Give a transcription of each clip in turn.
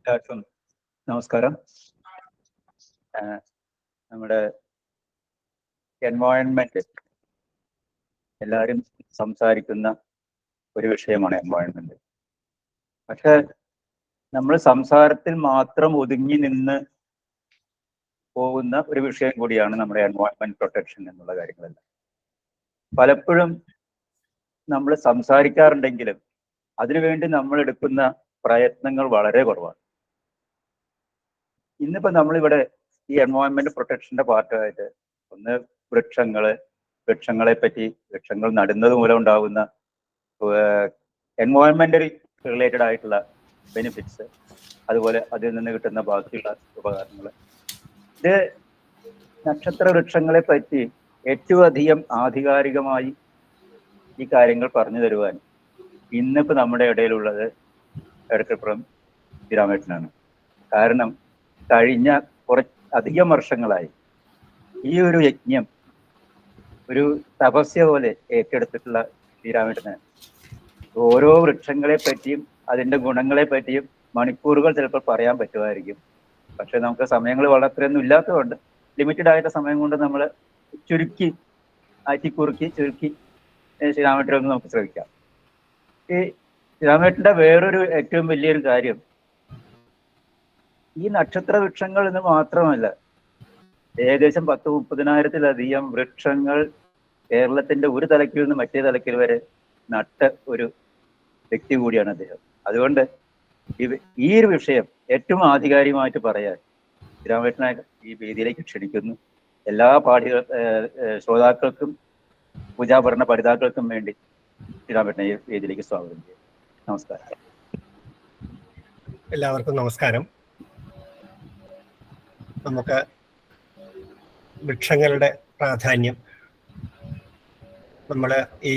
എല്ലാവർക്കും നമസ്കാരം. നമ്മുടെ എൻവയോൺമെന്റ് എല്ലാവരും സംസാരിക്കുന്ന ഒരു വിഷയമാണ് എൻവയോൺമെന്റ്. പക്ഷെ നമ്മൾ സംസാരത്തിൽ മാത്രം ഒതുങ്ങി നിന്ന് പോകുന്ന ഒരു വിഷയം കൂടിയാണ് നമ്മുടെ എൻവയോൺമെന്റ് പ്രൊട്ടക്ഷൻ എന്നുള്ള കാര്യങ്ങളെല്ലാം. പലപ്പോഴും നമ്മൾ സംസാരിക്കാറുണ്ടെങ്കിലും അതിനുവേണ്ടി നമ്മൾ എടുക്കുന്ന പ്രയത്നങ്ങൾ വളരെ കുറവാണ്. ഇന്നിപ്പോ നമ്മളിവിടെ ഈ എൻവയോൺമെന്റ് പ്രൊട്ടക്ഷന്റെ പാർട്ടായിട്ട് ഒന്ന് വൃക്ഷങ്ങളെ പറ്റി, വൃക്ഷങ്ങൾ നടുന്നത് മൂലം ഉണ്ടാകുന്ന എൻവയോൺമെന്റൽ റിലേറ്റഡ് ആയിട്ടുള്ള ബെനിഫിറ്റ്സ്, അതുപോലെ അതിൽ നിന്ന് കിട്ടുന്ന ബാക്കിയുള്ള ഉപകാരങ്ങൾ, ഇത് നക്ഷത്ര വൃക്ഷങ്ങളെ പറ്റി ഏറ്റവും അധികം ആധികാരികമായി ഈ കാര്യങ്ങൾ പറഞ്ഞു തരുവാൻ ഇന്നിപ്പോ നമ്മുടെ ഇടയിലുള്ളത് എടക്കപ്പുറം രാമേട്ടനാണ്. കാരണം കഴിഞ്ഞ അധികം വർഷങ്ങളായി ഈ ഒരു യജ്ഞം ഒരു തപസ്യ പോലെ ഏറ്റെടുത്തിട്ടുള്ള ശ്രീരാമേട്ടന് ഓരോ വൃക്ഷങ്ങളെ പറ്റിയും അതിൻ്റെ ഗുണങ്ങളെ പറ്റിയും മണിക്കൂറുകൾ ചിലപ്പോൾ പറയാൻ പറ്റുമായിരിക്കും. പക്ഷെ നമുക്ക് സമയങ്ങൾ വളരെയൊന്നും ഇല്ലാത്തതുകൊണ്ട് ലിമിറ്റഡ് ആയിട്ട് സമയം കൊണ്ട് നമ്മൾ ചുരുക്കി ശ്രീരാമേട്ടനൊന്ന് നമുക്ക് ശ്രമിക്കാം. ഈ ശ്രീരാമേട്ടൻ്റെ വേറൊരു ഏറ്റവും വലിയൊരു കാര്യം, ഈ നക്ഷത്ര വൃക്ഷങ്ങൾ എന്ന് മാത്രമല്ല, ഏകദേശം 10-30,000-ലധികം വൃക്ഷങ്ങൾ കേരളത്തിന്റെ ഒരു തലക്കിൽ നിന്ന് മറ്റേ തലക്കിൽ വരെ നട്ട ഒരു വ്യക്തി കൂടിയാണ് അദ്ദേഹം. അതുകൊണ്ട് ഈ ഒരു വിഷയം ഏറ്റവും ആധികാരികമായിട്ട് പറയാൻ ശ്രീരാമേട്ടനെ ഈ വേദിയിലേക്ക് ക്ഷണിക്കുന്നു. എല്ലാ ശ്രോതാക്കൾക്കും പൂജാഭരണ പഠിതാക്കൾക്കും വേണ്ടി ശ്രീരാമേട്ടനെ ഈ വേദിയിലേക്ക് സ്വാഗതം ചെയ്യും. നമസ്കാരം. എല്ലാവർക്കും നമസ്കാരം. നമുക്ക് വൃക്ഷങ്ങളുടെ പ്രാധാന്യം നമ്മൾ ഈ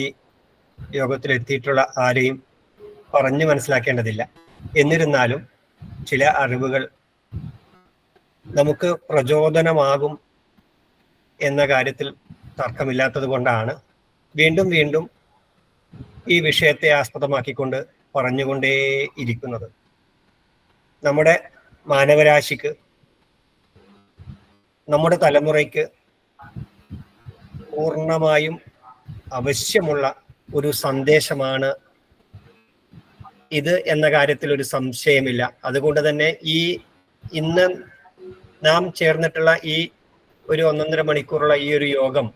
യോഗത്തിലെത്തിയിട്ടുള്ള ആരെയും പറഞ്ഞു മനസ്സിലാക്കേണ്ടതില്ല. എന്നിരുന്നാലും ചില അറിവുകൾ നമുക്ക് പ്രചോദനമാകും എന്ന കാര്യത്തിൽ തർക്കമില്ലാത്തത് കൊണ്ടാണ് വീണ്ടും വീണ്ടും ഈ വിഷയത്തെ ആസ്പദമാക്കിക്കൊണ്ട് പറഞ്ഞുകൊണ്ടേയിരിക്കുന്നത്. നമ്മുടെ മാനവരാശിക്ക്, നമ്മുടെ തലമുറയ്ക്ക് പൂർണ്ണമായും ആവശ്യമുള്ള ഒരു സന്ദേശമാണ് ഇത് എന്ന കാര്യത്തിൽ ഒരു സംശയമില്ല. അതുകൊണ്ട് തന്നെ ഇന്ന് നാം ചേർന്നിട്ടുള്ള ഈ ഒരു 1.5 മണിക്കൂറുള്ള ഈ ഒരു യോഗം,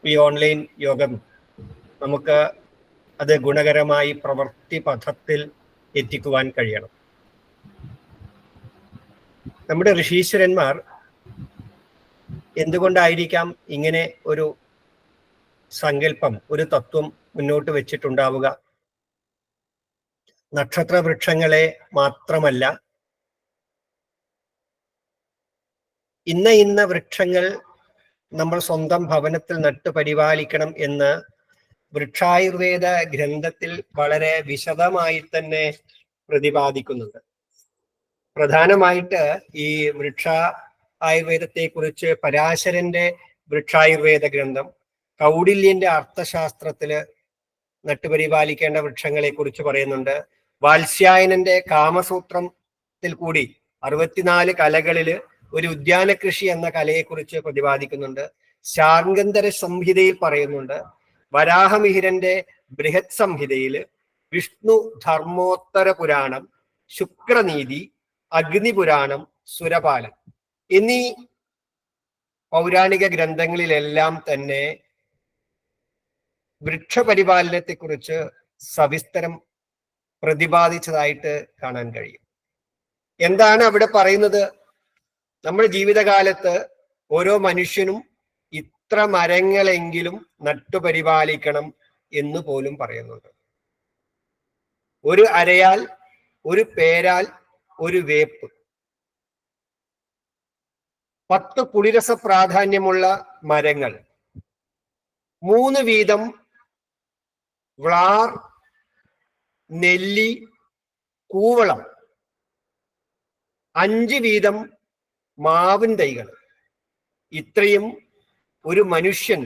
ഈ ഓൺലൈൻ യോഗം, നമുക്ക് അത് ഗുണകരമായി പ്രവൃത്തി പഥത്തിൽ എത്തിക്കുവാൻ കഴിയണം. നമ്മുടെ ഋഷീശ്വരന്മാർ എന്തുകൊണ്ടായിരിക്കാം ഇങ്ങനെ ഒരു സങ്കല്പം, ഒരു തത്വം മുന്നോട്ട് വെച്ചിട്ടുണ്ടാവുക? നക്ഷത്ര വൃക്ഷങ്ങളെ മാത്രമല്ല, ഇന്ന വൃക്ഷങ്ങൾ നമ്മൾ സ്വന്തം ഭവനത്തിൽ നട്ടു പരിപാലിക്കണം എന്ന് വൃക്ഷായുർവേദ ഗ്രന്ഥത്തിൽ വളരെ വിശദമായി തന്നെ പ്രതിപാദിക്കുന്നുണ്ട്. പ്രധാനമായിട്ട് ഈ ആയുർവേദത്തെ കുറിച്ച് പരാശരന്റെ വൃക്ഷായുർവേദ ഗ്രന്ഥം, കൗടില്യന്റെ അർത്ഥശാസ്ത്രത്തില് നട്ടുപരിപാലിക്കേണ്ട വൃക്ഷങ്ങളെ കുറിച്ച് പറയുന്നുണ്ട്. വാത്സ്യായനന്റെ കാമസൂത്രത്തിൽ കൂടി 64 കലകളില് ഒരു ഉദ്യാന കൃഷി എന്ന കലയെക്കുറിച്ച് പ്രതിപാദിക്കുന്നുണ്ട്. ശാർങ്കന്ധര സംഹിതയിൽ പറയുന്നുണ്ട്. വരാഹമിഹിരന്റെ ബൃഹത് സംഹിതയില്, വിഷ്ണു ധർമ്മോത്തര പുരാണം, ശുക്രനീതി, അഗ്നിപുരാണം, സുരപാലം എന്നീ പൗരാണിക ഗ്രന്ഥങ്ങളിലെല്ലാം തന്നെ വൃക്ഷപരിപാലനത്തെക്കുറിച്ച് സവിസ്തരം പ്രതിപാദിച്ചതായിട്ട് കാണാൻ കഴിയും. എന്താണ് അവിടെ പറയുന്നത്? നമ്മുടെ ജീവിതകാലത്ത് ഓരോ മനുഷ്യനും ഇത്ര മരങ്ങളെങ്കിലും നട്ടുപരിപാലിക്കണം എന്ന് പോലും പറയുന്നുണ്ട്. ഒരു അരയാൽ, ഒരു പേരാൽ, ഒരു വേപ്പ്, 10 പുളിരസ പ്രാധാന്യമുള്ള മരങ്ങൾ, 3 വീതം വ്ളാർ, നെല്ലി, കൂവളം, 5 വീതം മാവിൻ തൈകൾ, ഇത്രയും ഒരു മനുഷ്യൻ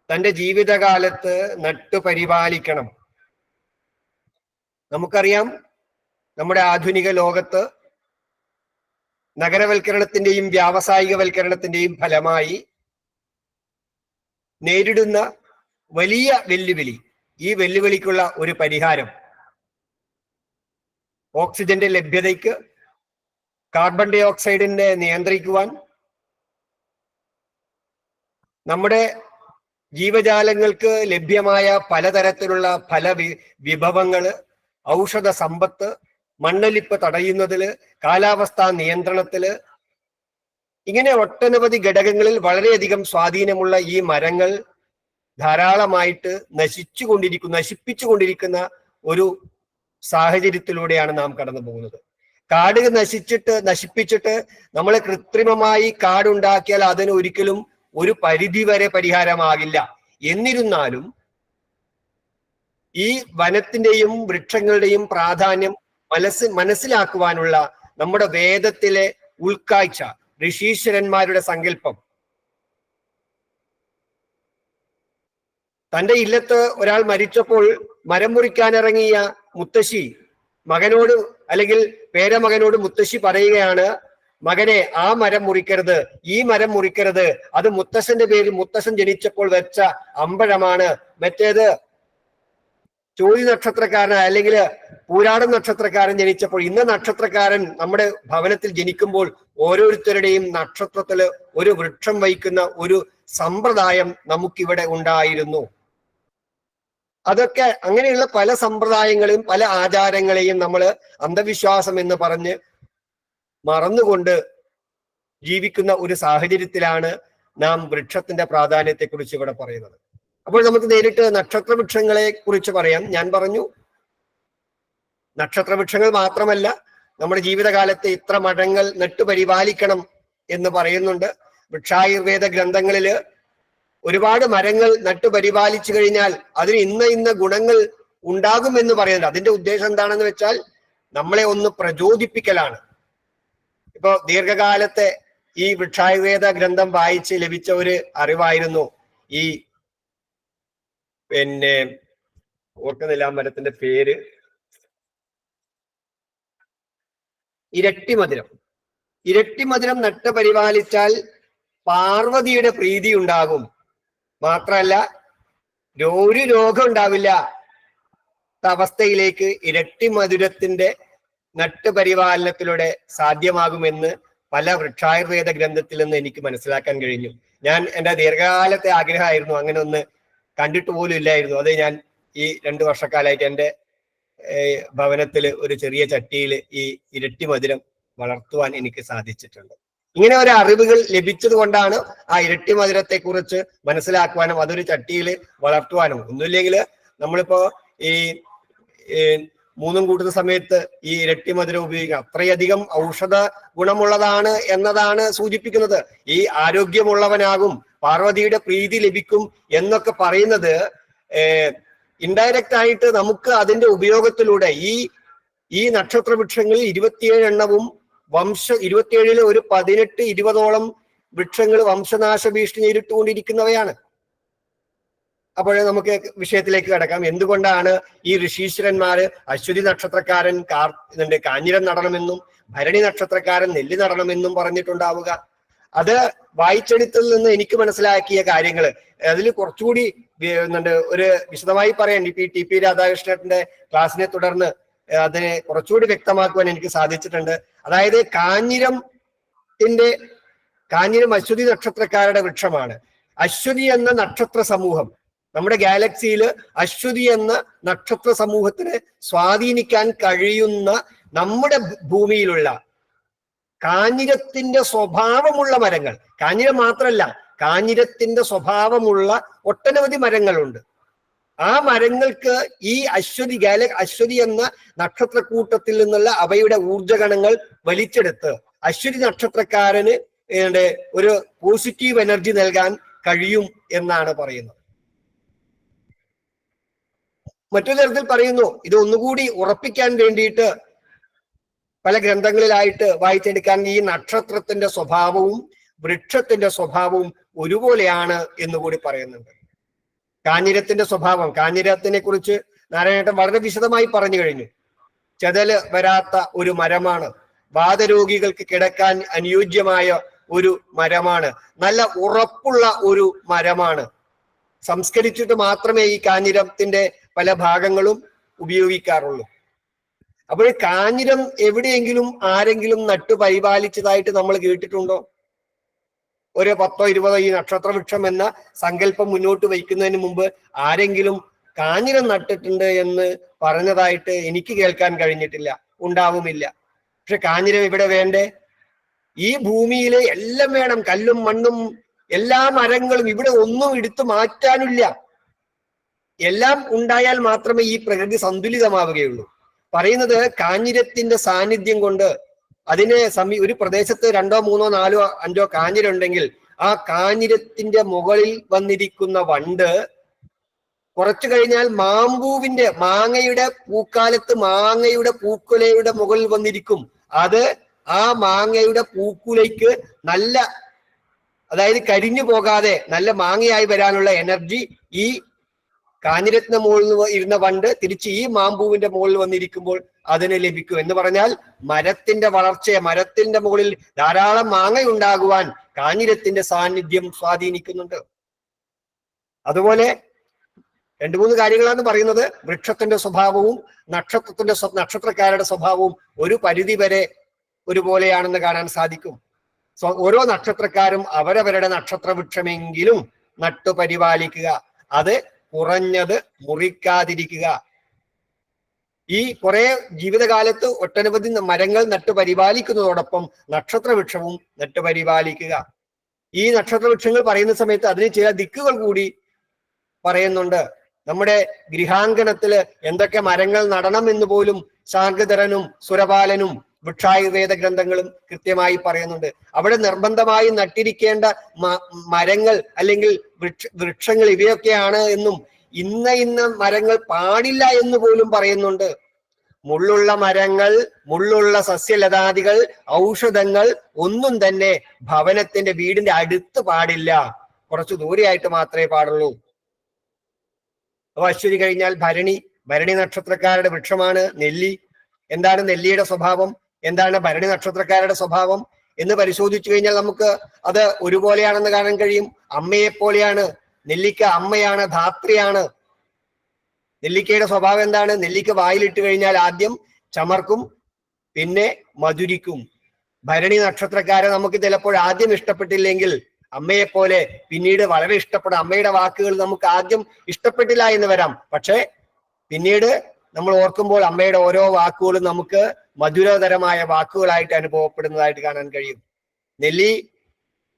തൻ്റെ ജീവിതകാലത്ത് നട്ടുപരിപാലിക്കണം. നമുക്കറിയാം, നമ്മുടെ ആധുനിക ലോകത്ത് നഗരവൽക്കരണത്തിന്റെയും വ്യാവസായികവൽക്കരണത്തിന്റെയും ഫലമായി നേരിടുന്ന വലിയ വെല്ലുവിളി, ഈ വെല്ലുവിളിക്കുള്ള ഒരു പരിഹാരം ഓക്സിജന്റെ ലഭ്യതയ്ക്ക്, കാർബൺ ഡൈ ഓക്സൈഡിനെ നിയന്ത്രിക്കുവാൻ, നമ്മുടെ ജീവജാലങ്ങൾക്ക് ലഭ്യമായ പലതരത്തിലുള്ള വിഭവങ്ങള്, ഔഷധ സമ്പത്ത്, മണ്ണൊലിപ്പ് തടയുന്നതില്, കാലാവസ്ഥാ നിയന്ത്രണത്തില്, ഇങ്ങനെ ഒട്ടനവധി ഘടകങ്ങളിൽ വളരെയധികം സ്വാധീനമുള്ള ഈ മരങ്ങൾ ധാരാളമായിട്ട് നശിപ്പിച്ചുകൊണ്ടിരിക്കുന്ന ഒരു സാഹചര്യത്തിലൂടെയാണ് നാം കടന്നു പോകുന്നത്. കാട് നശിപ്പിച്ചിട്ട് നമ്മൾ കൃത്രിമമായി കാടുണ്ടാക്കിയാൽ അതിന് ഒരിക്കലും ഒരു പരിധി വരെ പരിഹാരമാകില്ല. എന്നിരുന്നാലും ഈ വനത്തിന്റെയും വൃക്ഷങ്ങളുടെയും പ്രാധാന്യം മനസ്സിലാക്കുവാനുള്ള നമ്മുടെ വേദത്തിലെ ഉൾക്കാഴ്ച, ഋഷീശ്വരന്മാരുടെ സങ്കല്പം, തന്റെ ഇല്ലത്ത് ഒരാൾ മരിച്ചപ്പോൾ മരം മുറിക്കാനിറങ്ങിയ മുത്തശ്ശി മകനോട് അല്ലെങ്കിൽ പേരമകനോട് മുത്തശ്ശി പറയുകയാണ്, മകനെ ആ മരം മുറിക്കരുത്, ഈ മരം മുറിക്കരുത്, അത് മുത്തശ്ശന്റെ പേരിൽ മുത്തശ്ശൻ ജനിച്ചപ്പോൾ വെച്ച അമ്പഴമാണ്, മറ്റേത് ചോതി നക്ഷത്രക്കാരൻ അല്ലെങ്കിൽ പൂരാടം നക്ഷത്രക്കാരൻ ജനിച്ചപ്പോൾ, ഇന്ന നക്ഷത്രക്കാരൻ നമ്മുടെ ഭവനത്തിൽ ജനിക്കുമ്പോൾ ഓരോരുത്തരുടെയും നക്ഷത്രത്തില് ഒരു വൃക്ഷം വയ്ക്കുന്ന ഒരു സമ്പ്രദായം നമുക്കിവിടെ ഉണ്ടായിരുന്നു. അതൊക്കെ അങ്ങനെയുള്ള പല സമ്പ്രദായങ്ങളെയും പല ആചാരങ്ങളെയും നമ്മൾ അന്ധവിശ്വാസം എന്ന് പറഞ്ഞ് മറന്നുകൊണ്ട് ജീവിക്കുന്ന ഒരു സാഹചര്യത്തിലാണ് നാം വൃക്ഷത്തിന്റെ പ്രാധാന്യത്തെക്കുറിച്ച് ഇവിടെ പറയുന്നത്. അപ്പോൾ നമുക്ക് നേരിട്ട് നക്ഷത്രവൃക്ഷങ്ങളെ കുറിച്ച് പറയാം. ഞാൻ പറഞ്ഞു, നക്ഷത്രവൃക്ഷങ്ങൾ മാത്രമല്ല, നമ്മുടെ ജീവിതകാലത്ത് ഇത്ര മരങ്ങൾ നട്ടുപരിപാലിക്കണം എന്ന് പറയുന്നുണ്ട്. വൃക്ഷായുർവേദ ഗ്രന്ഥങ്ങളില് ഒരുപാട് മരങ്ങൾ നട്ടുപരിപാലിച്ചു കഴിഞ്ഞാൽ അതിന് ഇന്ന ഗുണങ്ങൾ ഉണ്ടാകുമെന്ന് പറയുന്നുണ്ട്. അതിന്റെ ഉദ്ദേശം എന്താണെന്ന് വെച്ചാൽ നമ്മളെ ഒന്ന് പ്രചോദിപ്പിക്കലാണ്. ഇപ്പൊ ദീർഘകാലത്തെ ഈ വൃക്ഷായുർവേദ ഗ്രന്ഥം വായിച്ച് ലഭിച്ച ഒരു അറിവായിരുന്നു ഈ ഓർക്കുന്നില്ല ആ മരത്തിന്റെ പേര്, ഇരട്ടിമധുരം. ഇരട്ടിമധുരം നട്ട് പരിപാലിച്ചാൽ പാർവതിയുടെ പ്രീതി ഉണ്ടാകും, മാത്രമല്ല ഒരു രോഗം ഉണ്ടാവില്ല. അവസ്ഥയിലേക്ക് ഇരട്ടിമധുരത്തിന്റെ നട്ടുപരിപാലനത്തിലൂടെ സാധ്യമാകുമെന്ന് പല വൃക്ഷായുർവേദ ഗ്രന്ഥത്തിൽ നിന്ന് എനിക്ക് മനസ്സിലാക്കാൻ കഴിഞ്ഞു. ഞാൻ എൻ്റെ ദീർഘകാലത്തെ ആഗ്രഹമായിരുന്നു, അങ്ങനെ ഒന്ന് കണ്ടിട്ട് പോലും ഇല്ലായിരുന്നു. അത് ഞാൻ ഈ 2 വർഷക്കാലമായിട്ട് എൻ്റെ ഭവനത്തിൽ ഒരു ചെറിയ ചട്ടിയിൽ ഈ ഇരട്ടിമധുരം വളർത്തുവാൻ എനിക്ക് സാധിച്ചിട്ടുണ്ട്. ഇങ്ങനെ ഒരു അറിവുകൾ ലഭിച്ചത് കൊണ്ടാണ് ആ ഇരട്ടിമധുരത്തെ കുറിച്ച് മനസ്സിലാക്കുവാനും അതൊരു ചട്ടിയിൽ വളർത്തുവാനും. ഒന്നുമില്ലെങ്കിൽ നമ്മളിപ്പോ ഈ 3 കൂട്ടുന്ന സമയത്ത് ഈ ഇരട്ടിമധുരം ഉപയോഗിക്കുക അത്രയധികം ഔഷധ ഗുണമുള്ളതാണ് എന്നതാണ് സൂചിപ്പിക്കുന്നത്. ഈ ആരോഗ്യമുള്ളവനാകും, പാർവതിയുടെ പ്രീതി ലഭിക്കും എന്നൊക്കെ പറയുന്നത് ഇൻഡയറക്റ്റ് ആയിട്ട് നമുക്ക് അതിന്റെ ഉപയോഗത്തിലൂടെ ഈ നക്ഷത്രവൃക്ഷങ്ങളിൽ 27 എണ്ണവും 27 ഒരു 18-20ഓളം വൃക്ഷങ്ങൾ വംശനാശ ഭീഷണി നേരിട്ടുകൊണ്ടിരിക്കുന്നവയാണ്. അപ്പോഴേ നമുക്ക് വിഷയത്തിലേക്ക് കടക്കാം. എന്തുകൊണ്ടാണ് ഈ ഋഷീശ്വരന്മാര് അശ്വതി നക്ഷത്രക്കാരൻ കാഞ്ഞിരം നടണമെന്നും ഭരണി നക്ഷത്രക്കാരൻ നെല്ല് നടണമെന്നും പറഞ്ഞിട്ടുണ്ടാവുക? അത് വായിച്ചെടുത്തിൽ നിന്ന് എനിക്ക് മനസ്സിലാക്കിയ കാര്യങ്ങള് അതിൽ കുറച്ചുകൂടി ഒരു വിശദമായി പറയാൻ ഇപ്പൊ ഈ TP രാധാകൃഷ്ണന്റെ ക്ലാസ്സിനെ തുടർന്ന് അതിനെ കുറച്ചുകൂടി വ്യക്തമാക്കുവാൻ എനിക്ക് സാധിച്ചിട്ടുണ്ട്. അതായത് കാഞ്ഞിരം അശ്വതി നക്ഷത്രക്കാരുടെ വൃക്ഷമാണ്. അശ്വതി എന്ന നക്ഷത്ര സമൂഹം, നമ്മുടെ ഗാലക്സിയിൽ അശ്വതി എന്ന നക്ഷത്ര സമൂഹത്തിനെ സ്വാധീനിക്കാൻ കഴിയുന്ന നമ്മുടെ ഭൂമിയിലുള്ള കാഞ്ഞിരത്തിന്റെ സ്വഭാവമുള്ള മരങ്ങൾ, കാഞ്ഞിരം മാത്രമല്ല കാഞ്ഞിരത്തിന്റെ സ്വഭാവമുള്ള ഒട്ടനവധി മരങ്ങളുണ്ട്. ആ മരങ്ങൾക്ക് ഈ അശ്വതി എന്ന നക്ഷത്രക്കൂട്ടത്തിൽ നിന്നുള്ള അവയുടെ ഊർജഗണങ്ങൾ വലിച്ചെടുത്ത് അശ്വതി നക്ഷത്രക്കാരന് ഒരു പോസിറ്റീവ് എനർജി നൽകാൻ കഴിയും എന്നാണ് പറയുന്നത്. മറ്റൊരു തരത്തിൽ പറയുന്നു, ഇത് ഒന്നുകൂടി ഉറപ്പിക്കാൻ വേണ്ടിയിട്ട് പല ഗ്രന്ഥങ്ങളിലായിട്ട് വായിച്ചെടുക്കാൻ ഈ നക്ഷത്രത്തിന്റെ സ്വഭാവവും വൃക്ഷത്തിന്റെ സ്വഭാവവും ഒരുപോലെയാണ് എന്നുകൂടി പറയുന്നുണ്ട്. കാഞ്ഞിരത്തിന്റെ സ്വഭാവം, കാഞ്ഞിരത്തിനെ കുറിച്ച് നാരായണേട്ടൻ വളരെ വിശദമായി പറഞ്ഞു കഴിഞ്ഞു. ചെതല് വരാത്ത ഒരു മരമാണ്. വാതരോഗികൾക്ക് കിടക്കാൻ അനുയോജ്യമായ ഒരു മരമാണ്. നല്ല ഉറപ്പുള്ള ഒരു മരമാണ്. സംസ്കരിച്ചിട്ട് മാത്രമേ ഈ കാഞ്ഞിരത്തിന്റെ പല ഭാഗങ്ങളും ഉപയോഗിക്കാറുള്ളൂ. അപ്പോൾ കാഞ്ഞിരം എവിടെയെങ്കിലും ആരെങ്കിലും നട്ടു പരിപാലിച്ചതായിട്ട് നമ്മൾ കേട്ടിട്ടുണ്ടോ? ഒരു 10 20 ഈ നക്ഷത്രവൃക്ഷം എന്ന സങ്കല്പം മുന്നോട്ട് വയ്ക്കുന്നതിന് മുമ്പ് ആരെങ്കിലും കാഞ്ഞിരം നട്ടിട്ടുണ്ട് എന്ന് പറഞ്ഞതായിട്ട് എനിക്ക് കേൾക്കാൻ കഴിഞ്ഞിട്ടില്ല, ഉണ്ടാവുമില്ല. പക്ഷെ കാഞ്ഞിരം ഇവിടെ വേണ്ടേ? ഈ ഭൂമിയിലെ എല്ലാം വേണം, കല്ലും മണ്ണും എല്ലാ മരങ്ങളും. ഇവിടെ ഒന്നും എടുത്തു മാറ്റാനില്ല. എല്ലാം ഉണ്ടായാൽ മാത്രമേ ഈ പ്രകൃതി സന്തുലിതമാവുകയുള്ളൂ. പറയുന്നത് കാഞ്ഞിരത്തിന്റെ സാന്നിധ്യം കൊണ്ട് അതിനെ ഒരു പ്രദേശത്ത് 2 3 4 5 കാഞ്ഞിരം ഉണ്ടെങ്കിൽ ആ കാഞ്ഞിരത്തിന്റെ മുകളിൽ വന്നിരിക്കുന്ന വണ്ട് കുറച്ചു കഴിഞ്ഞാൽ മാങ്ങയുടെ പൂക്കാലത്ത് മാങ്ങയുടെ പൂക്കുലയുടെ മുകളിൽ വന്നിരിക്കും. അത് ആ മാങ്ങയുടെ പൂക്കുലയ്ക്ക് നല്ല, അതായത് കരിഞ്ഞു പോകാതെ നല്ല മാങ്ങയായി വരാനുള്ള എനർജി ഈ കാഞ്ഞിരത്തിന് മുകളിൽ ഇരുന്ന വണ്ട് തിരിച്ച് ഈ മാമ്പൂവിന്റെ മുകളിൽ വന്നിരിക്കുമ്പോൾ അതിന് ലഭിക്കും. എന്ന് പറഞ്ഞാൽ മരത്തിന്റെ വളർച്ചയെ, മരത്തിന്റെ മുകളിൽ ധാരാളം മാങ്ങയുണ്ടാകുവാൻ കാഞ്ഞിരത്തിന്റെ സാന്നിധ്യം സ്വാധീനിക്കുന്നുണ്ട്. അതുപോലെ 2 3 കാര്യങ്ങളാണ് പറയുന്നത്. വൃക്ഷത്തിന്റെ സ്വഭാവവും നക്ഷത്രക്കാരുടെ സ്വഭാവവും ഒരു പരിധി വരെ ഒരുപോലെയാണെന്ന് കാണാൻ സാധിക്കും. ഓരോ നക്ഷത്രക്കാരും അവരവരുടെ നക്ഷത്രവൃക്ഷമെങ്കിലും നട്ടു പരിപാലിക്കുക, അത് കുറഞ്ഞത് മുറിക്കാതിരിക്കുക. ഈ കുറെ ജീവിതകാലത്ത് ഒട്ടനവധി മരങ്ങൾ നട്ടു പരിപാലിക്കുന്നതോടൊപ്പം നക്ഷത്രവൃക്ഷവും നട്ടു പരിപാലിക്കുക. ഈ നക്ഷത്രവൃക്ഷങ്ങൾ പറയുന്ന സമയത്ത് അതിന് ചില ദിക്കുകൾ കൂടി പറയുന്നുണ്ട്. നമ്മുടെ ഗൃഹാങ്കണത്തില് എന്തൊക്കെ മരങ്ങൾ നടണം എന്ന് പോലും ശാർഗധരനും സുരപാലനും വൃക്ഷായുർവേദ ഗ്രന്ഥങ്ങളും കൃത്യമായി പറയുന്നുണ്ട്. അവിടെ നിർബന്ധമായി നട്ടിരിക്കേണ്ട മരങ്ങൾ അല്ലെങ്കിൽ വൃക്ഷങ്ങൾ ഇവയൊക്കെയാണ് എന്നും ഇന്ന മരങ്ങൾ പാടില്ല എന്ന് പോലും പറയുന്നുണ്ട്. മുള്ളുള്ള മരങ്ങൾ, മുള്ളുള്ള സസ്യലതാദികൾ, ഔഷധങ്ങൾ ഒന്നും തന്നെ ഭവനത്തിന്റെ വീടിന്റെ അടുത്ത് പാടില്ല, കുറച്ചു ദൂരെയായിട്ട് മാത്രമേ പാടുള്ളൂ. അപ്പൊ അശ്വതി കഴിഞ്ഞാൽ ഭരണി നക്ഷത്രക്കാരുടെ വൃക്ഷമാണ് നെല്ലി. എന്താണ് നെല്ലിയുടെ സ്വഭാവം, എന്താണ് ഭരണി നക്ഷത്രക്കാരുടെ സ്വഭാവം എന്ന് പരിശോധിച്ചു കഴിഞ്ഞാൽ നമുക്ക് അത് ഒരുപോലെയാണെന്ന് കാണാൻ കഴിയും. അമ്മയെ പോലെയാണ്. നെല്ലിക്ക അമ്മയാണ്, ധാത്രിയാണ്. നെല്ലിക്കയുടെ സ്വഭാവം എന്താണ്? നെല്ലിക്ക വായിലിട്ട് കഴിഞ്ഞാൽ ആദ്യം ചമർക്കും, പിന്നെ മധുരിക്കും. ഭരണി നക്ഷത്രക്കാരെ നമുക്ക് ചിലപ്പോൾ ആദ്യം ഇഷ്ടപ്പെട്ടില്ലെങ്കിൽ അമ്മയെ പോലെ പിന്നീട് വളരെ ഇഷ്ടപ്പെടും. അമ്മയുടെ വാക്കുകൾ നമുക്ക് ആദ്യം ഇഷ്ടപ്പെട്ടില്ല എന്ന് വരാം, പക്ഷെ പിന്നീട് നമ്മൾ ഓർക്കുമ്പോൾ അമ്മയുടെ ഓരോ വാക്കുകളും നമുക്ക് മധുരതരമായ വാക്കുകളായിട്ട് അനുഭവപ്പെടുന്നതായിട്ട് കാണാൻ കഴിയും. നെല്ലി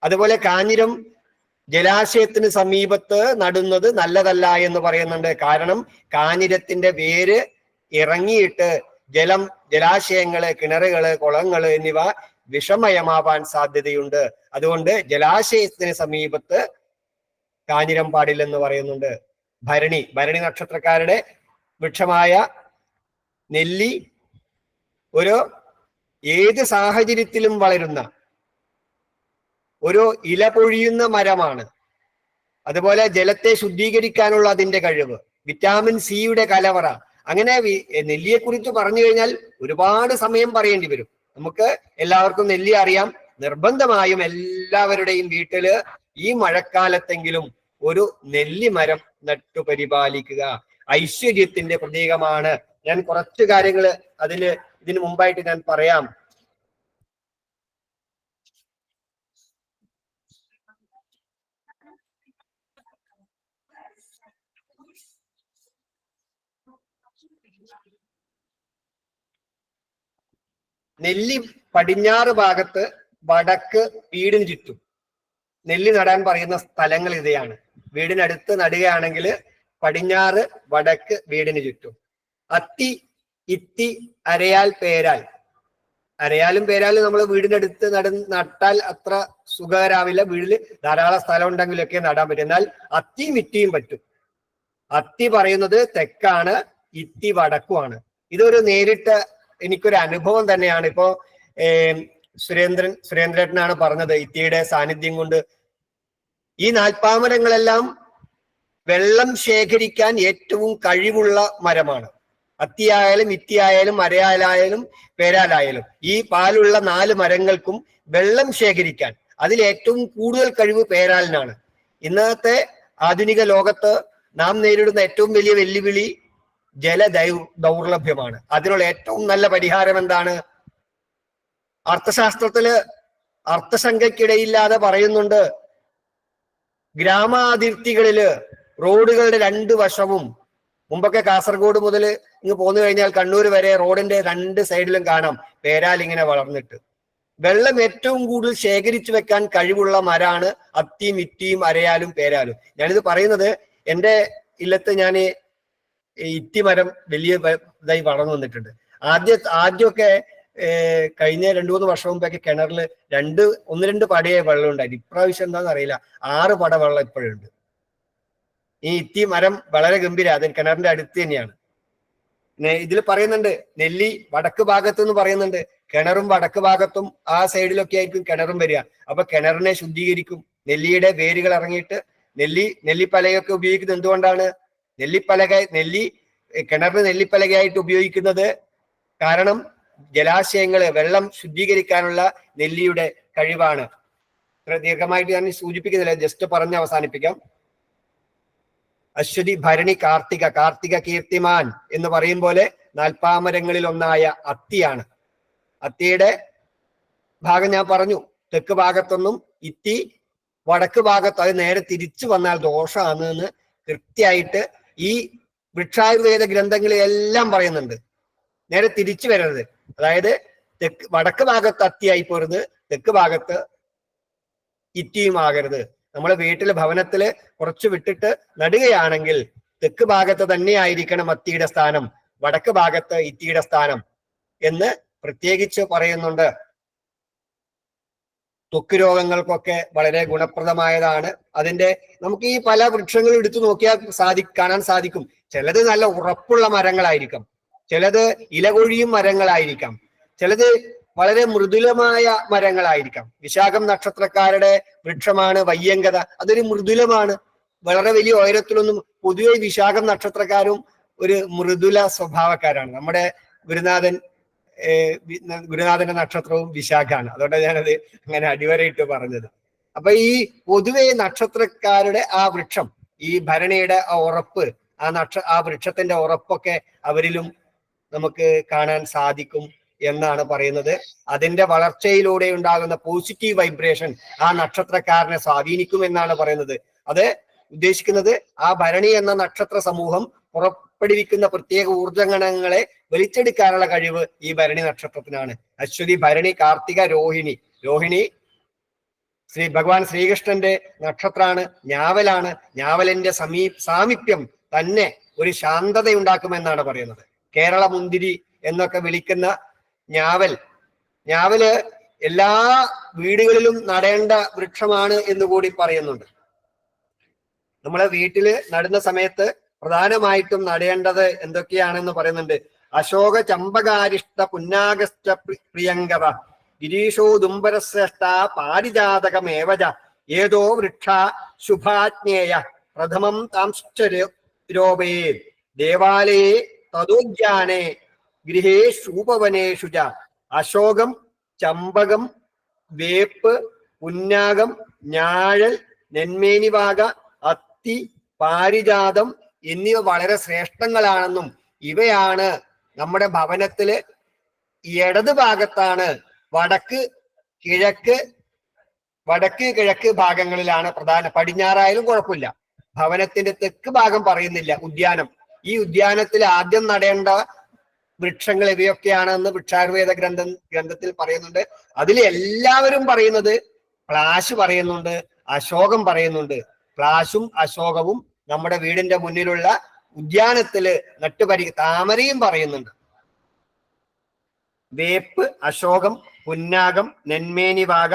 അതുപോലെ കാഞ്ഞിരം ജലാശയത്തിന് സമീപത്ത് നടുന്നത് നല്ലതല്ല എന്ന് പറയുന്നുണ്ട്. കാരണം കാഞ്ഞിരത്തിന്റെ വേര് ഇറങ്ങിയിട്ട് ജലാശയങ്ങള്, കിണറുകള്, കുളങ്ങള് എന്നിവ വിഷമയമാവാൻ സാധ്യതയുണ്ട്. അതുകൊണ്ട് ജലാശയത്തിന് സമീപത്ത് കാഞ്ഞിരം പാടില്ലെന്ന് പറയുന്നുണ്ട്. ഭരണി നക്ഷത്രക്കാരുടെ വൃക്ഷമായ നെല്ലി ഏത് സാഹചര്യത്തിലും വളരുന്ന ഒരു ഇല പൊഴിയുന്ന മരമാണ്. അതുപോലെ ജലത്തെ ശുദ്ധീകരിക്കാനുള്ള അതിന്റെ കഴിവ്, വിറ്റാമിൻ സിയുടെ കലവറ. അങ്ങനെ നെല്ലിയെ കുറിച്ച് പറഞ്ഞു കഴിഞ്ഞാൽ ഒരുപാട് സമയം പറയേണ്ടി വരും. നമുക്ക് എല്ലാവർക്കും നെല്ലി അറിയാം. നിർബന്ധമായും എല്ലാവരുടെയും വീട്ടില് ഈ മഴക്കാലത്തെങ്കിലും ഒരു നെല്ലി മരം നട്ടു പരിപാലിക്കുക. ഐശ്വര്യത്തിന്റെ പ്രതീകമാണ്. ഞാൻ കുറച്ച് കാര്യങ്ങൾ ഇതിനു മുമ്പായിട്ട് ഞാൻ പറയാം. നെല്ലി പടിഞ്ഞാറ് ഭാഗത്ത് വടക്ക് വീടിന് ചുറ്റും നെല്ലി നടാൻ പറയുന്ന സ്ഥലങ്ങൾ ഇവയാണ്. വീടിനടുത്ത് നടുകയാണെങ്കിൽ പടിഞ്ഞാറ് വടക്ക് വീടിന് ചുറ്റും. അത്തി, ഇത്തി, അരയാൽ, പേരാൽ. അരയാലും പേരാലും നമ്മൾ വീടിനടുത്ത് നട്ടാൽ അത്ര സുഖകരാവില്ല. വീട്ടിൽ ധാരാളം സ്ഥലം ഉണ്ടെങ്കിലൊക്കെ നടാൻ പറ്റും. എന്നാൽ അത്തിയും ഇത്തിയും പറ്റും. അത്തി പറയുന്നത് തെക്കാണ്, ഇത്തി വടക്കുമാണ്. ഇതൊരു നേരിട്ട എനിക്കൊരു അനുഭവം തന്നെയാണ്. ഇപ്പോ സുരേന്ദ്രേട്ടനാണ് പറഞ്ഞത് ഇത്തിയുടെ സാന്നിധ്യം കൊണ്ട്. ഈ നാൽപ്പാമരങ്ങളെല്ലാം വെള്ളം ശേഖരിക്കാൻ ഏറ്റവും കഴിവുള്ള മരമാണ്. അത്തിയായാലും ഇത്തിയായാലും അരയാലായാലും പേരാലായാലും ഈ പാലുള്ള 4 മരങ്ങൾക്കും വെള്ളം ശേഖരിക്കാൻ അതിൽ ഏറ്റവും കൂടുതൽ കഴിവ് പേരാലിനാണ്. ഇന്നത്തെ ആധുനിക ലോകത്ത് നാം നേരിടുന്ന ഏറ്റവും വലിയ വെല്ലുവിളി ദൗർലഭ്യമാണ്. അതിനുള്ള ഏറ്റവും നല്ല പരിഹാരം എന്താണ്? അർത്ഥശാസ്ത്രത്തില് അർത്ഥശങ്കയ്ക്കിടയില്ലാതെ പറയുന്നുണ്ട്, ഗ്രാമാതിർത്തികളില് റോഡുകളുടെ 2 വശവും, മുമ്പൊക്കെ കാസർഗോഡ് മുതൽ ഇങ്ങ് പോന്നു കഴിഞ്ഞാൽ കണ്ണൂർ വരെ റോഡിന്റെ 2 സൈഡിലും കാണാം പേരാൽ ഇങ്ങനെ വളർന്നിട്ട്. വെള്ളം ഏറ്റവും കൂടുതൽ ശേഖരിച്ചു വെക്കാൻ കഴിവുള്ള മരാണ് അത്തിയും ഇത്തിയും അരയാലും പേരാലും. ഞാനിത് പറയുന്നത് എൻ്റെ ഇല്ലത്ത് ഞാൻ ഇത്തി മരം വലിയ ഇതായി വളർന്നു വന്നിട്ടുണ്ട്. ആദ്യമൊക്കെ കഴിഞ്ഞ 2-3 വർഷം മുമ്പൊക്കെ കിണറിൽ 1-2 പടയെ വെള്ളം ഉണ്ടായി. ഇപ്രാവശ്യം എന്താണെന്ന് അറിയില്ല, 6 പട വെള്ളം ഇപ്പോഴുണ്ട്. ഈ ഇത്തി മരം വളരെ ഗംഭീര, അത് കിണറിന്റെ അടുത്ത് തന്നെയാണ്. ഇതിൽ പറയുന്നുണ്ട് നെല്ലി വടക്ക് ഭാഗത്ത് എന്ന് പറയുന്നുണ്ട്. കിണറും വടക്ക് ഭാഗത്തും ആ സൈഡിലൊക്കെ ആയിരിക്കും കിണറും വരിക. അപ്പൊ കിണറിനെ ശുദ്ധീകരിക്കും. നെല്ലിയുടെ വേരുകൾ ഇറങ്ങിയിട്ട് നെല്ലിപ്പലകയൊക്കെ ഉപയോഗിക്കുന്നത് എന്തുകൊണ്ടാണ്? കിണറിന് നെല്ലിപ്പലകയായിട്ട് ഉപയോഗിക്കുന്നത് കാരണം ജലാശയങ്ങള് വെള്ളം ശുദ്ധീകരിക്കാനുള്ള നെല്ലിയുടെ കഴിവാണ്. ഇത്ര ദീർഘമായിട്ട് ഞാൻ സൂചിപ്പിക്കുന്നില്ല, ജസ്റ്റ് പറഞ്ഞ് അവസാനിപ്പിക്കാം. അശ്വതി, ഭരണി, കാർത്തിക കീർത്തിമാൻ എന്ന് പറയും പോലെ 40 മരങ്ങളിൽ ഒന്നായ അത്തിയാണ്. അത്തിയുടെ ഭാഗം ഞാൻ പറഞ്ഞു, തെക്ക് ഭാഗത്തൊന്നും ഇത്തി, വടക്ക് ഭാഗത്ത് അത് നേരെ തിരിച്ചു വന്നാൽ ദോഷമാണ് എന്ന് കൃത്യമായിട്ട് ഈ വൃക്ഷായുർവേദ ഗ്രന്ഥങ്ങളിലെല്ലാം പറയുന്നുണ്ട്. നേരെ തിരിച്ചു വരരുത്. അതായത് വടക്ക് ഭാഗത്ത് അത്തിയായി പോരുത്, തെക്ക് ഭാഗത്ത് ഇത്തിയും ആകരുത്. നമ്മളെ വീട്ടിലെ ഭവനത്തില് കുറച്ച് വിട്ടിട്ട് നടുകയാണെങ്കിൽ തെക്ക് ഭാഗത്ത് തന്നെ ആയിരിക്കണം അത്തിയുടെ സ്ഥാനം, വടക്ക് ഭാഗത്ത് ഇത്തിയുടെ സ്ഥാനം എന്ന് പ്രത്യേകിച്ച് പറയുന്നുണ്ട്. ത്വക്ക് രോഗങ്ങൾക്കൊക്കെ വളരെ ഗുണപ്രദമായതാണ്. അതിന്റെ നമുക്ക് ഈ പല വൃക്ഷങ്ങളും എടുത്തു നോക്കിയാൽ കാണാൻ സാധിക്കും. ചിലത് നല്ല ഉറപ്പുള്ള മരങ്ങളായിരിക്കാം, ചിലത് ഇലകൊഴിയും മരങ്ങളായിരിക്കാം, ചിലത് വളരെ മൃദുലമായ മരങ്ങളായിരിക്കാം. വിശാഖം നക്ഷത്രക്കാരുടെ വൃക്ഷമാണ് വയ്യങ്കത. അതൊരു മൃദുലമാണ്, വളരെ വലിയ ഉയരത്തിലൊന്നും. പൊതുവെ വിശാഖം നക്ഷത്രക്കാരും ഒരു മൃദുല സ്വഭാവക്കാരാണ്. നമ്മുടെ ഗുരുനാഥന്റെ നക്ഷത്രവും വിശാഖാണ്. അതുകൊണ്ടാണ് ഞാനത് അങ്ങനെ അടിവരയിട്ട് പറഞ്ഞത്. അപ്പൊ ഈ പൊതുവെ നക്ഷത്രക്കാരുടെ ആ വൃക്ഷം, ഈ ഭരണിയുടെ ആ ഉറപ്പ്, ആ വൃക്ഷത്തിന്റെ ഉറപ്പൊക്കെ അവരിലും നമുക്ക് കാണാൻ സാധിക്കും എന്നാണ് പറയുന്നത്. അതിന്റെ വളർച്ചയിലൂടെ ഉണ്ടാകുന്ന പോസിറ്റീവ് വൈബ്രേഷൻ ആ നക്ഷത്രക്കാരനെ സ്വാധീനിക്കും എന്നാണ് പറയുന്നത്. അത് ഉദ്ദേശിക്കുന്നത് ആ ഭരണി എന്ന നക്ഷത്ര സമൂഹം പുറപ്പെടുവിക്കുന്ന പ്രത്യേക ഊർജഗണങ്ങളെ വലിച്ചെടുക്കാനുള്ള കഴിവ് ഈ ഭരണി നക്ഷത്രത്തിനാണ്. അശ്വതി, ഭരണി, കാർത്തിക, രോഹിണി. രോഹിണി ഭഗവാൻ ശ്രീകൃഷ്ണന്റെ നക്ഷത്രാണ്, ഞാവലാണ്. ഞാവലിന്റെ സാമീപ്യം തന്നെ ഒരു ശാന്തതയുണ്ടാക്കുമെന്നാണ് പറയുന്നത്. കേരള മുന്തിരി എന്നൊക്കെ വിളിക്കുന്ന ഞാവല് എല്ലാ വീടുകളിലും നടേണ്ട വൃക്ഷമാണ് എന്ന് കൂടി പറയുന്നുണ്ട്. നമ്മളെ വീട്ടില് നടുന്ന സമയത്ത് പ്രധാനമായിട്ടും നടേണ്ടത് എന്തൊക്കെയാണെന്ന് പറയുന്നുണ്ട്. അശോക, ചമ്പകാരിഷ്ട, പുന്നാഗസ്റ്റ, പ്രിയങ്കവ, ഗിരീഷോ, ദുംബരശ്രേഷ്ഠ, പാരിജാതകമേവജ, ഏതോ വൃക്ഷ ശുഭാജ്ഞേയ, പ്രഥമം താംശ്ചരോപേ, ദേവാലയേ തദോദ്യാനേ, ഗൃഹേഷൂപവനേഷു ച. അശോകം, ചമ്പകം, വേപ്പ്, പുന്നാകം, ഞാഴൽ, നെന്മേനിവാക, അത്തി, പാരിജാതം എന്നിവ വളരെ ശ്രേഷ്ഠങ്ങളാണെന്നും ഇവയാണ് നമ്മുടെ ഭവനത്തില് ഇടത് ഭാഗത്താണ്, വടക്ക് കിഴക്ക് ഭാഗങ്ങളിലാണ് പ്രധാന. പടിഞ്ഞാറായാലും കുഴപ്പമില്ല. ഭവനത്തിന്റെ തെക്ക് ഭാഗം പറയുന്നില്ല. ഈ ഉദ്യാനത്തിൽ ആദ്യം നടേണ്ട വൃക്ഷങ്ങൾ ഇവയൊക്കെയാണെന്ന് വൃക്ഷായുർവേദ ഗ്രന്ഥത്തിൽ പറയുന്നുണ്ട്. അതിൽ എല്ലാവരും പറയുന്നത് പ്ലാശ് പറയുന്നുണ്ട്, അശോകം പറയുന്നുണ്ട്. പ്ലാശും അശോകവും നമ്മുടെ വീടിന്റെ മുന്നിലുള്ള ഉദ്യാനത്തില് താമരയും പറയുന്നുണ്ട്. വേപ്പ്, അശോകം, പുന്നാകം, നെന്മേനിവാക,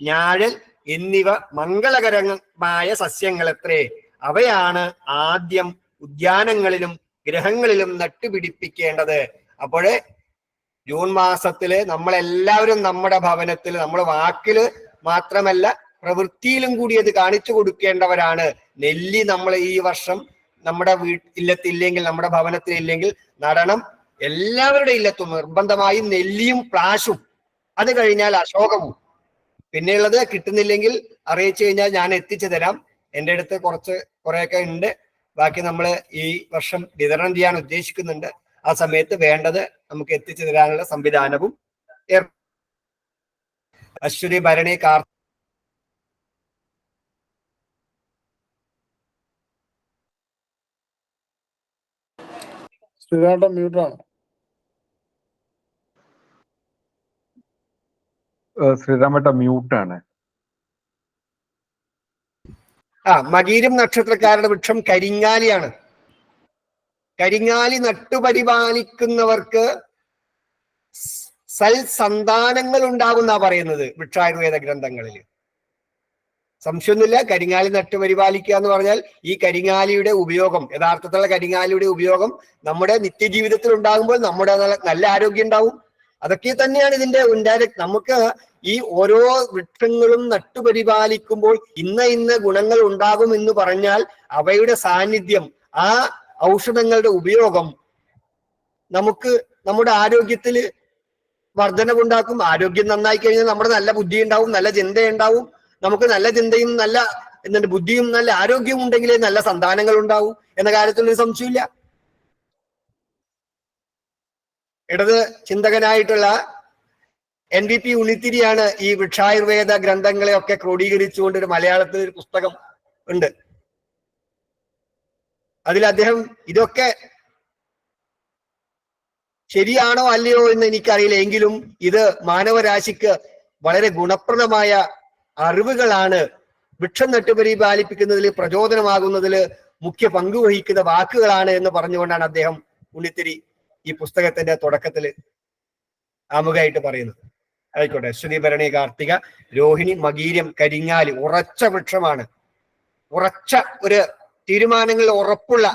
ഞാഴൽ എന്നിവ മംഗളകരമായ സസ്യങ്ങളത്രേ. അവയാണ് ആദ്യം ഉദ്യാനങ്ങളിലും ഗൃഹങ്ങളിലും നട്ടുപിടിപ്പിക്കേണ്ടത്. അപ്പോഴേ ജൂൺ മാസത്തില് നമ്മളെല്ലാവരും നമ്മുടെ ഭവനത്തിൽ, നമ്മുടെ വാക്കില് മാത്രമല്ല പ്രവൃത്തിയിലും കൂടി അത് കാണിച്ചു കൊടുക്കേണ്ടവരാണ്. നെല്ലി നമ്മൾ ഈ വർഷം നമ്മുടെ ഇല്ലത്തില്ലെങ്കിൽ, നമ്മുടെ ഭവനത്തിലില്ലെങ്കിൽ നടണം. എല്ലാവരുടെ ഇല്ലത്തും നിർബന്ധമായും നെല്ലിയും പ്ലാശും, അത് കഴിഞ്ഞാൽ അശോകവും. പിന്നെയുള്ളത് കിട്ടുന്നില്ലെങ്കിൽ അറിയിച്ചു കഴിഞ്ഞാൽ ഞാൻ എത്തിച്ചു തരാം. എൻ്റെ അടുത്ത് കുറെയൊക്കെ ഉണ്ട്. ബാക്കി നമ്മൾ ഈ വർഷം വിതരണം ചെയ്യാൻ ഉദ്ദേശിക്കുന്നുണ്ട്. ആ സമയത്ത് വേണ്ടത് നമുക്ക് എത്തിച്ചു തരാനുള്ള സംവിധാനവും അശ്വതി ഭരണി ശ്രീരാട്ടം മ്യൂട്ടാണ്. ശ്രീരാമേട്ട മ്യൂട്ടാണ്. മകീരം നക്ഷത്രക്കാരുടെ വൃക്ഷം കരിങ്ങാലിയാണ്. കരിങ്ങാലി നട്ടുപരിപാലിക്കുന്നവർക്ക് സൽസന്താനങ്ങൾ ഉണ്ടാകുന്ന പറയുന്നത് വൃക്ഷായുർവേദ ഗ്രന്ഥങ്ങളിൽ. സംശയമൊന്നുമില്ല. കരിങ്ങാലി നട്ടുപരിപാലിക്കുക എന്ന് പറഞ്ഞാൽ ഈ കരിങ്ങാലിയുടെ ഉപയോഗം, യഥാർത്ഥത്തിലുള്ള കരിങ്ങാലിയുടെ ഉപയോഗം നമ്മുടെ നിത്യജീവിതത്തിൽ ഉണ്ടാകുമ്പോൾ നമ്മുടെ നല്ല ആരോഗ്യം ഉണ്ടാവും. അതൊക്കെ തന്നെയാണ് ഇതിന്റെ ഇൻഡയറക്റ്റ്. നമുക്ക് ഈ ഓരോ വൃക്ഷങ്ങളും നട്ടുപരിപാലിക്കുമ്പോൾ ഇന്ന ഗുണങ്ങൾ ഉണ്ടാകും എന്ന് പറഞ്ഞാൽ അവയുടെ സാന്നിധ്യം, ആ ഔഷധങ്ങളുടെ ഉപയോഗം നമുക്ക് നമ്മുടെ ആരോഗ്യത്തിൽ വർധനവുണ്ടാക്കും. ആരോഗ്യം നന്നായി കഴിഞ്ഞാൽ നമ്മുടെ നല്ല ബുദ്ധി ഉണ്ടാവും, നല്ല ചിന്ത ഉണ്ടാവും. നമുക്ക് നല്ല ചിന്തയും നല്ല ബുദ്ധിയും നല്ല ആരോഗ്യവും ഉണ്ടെങ്കിലേ നല്ല സന്താനങ്ങൾ ഉണ്ടാവും എന്ന കാര്യത്തിൽ ഒരു സംശയമില്ല. ഇടത് ചിന്തകനായിട്ടുള്ള NVP ഉണിത്തിരിയാണ് ഈ വൃക്ഷായുർവേദ ഗ്രന്ഥങ്ങളെയൊക്കെ ക്രോഡീകരിച്ചുകൊണ്ട് ഒരു മലയാളത്തിൽ ഒരു പുസ്തകം ഉണ്ട്. അതിൽ അദ്ദേഹം ഇതൊക്കെ ശരിയാണോ അല്ലയോ എന്ന് എനിക്കറിയില്ല, എങ്കിലും ഇത് മാനവരാശിക്ക് വളരെ ഗുണപ്രദമായ അറിവുകളാണ്. വൃക്ഷം നട്ടുപരിപാലിപ്പിക്കുന്നതിൽ പ്രചോദനമാകുന്നതിൽ മുഖ്യ പങ്കുവഹിക്കുന്ന വാക്കുകളാണ് എന്ന് പറഞ്ഞുകൊണ്ടാണ് അദ്ദേഹം ഉണ്ണിത്തിരി ഈ പുസ്തകത്തിന്റെ തുടക്കത്തിൽ ആമുഖമായിട്ട് പറയുന്നത്. ആയിക്കോട്ടെ. അശ്വതി ഭരണി കാർത്തിക രോഹിണി മകീരം കരിങ്ങാലി ഉറച്ച വൃക്ഷമാണ്. ഉറച്ച ഒരു തീരുമാനങ്ങളിൽ ഉറപ്പുള്ള,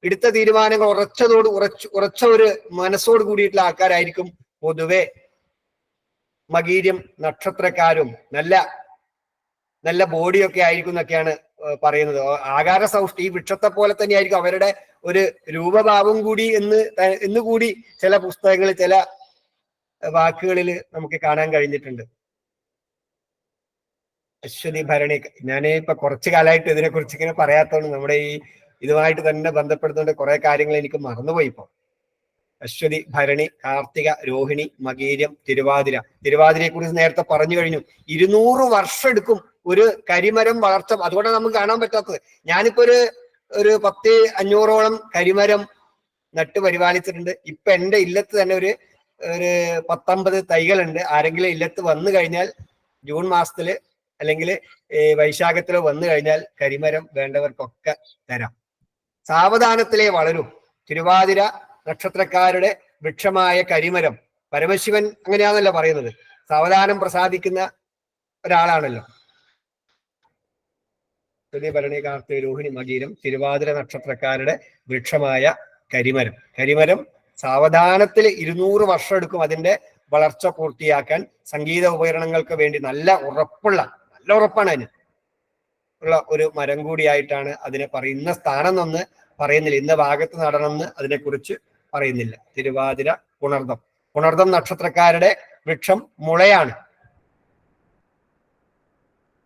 എടുത്ത തീരുമാനങ്ങൾ ഉറച്ച ഒരു മനസ്സോട് കൂടിയിട്ടുള്ള ആൾക്കാരായിരിക്കും പൊതുവെ മകീരം നക്ഷത്രക്കാരും. നല്ല ബോഡിയൊക്കെ ആയിരിക്കും എന്നൊക്കെയാണ് പറയുന്നത്. ആകാര സൗഷ്ഠി ഈ വൃക്ഷത്തെ പോലെ തന്നെയായിരിക്കും അവരുടെ ഒരു രൂപഭാവം കൂടി എന്ന് കൂടി ചില പുസ്തകങ്ങളിൽ ചില വാക്കുകളിൽ നമുക്ക് കാണാൻ കഴിഞ്ഞിട്ടുണ്ട്. അശ്വതി ഭരണി, ഞാൻ ഇപ്പൊ കുറച്ചു കാലമായിട്ട് ഇതിനെ കുറിച്ച് ഇങ്ങനെ പറയാത്തോണ്ട് നമ്മുടെ ഈ ഇതുമായിട്ട് തന്നെ ബന്ധപ്പെടുത്തുകൊണ്ട് കുറെ കാര്യങ്ങൾ എനിക്ക് മറന്നുപോയി ഇപ്പൊ. അശ്വതി ഭരണി കാർത്തിക രോഹിണി മകീരം തിരുവാതിരയെ കുറിച്ച് നേരത്തെ പറഞ്ഞു കഴിഞ്ഞു. 200 വർഷം എടുക്കും ഒരു കരിമരം വളർച്ച. അതുകൊണ്ടാണ് നമുക്ക് കാണാൻ പറ്റാത്തത്. ഞാനിപ്പോ ഒരു 500ഓളം കരിമരം നട്ട് പരിപാലിച്ചിട്ടുണ്ട്. ഇപ്പൊ എന്റെ ഇല്ലത്ത് തന്നെ ഒരു 19 തൈകളുണ്ട്. ആരെങ്കിലും ഇല്ലത്ത് വന്നു കഴിഞ്ഞാൽ ജൂൺ മാസത്തില് അല്ലെങ്കിൽ വൈശാഖത്തിലോ വന്നു കഴിഞ്ഞാൽ കരിമരം വേണ്ടവർക്കൊക്കെ തരാം. സാവധാനത്തിലേ വളരും. തിരുവാതിര നക്ഷത്രക്കാരുടെ വൃക്ഷമായ കരിമരം, പരമശിവൻ അങ്ങനെയാണല്ലോ പറയുന്നത്, സാവധാനം പ്രസാദിക്കുന്ന ഒരാളാണല്ലോ. ഭരണി കാർത്തിക രോഹിണി മകീരം തിരുവാതിര നക്ഷത്രക്കാരുടെ വൃക്ഷമായ കരിമരം സാവധാനത്തിൽ 200 വർഷം എടുക്കും അതിന്റെ വളർച്ച പൂർത്തിയാക്കാൻ. സംഗീത ഉപകരണങ്ങൾക്ക് വേണ്ടി നല്ല ഉറപ്പാണ് അതിന് ഉള്ള ഒരു മരം കൂടിയായിട്ടാണ് അതിനെ പറയുന്ന. സ്ഥാനം എന്നൊന്ന് പറയുന്നില്ല, ഇന്ന ഭാഗത്ത് നടണമെന്ന് അതിനെക്കുറിച്ച് പറയുന്നില്ല. തിരുവാതിര പുണർദം നക്ഷത്രക്കാരുടെ വൃക്ഷം മുളയാണ്.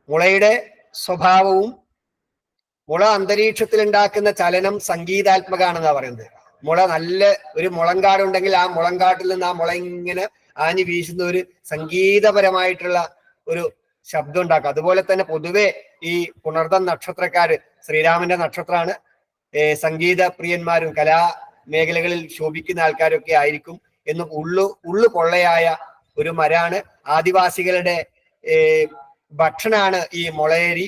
മുളയുടെ സ്വഭാവവും മുള അന്തരീക്ഷത്തിൽ ഉണ്ടാക്കുന്ന ചലനം സംഗീതാത്മകമാണെന്നാ പറയുന്നത്. മുള നല്ല ഒരു മുളങ്കാടുണ്ടെങ്കിൽ ആ മുളങ്കാട്ടിൽ നിന്ന് ആ മുള ഇങ്ങനെ ആഞ്ഞു വീശുന്ന ഒരു സംഗീതപരമായിട്ടുള്ള ഒരു ശബ്ദം ഉണ്ടാക്കും. അതുപോലെ തന്നെ പൊതുവെ ഈ പുണർദം നക്ഷത്രക്കാര് ശ്രീരാമന്റെ നക്ഷത്രമാണ്. സംഗീത പ്രിയന്മാരും കലാ മേഖലകളിൽ ശോഭിക്കുന്ന ആൾക്കാരൊക്കെ ആയിരിക്കും. എന്ന് ഉള്ളു പൊള്ളയായ ഒരു മരാണ്. ആദിവാസികളുടെ ഭക്ഷണമാണ് ഈ മുളയരി.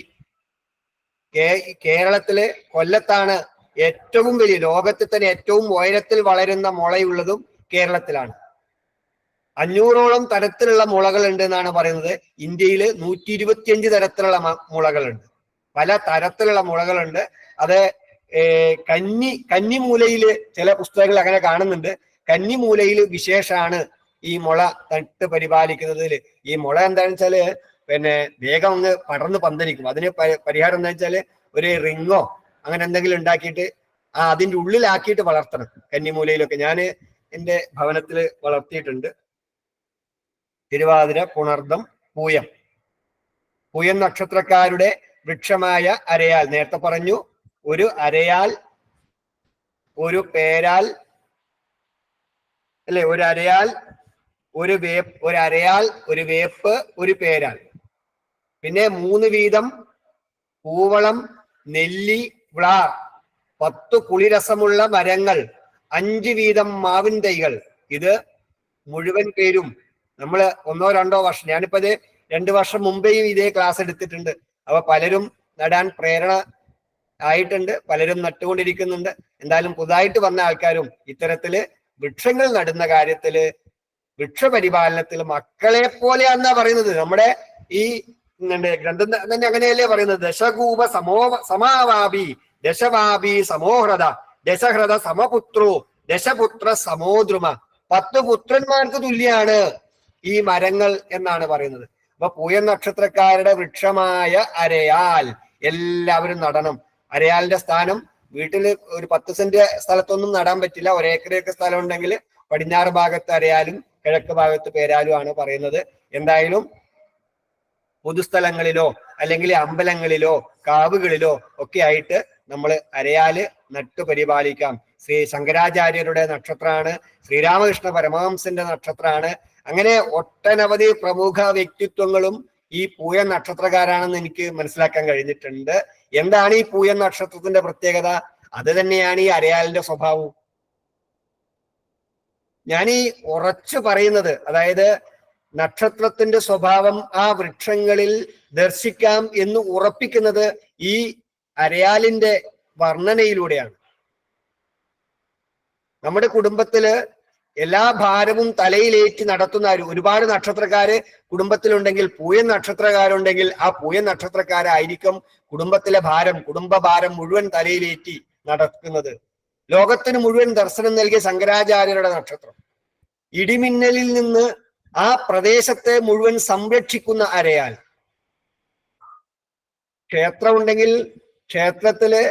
കേരളത്തില് കൊല്ലത്താണ് ഏറ്റവും വലിയ, ലോകത്തിൽ തന്നെ ഏറ്റവും ഉയരത്തിൽ വളരുന്ന മുളയുള്ളതും കേരളത്തിലാണ്. 500ഓളം തരത്തിലുള്ള മുളകളുണ്ട് എന്നാണ് പറയുന്നത്. ഇന്ത്യയിൽ 125 തരത്തിലുള്ള മുളകളുണ്ട്. പല തരത്തിലുള്ള മുളകളുണ്ട്. അത് കന്നിമൂലയില് ചില പുസ്തകങ്ങൾ അങ്ങനെ കാണുന്നുണ്ട്. കന്നിമൂലയില് വിശേഷമാണ് ഈ മുള നട്ട് പരിപാലിക്കുന്നതിൽ. ഈ മുള എന്താണെന്ന് വെച്ചാല് വേഗം അങ്ങ് പടർന്ന് പന്തലിക്കും. അതിന് പരിഹാരം എന്താ വെച്ചാല് ഒരു റിങ്ങോ അങ്ങനെ എന്തെങ്കിലും ഉണ്ടാക്കിയിട്ട് അതിന്റെ ഉള്ളിലാക്കിയിട്ട് വളർത്തണം. കന്നിമൂലയിലൊക്കെ ഞാൻ എൻ്റെ ഭവനത്തിൽ വളർത്തിയിട്ടുണ്ട്. തിരുവാതിര, പുണർദം, പൂയം. പൂയം നക്ഷത്രക്കാരുടെ വൃക്ഷമായ അരയാൽ, നേരത്തെ പറഞ്ഞു, ഒരു അരയാൽ, ഒരു പേരാൽ, അല്ലെ, ഒരു അരയാൽ, ഒരു വേപ്പ്, ഒരു പേരാൽ, പിന്നെ 3 വീതം കൂവളം, നെല്ലി, വ്ളാർ, 10 കുളിരസമുള്ള മരങ്ങൾ, 5 വീതം മാവിൻ തൈകൾ. ഇത് മുഴുവൻ പേരും നമ്മൾ 1-2 വർഷം, ഞാനിപ്പോ ഇത് 2 വർഷം മുമ്പേയും ഇതേ ക്ലാസ് എടുത്തിട്ടുണ്ട്. അപ്പൊ പലരും നടാൻ പ്രേരണ ആയിട്ടുണ്ട്, പലരും നട്ടുകൊണ്ടിരിക്കുന്നുണ്ട്. എന്തായാലും പുതുതായിട്ട് വന്ന ആൾക്കാരും ഇത്തരത്തില് വൃക്ഷങ്ങൾ നടുന്ന കാര്യത്തില്, വൃക്ഷപരിപാലനത്തിൽ മക്കളെ പോലെയാണെന്നാ പറയുന്നത്. നമ്മുടെ ഈ ഗ്രന്ഥം തന്നെ അങ്ങനെയല്ലേ പറയുന്നത്? ദശകൂപ സമാവാപി, ദശവാപി സമോഹൃത, ദശഹൃത സമപുത്രോ, ദശപുത്ര സമോദ്രുമ. 10 പുത്രന്മാർക്ക് തുല്യാണ് ഈ മരങ്ങൾ എന്നാണ് പറയുന്നത്. അപ്പൊ പൂയം നക്ഷത്രക്കാരുടെ വൃക്ഷമായ അരയാൽ എല്ലാവരും നടണം. അരയാലിന്റെ സ്ഥാനം വീട്ടിൽ ഒരു 10 സെന്റ് സ്ഥലത്തൊന്നും നടാൻ പറ്റില്ല. 1 ഏക്കറൊക്കെ സ്ഥലം ഉണ്ടെങ്കിൽ പടിഞ്ഞാറ് ഭാഗത്ത് അരയാലും കിഴക്ക് ഭാഗത്ത് പേരാലും ആണ് പറയുന്നത്. എന്തായാലും പൊതുസ്ഥലങ്ങളിലോ അല്ലെങ്കിൽ അമ്പലങ്ങളിലോ കാവുകളിലോ ഒക്കെ ആയിട്ട് നമ്മൾ അരയാല് നട്ടു പരിപാലിക്കാം. ശ്രീ ശങ്കരാചാര്യരുടെ നക്ഷത്രമാണ്, ശ്രീരാമകൃഷ്ണ പരമഹംസന്റെ നക്ഷത്രമാണ്. അങ്ങനെ ഒട്ടനവധി പ്രമുഖ വ്യക്തിത്വങ്ങളും ഈ പൂയം നക്ഷത്രക്കാരാണെന്ന് എനിക്ക് മനസ്സിലാക്കാൻ കഴിഞ്ഞിട്ടുണ്ട്. എന്താണ് ഈ പൂയം നക്ഷത്രത്തിന്റെ പ്രത്യേകത? അത് തന്നെയാണ് ഈ അരയാലിന്റെ സ്വഭാവവും. ഞാൻ ഈ ഉറച്ചു പറയുന്നത്, അതായത് നക്ഷത്രത്തിന്റെ സ്വഭാവം ആ വൃക്ഷങ്ങളിൽ ദർശിക്കാം എന്ന് ഉറപ്പിക്കുന്നത് ഈ അരയാലിന്റെ വർണ്ണനയിലൂടെയാണ്. നമ്മുടെ കുടുംബത്തില് എല്ലാ ഭാരവും തലയിലേറ്റി നടത്തുന്ന ഒരുപാട് നക്ഷത്രക്കാര് കുടുംബത്തിലുണ്ടെങ്കിൽ, പൂയം നക്ഷത്രക്കാരുണ്ടെങ്കിൽ ആ പൂയം നക്ഷത്രക്കാരായിരിക്കും കുടുംബത്തിലെ ഭാരം, കുടുംബഭാരം മുഴുവൻ തലയിലേറ്റി നടക്കുന്നത്. ലോകത്തിന് മുഴുവൻ ദർശനം നൽകിയ ശങ്കരാചാര്യരുടെ നക്ഷത്രം. ഇടിമിന്നലിൽ നിന്ന് ആ പ്രദേശത്തെ മുഴുവൻ സംരക്ഷിക്കുന്ന അരയാൽ. ക്ഷേത്രം ഉണ്ടെങ്കിൽ ക്ഷേത്രത്തില്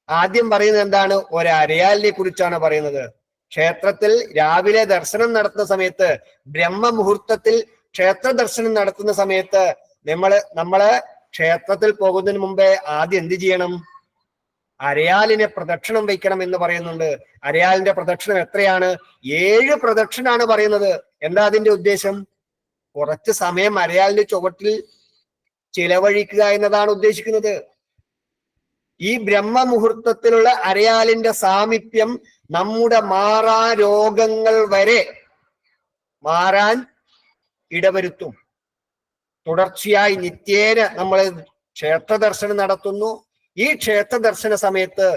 ആദ്യം പറയുന്നത് എന്താണ്? ഒരരയാലിനെ കുറിച്ചാണ് പറയുന്നത്. ക്ഷേത്രത്തിൽ രാവിലെ ദർശനം നടത്തുന്ന സമയത്ത്, ബ്രഹ്മമുഹൂർത്തത്തിൽ ക്ഷേത്ര ദർശനം നടത്തുന്ന സമയത്ത് നമ്മള് ക്ഷേത്രത്തിൽ പോകുന്നതിന് മുമ്പേ ആദ്യം എന്ത് ചെയ്യണം? അരയാലിനെ പ്രദക്ഷിണം വയ്ക്കണം എന്ന് പറയുന്നുണ്ട്. അരയാലിന്റെ പ്രദക്ഷിണം എത്രയാണ്? 7 പ്രദക്ഷിണാണ് പറയുന്നത്. എന്താ അതിന്റെ ഉദ്ദേശം? കുറച്ച് സമയം അരയാലിന്റെ ചുവട്ടിൽ ചിലവഴിക്കുക എന്നതാണ് ഉദ്ദേശിക്കുന്നത്. ഈ ബ്രഹ്മമുഹൂർത്തത്തിലുള്ള അരയാലിന്റെ സാമീപ്യം നമ്മുടെ മാറാ രോഗങ്ങൾ വരെ മാറാൻ ഇടവരുത്തും. തുടർച്ചയായി നിത്യേന നമ്മൾ ക്ഷേത്ര ദർശനം നടത്തുന്നു. ഈ ക്ഷേത്ര ദർശന സമയത്ത്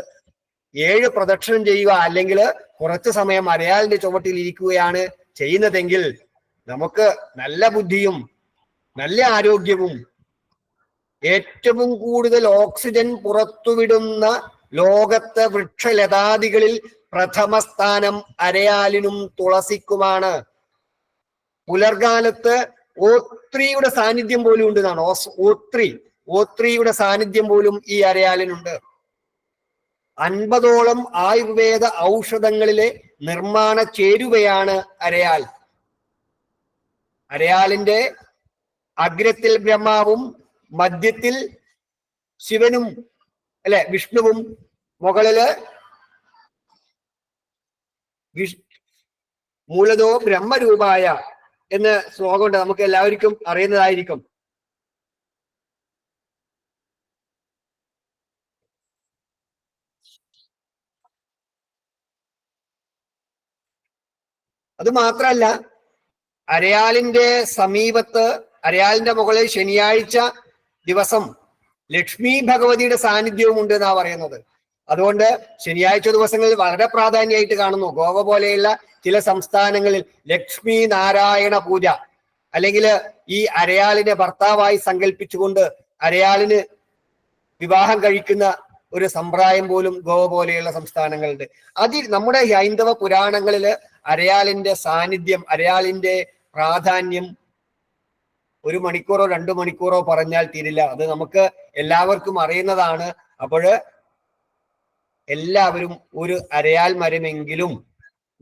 7 പ്രദക്ഷിണം ചെയ്യുക, അല്ലെങ്കിൽ കുറച്ച് സമയം അരയാലിന്റെ ചുവട്ടിൽ ഇരിക്കുകയാണ് ചെയ്യുന്നതെങ്കിൽ നമുക്ക് നല്ല ബുദ്ധിയും നല്ല ആരോഗ്യവും ഏറ്റവും കൂടുതൽ ഓക്സിജൻ പുറത്തുവിടുന്ന ലോകത്തെ വൃക്ഷലതാദികളിൽ പ്രഥമ സ്ഥാനം അരയാലിനും തുളസിക്കുമാണ്. പുലർകാലത്ത് ഓത്രിയുടെ സാന്നിധ്യം പോലും ഉണ്ട് എന്നാണ്. ഓത്രിയുടെ സാന്നിധ്യം പോലും ഈ അരയാലിനുണ്ട്. 50ഓളം ആയുർവേദ ഔഷധങ്ങളിലെ നിർമ്മാണ ചേരുവയാണ് അരയാൽ. അരയാലിന്റെ അഗ്രത്തിൽ ബ്രഹ്മാവും മധ്യത്തിൽ ശിവനും, അല്ലെ, വിഷ്ണുവും, മുകളില് മൂലതോ ബ്രഹ്മരൂപായ എന്ന് ശ്ലോകമുണ്ട്, നമുക്ക് എല്ലാവർക്കും അറിയുന്നതായിരിക്കും. അത് മാത്രല്ല, അരയാലിന്റെ സമീപത്ത്, അരയാലിന്റെ മുകളിൽ ശനിയാഴ്ച ദിവസം ലക്ഷ്മി ഭഗവതിയുടെ സാന്നിധ്യവും ഉണ്ട് എന്നാ പറയുന്നത്. അതുകൊണ്ട് ശനിയാഴ്ച ദിവസങ്ങളിൽ വളരെ പ്രാധാന്യമായിട്ട് കാണുന്നു. ഗോവ പോലെയുള്ള ചില സംസ്ഥാനങ്ങളിൽ ലക്ഷ്മി നാരായണ പൂജ, അല്ലെങ്കിൽ ഈ അരയാലിനെ ഭർത്താവായി സങ്കല്പിച്ചുകൊണ്ട് അരയാലിന് വിവാഹം കഴിക്കുന്ന ഒരു സമ്പ്രദായം പോലും ഗോവ പോലെയുള്ള സംസ്ഥാനങ്ങളുണ്ട്. നമ്മുടെ ഹൈന്ദവ പുരാണങ്ങളില് അരയാലിന്റെ സാന്നിധ്യം, അരയാലിന്റെ പ്രാധാന്യം 1 മണിക്കൂറോ 2 മണിക്കൂറോ പറഞ്ഞാൽ തീരില്ല. അത് നമുക്ക് എല്ലാവർക്കും അറിയുന്നതാണ്. അപ്പോൾ എല്ലാവരും ഒരു അരയാൽ മരമെങ്കിലും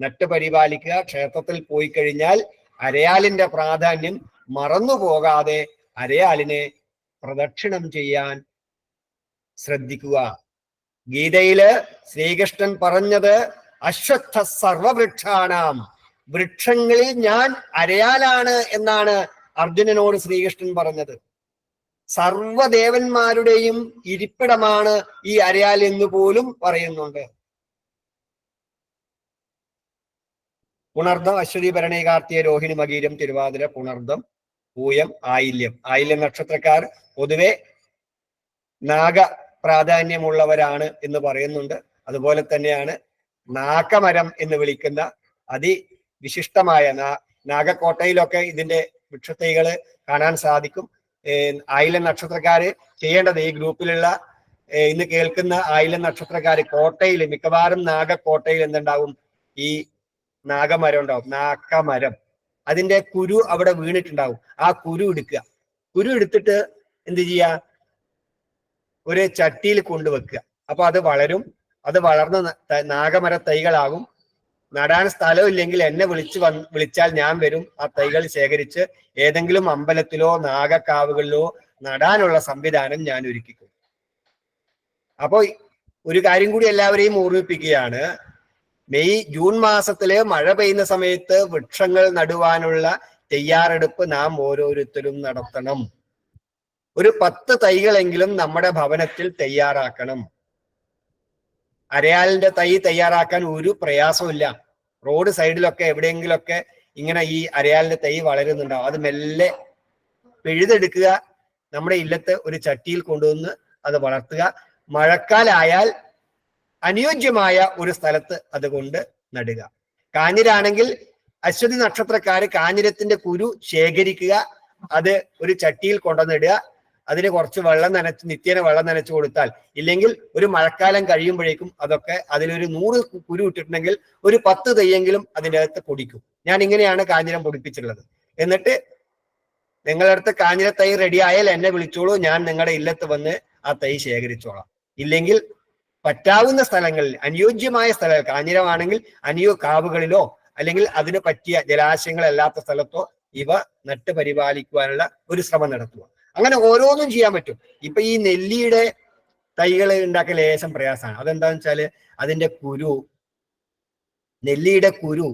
നട്ടുപരിപാലിക്കുക. ക്ഷേത്രത്തിൽ പോയി കഴിഞ്ഞാൽ അരയാലിന്റെ പ്രാധാന്യം മറന്നു പോകാതെ അരയാലിനെ പ്രദക്ഷിണം ചെയ്യാൻ ശ്രദ്ധിക്കുക. ഗീതയില് ശ്രീകൃഷ്ണൻ പറഞ്ഞത് അശ്വത്ഥ സർവവൃക്ഷാണാം, വൃക്ഷങ്ങളിൽ ഞാൻ അരയാലാണ് എന്നാണ് അർജുനനോട് ശ്രീകൃഷ്ണൻ പറഞ്ഞത്. സർവദേവന്മാരുടെയും ഇരിപ്പിടമാണ് ഈ അരയാൽ എന്ന് പോലും പറയുന്നുണ്ട്. പുണർദം, അശ്വതി, ഭരണി, കാർത്തിക, രോഹിണി, മകീരം, തിരുവാതിര, പുണർദം, പൂയം, ആയില്യം. ആയില്യം നക്ഷത്രക്കാർ പൊതുവെ നാഗ പ്രാധാന്യമുള്ളവരാണ് എന്ന് പറയുന്നുണ്ട്. അതുപോലെ തന്നെയാണ് നാഗമരം എന്ന് വിളിക്കുന്ന അതിവിശിഷ്ടമായ നാഗക്കോട്ടയിലൊക്കെ ഇതിന്റെ വൃക്ഷത്തൈകള് കാണാൻ സാധിക്കും. ആയില്യം നക്ഷത്രക്കാര് ചെയ്യേണ്ടത്, ഈ ഗ്രൂപ്പിലുള്ള ഇന്ന് കേൾക്കുന്ന ആയില്യം നക്ഷത്രക്കാര് കോട്ടയിൽ, മിക്കവാറും നാഗക്കോട്ടയിൽ എന്തുണ്ടാവും, ഈ നാഗമരം ഉണ്ടാവും, നാഗമരം. അതിന്റെ കുരു അവിടെ വീണിട്ടുണ്ടാവും. ആ കുരു എടുക്കുക. കുരു എടുത്തിട്ട് എന്ത് ചെയ്യുക, ഒരു ചട്ടിയിൽ കൊണ്ടുവെക്കുക. അപ്പൊ അത് വളരും. അത് വളർന്ന് നാഗമര തൈകളാകും. നടാൻ സ്ഥലമില്ലെങ്കിൽ എന്നെ വിളിച്ചാൽ ഞാൻ വരും. ആ തൈകൾ ശേഖരിച്ച് ഏതെങ്കിലും അമ്പലത്തിലോ നാഗക്കാവുകളിലോ നടാനുള്ള സംവിധാനം ഞാൻ ഒരുക്കിക്കും. അപ്പോ ഒരു കാര്യം കൂടി എല്ലാവരെയും ഓർമ്മിപ്പിക്കുകയാണ്. ജൂൺ മാസത്തില് മഴ പെയ്യുന്ന സമയത്ത് വൃക്ഷങ്ങൾ നടുവാനുള്ള തയ്യാറെടുപ്പ് നാം ഓരോരുത്തരും നടത്തണം. ഒരു 10 തൈകളെങ്കിലും നമ്മുടെ ഭവനത്തിൽ തയ്യാറാക്കണം. അരയാലിന്റെ തൈ തയ്യാറാക്കാൻ ഒരു പ്രയാസമില്ല. റോഡ് സൈഡിലൊക്കെ എവിടെയെങ്കിലൊക്കെ ഇങ്ങനെ ഈ അരയാലിന്റെ തൈ വളരുന്നുണ്ടാവും. അത് മെല്ലെ പിഴുതെടുക്കുക, നമ്മുടെ ഇല്ലത്ത് ഒരു ചട്ടിയിൽ കൊണ്ടുവന്ന് അത് വളർത്തുക. മഴക്കാലായാൽ അനുയോജ്യമായ ഒരു സ്ഥലത്ത് അതുകൊണ്ട് നടുക. കാഞ്ഞിരാണെങ്കിൽ അശ്വതി നക്ഷത്രക്കാര് കാഞ്ഞിരത്തിന്റെ കുരു ശേഖരിക്കുക, അത് ഒരു ചട്ടിയിൽ കൊണ്ടുവന്നിടുക. അതിന് കുറച്ച് വെള്ളം നനച്ച്, നിത്യേന വെള്ളം നനച്ചു കൊടുത്താൽ, ഇല്ലെങ്കിൽ ഒരു മഴക്കാലം കഴിയുമ്പോഴേക്കും അതൊക്കെ അതിലൊരു 100 കുരു ഇട്ടിട്ടുണ്ടെങ്കിൽ ഒരു 10 തൈയെങ്കിലും അതിൻ്റെ അകത്ത് പൊടിക്കും. ഞാൻ ഇങ്ങനെയാണ് കാഞ്ഞിരം പൊടിപ്പിച്ചിട്ടുള്ളത്. എന്നിട്ട് നിങ്ങളുടെ അടുത്ത് കാഞ്ഞിര തൈ റെഡി ആയാൽ എന്നെ വിളിച്ചോളൂ, ഞാൻ നിങ്ങളുടെ ഇല്ലത്ത് വന്ന് ആ തൈ ശേഖരിച്ചോളാം. ഇല്ലെങ്കിൽ പറ്റാവുന്ന സ്ഥലങ്ങളിൽ, അനുയോജ്യമായ സ്ഥലങ്ങൾ, കാഞ്ഞിരമാണെങ്കിൽ കാവുകളിലോ അല്ലെങ്കിൽ അതിന് പറ്റിയ ജലാശയങ്ങളല്ലാത്ത സ്ഥലത്തോ ഇവ നട്ട് പരിപാലിക്കുവാനുള്ള ഒരു ശ്രമം നടത്തുക. അങ്ങനെ ഓരോന്നും ചെയ്യാൻ പറ്റും. ഇപ്പൊ ഈ നെല്ലിയുടെ തൈകൾ ഉണ്ടാക്കൽ ലേശം പ്രയാസമാണ്. അതെന്താന്ന് വെച്ചാല് അതിന്റെ കുരു, നെല്ലിയുടെ കുരു